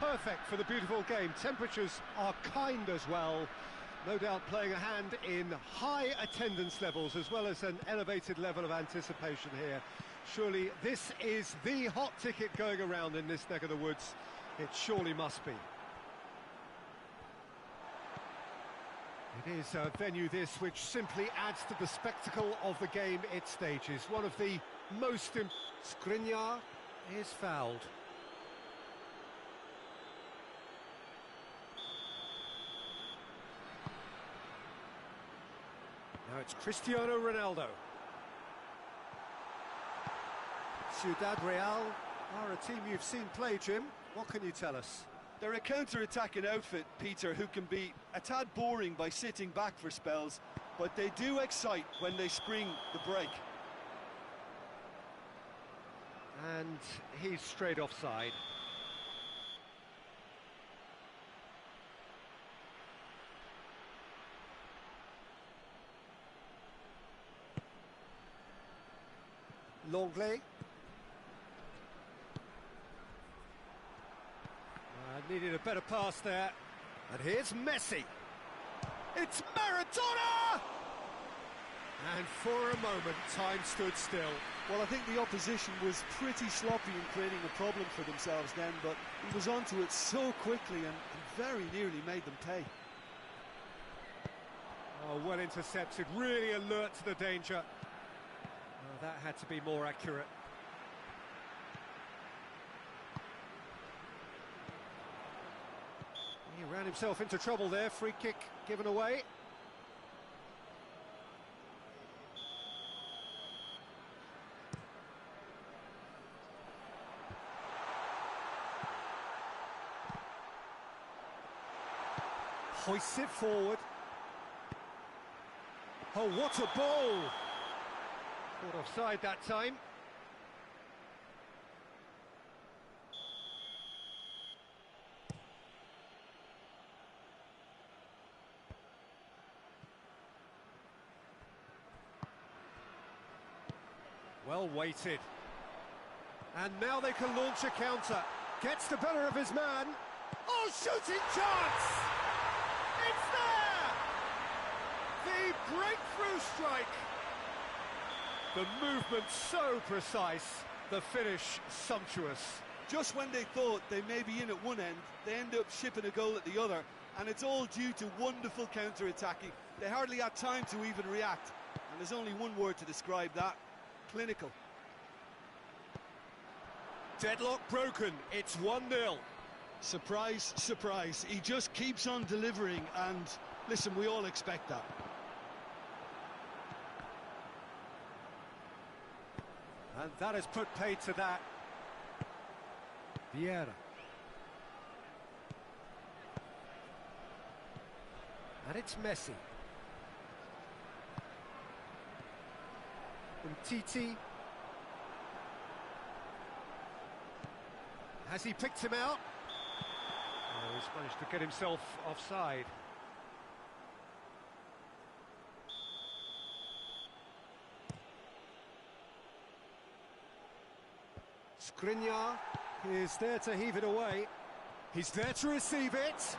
Perfect for the beautiful game. Temperatures are kind as well. No doubt playing a hand in high attendance levels as well as an elevated level of anticipation here. Surely this is the hot ticket going around in this neck of the woods. It surely must be. It is a venue this which simply adds to the spectacle of the game it stages. One of the most... Skriniar is fouled. Now it's Cristiano Ronaldo. Ciudad Real are a team you've seen play, Jim. What can you tell us? They're a counter-attacking outfit, Peter, who can be a tad boring by sitting back for spells, but they do excite when they spring the break. And he's straight offside. Longley. Needed a better pass there. And here's Messi. It's Maradona! And for a moment, time stood still. Well, I think the opposition was pretty sloppy in creating a problem for themselves then, but he was onto it so quickly and very nearly made them pay. Oh, well intercepted, really alert to the danger. Oh, that had to be more accurate. He ran himself into trouble there, free kick given away. Hoists it forward. Oh, what a ball! Caught offside that time. Well weighted. And now they can launch a counter. Gets the better of his man. Oh, shooting chance! It's there! The breakthrough strike. The movement so precise. The finish sumptuous. Just when they thought they may be in at one end, they end up shipping a goal at the other, and it's all due to wonderful counter-attacking. They hardly had time to even react, and there's only one word to describe that. Clinical. Deadlock broken, it's 1-0. Surprise, surprise, he just keeps on delivering, and listen, we all expect that. And that has put paid to that. Vieira. And it's Messi. Titi. Has he picked him out? Oh, he's managed to get himself offside. Skriniar is there to heave it away. He's there to receive it.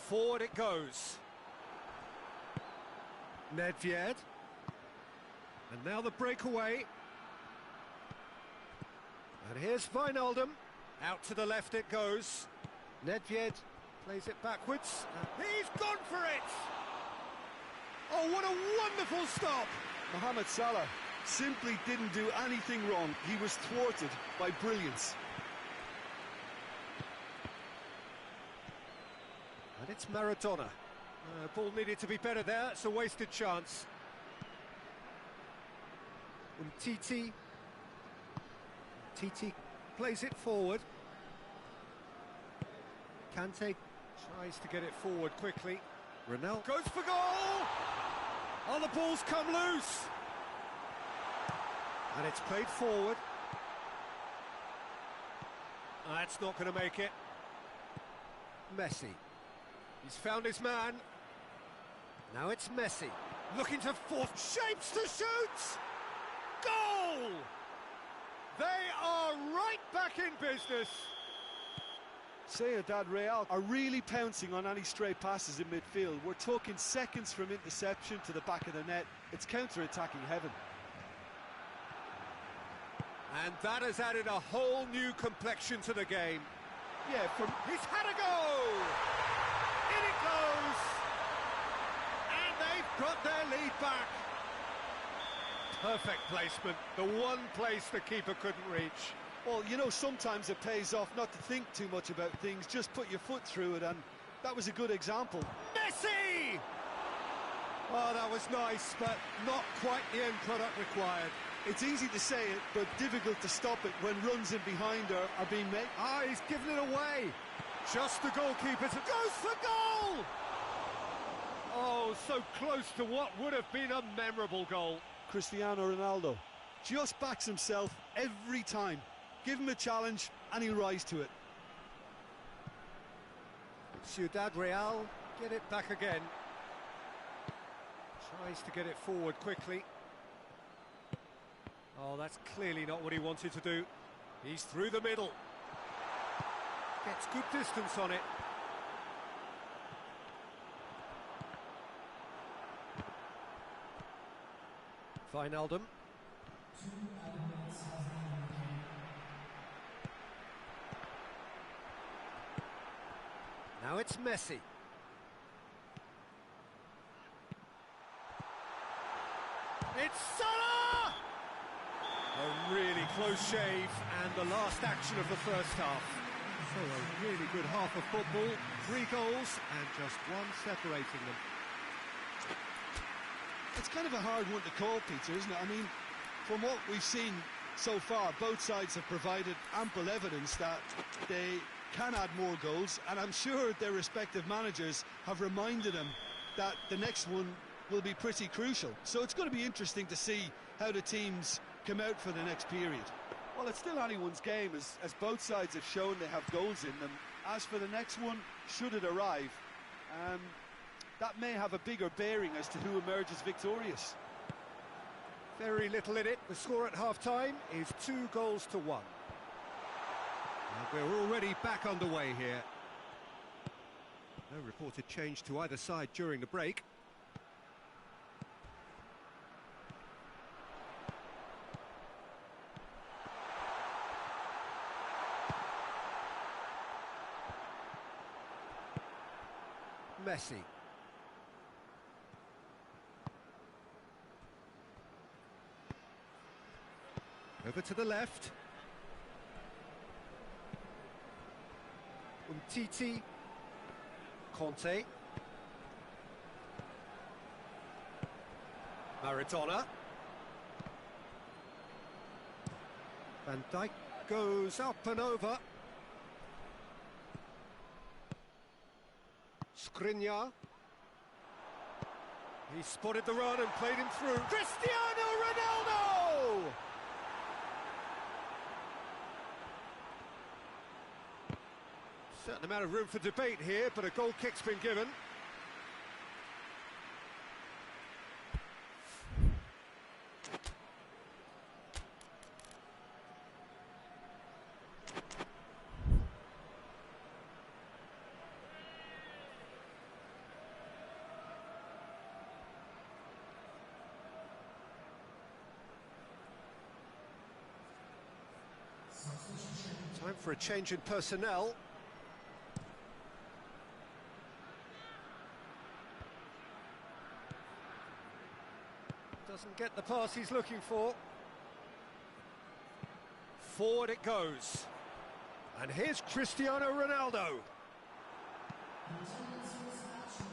Forward it goes. Nedved. And now the breakaway. And here's Wijnaldum. Out to the left it goes. Nedved plays it backwards. He's gone for it! Oh, what a wonderful stop! Mohamed Salah simply didn't do anything wrong. He was thwarted by brilliance. And it's Maradona. Ball needed to be better there. It's a wasted chance. Titi. Titi plays it forward. Kante tries to get it forward quickly. Ronaldo goes for goal! Oh, the ball's come loose! And it's played forward. That's not going to make it. Messi. He's found his man. Now it's Messi, looking to force shapes to shoot! Goal! They are right back in business. Sociedad Real are really pouncing on any stray passes in midfield. We're talking seconds from interception to the back of the net. It's counter-attacking heaven. And that has added a whole new complexion to the game. Yeah, He's had a go! In it goes! And they've got their lead back. Perfect placement, the one place the keeper couldn't reach. Well, you know, sometimes it pays off not to think too much about things, just put your foot through it, and that was a good example. Messi! Oh, that was nice, but not quite the end product required. It's easy to say it, but difficult to stop it when runs in behind are being made. Ah, he's given it away. Just the goalkeeper goes for goal! Oh, so close to what would have been a memorable goal. Cristiano Ronaldo just backs himself every time. Give him a challenge and he'll rise to it. Ciudad Real get it back again. Tries to get it forward quickly. Oh, that's clearly not what he wanted to do. He's through the middle. Gets good distance on it. Wijnaldum. Now it's Messi. It's Salah! A really close shave, and the last action of the first half. So a really good half of football, 3 goals, and just one separating them. It's kind of a hard one to call, Peter, isn't it? I mean, from what we've seen so far, both sides have provided ample evidence that they can add more goals, and I'm sure their respective managers have reminded them that the next one will be pretty crucial. So it's going to be interesting to see how the teams come out for the next period. Well, it's still anyone's game, as both sides have shown they have goals in them. As for the next one, should it arrive, that may have a bigger bearing as to who emerges victorious. Very little in it. The score at half-time is 2-1. And we're already back underway here. No reported change to either side during the break. Messi. Over to the left. Umtiti. Conte. Maradona. Van Dijk goes up and over. Skriniar. He spotted the run and played him through. Cristiano Ronaldo! Certain amount of room for debate here, but a goal kick's been given. Time for a change in personnel. Doesn't get the pass he's looking for. Forward it goes. And here's Cristiano Ronaldo.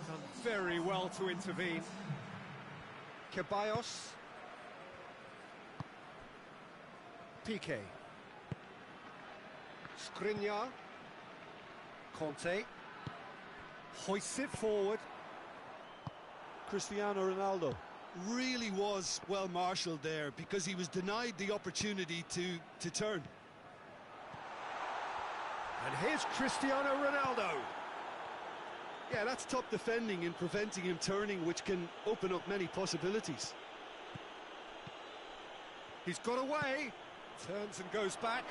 Done very well to intervene. Ceballos. Piqué. Skriniar. Conte. Hoists it forward. Cristiano Ronaldo really was well marshalled there because he was denied the opportunity to turn. And here's Cristiano Ronaldo. Yeah, that's top defending in preventing him turning, which can open up many possibilities. He's got away, turns and goes back.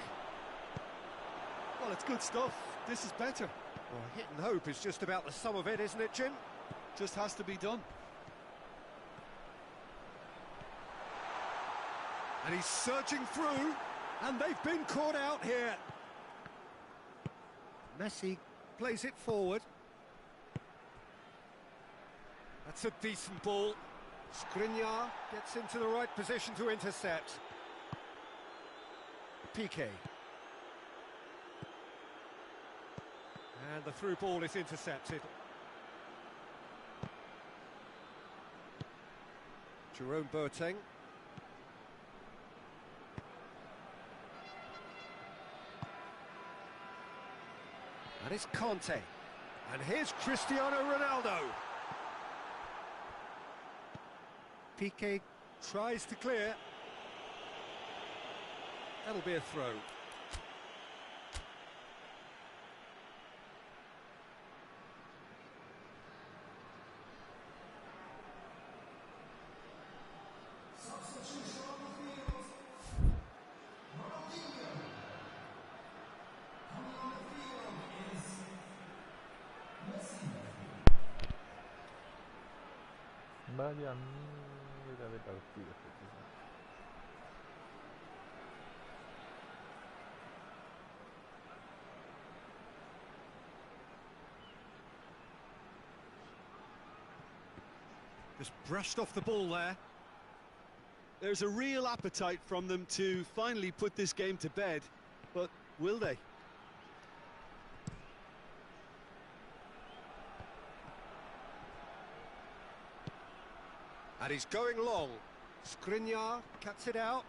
Well, it's good stuff. This is better. Well, hit and hope is just about the sum of it, isn't it, Jim? Just has to be done. And he's surging through, and they've been caught out here. Messi plays it forward. That's a decent ball. Skriniar gets into the right position to intercept. Piqué. And the through ball is intercepted. Jerome Boateng. And it's Conte. And here's Cristiano Ronaldo. Piqué tries to clear. That'll be a throw. Vaya mierda de partido. Just brushed off the ball there. There's a real appetite from them to finally put this game to bed, but will they? And he's going long. Skriniar cuts it out.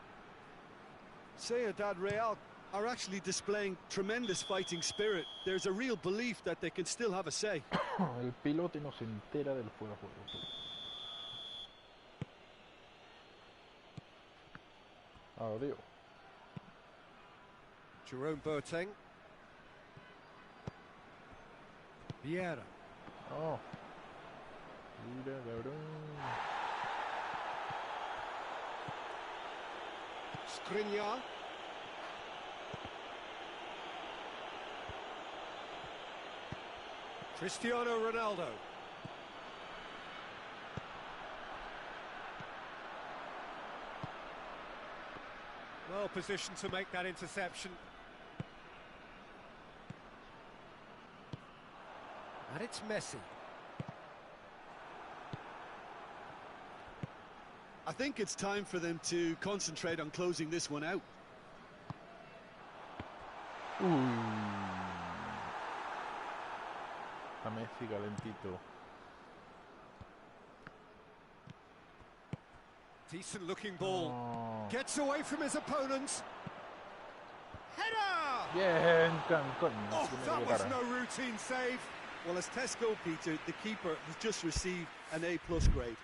Sociedad Real are actually displaying tremendous fighting spirit. There's a real belief that they can still have a say. El piloto no se entera del fuera de juego. Adiós. Jerome Boateng. Vieira. Oh. Mira, cabrón. Skriniar. Cristiano Ronaldo. Well positioned to make that interception. And it's Messi. I think it's time for them to concentrate on closing this one out. A Messi calentito. Decent looking ball. Oh. Gets away from his opponents. Header! Bien, Cancún. Oh, that was no routine save. Well, as Tesco, Peter, the keeper has just received an A+ grade.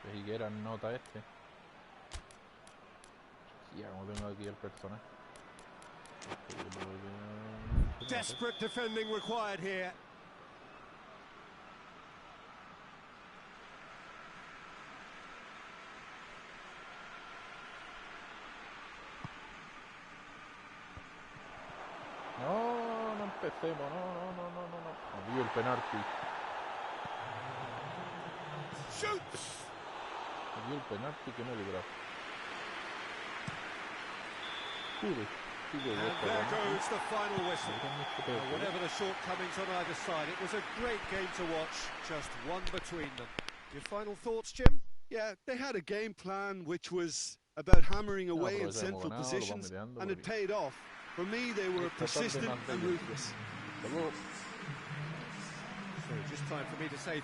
Si quieran nota este. Ya, como tengo aquí el personaje. Desperate defending required here. No, no empecemos, no. Vio el penalti. Shoots! Vio el penalti que no he librado. And there goes the final whistle. Whatever the shortcomings on either side, it was a great game to watch, just one between them. Your final thoughts, Jim? Yeah, they had a game plan which was about hammering away in central positions, and it paid off. For me, they were persistent and ruthless. So just time for me to say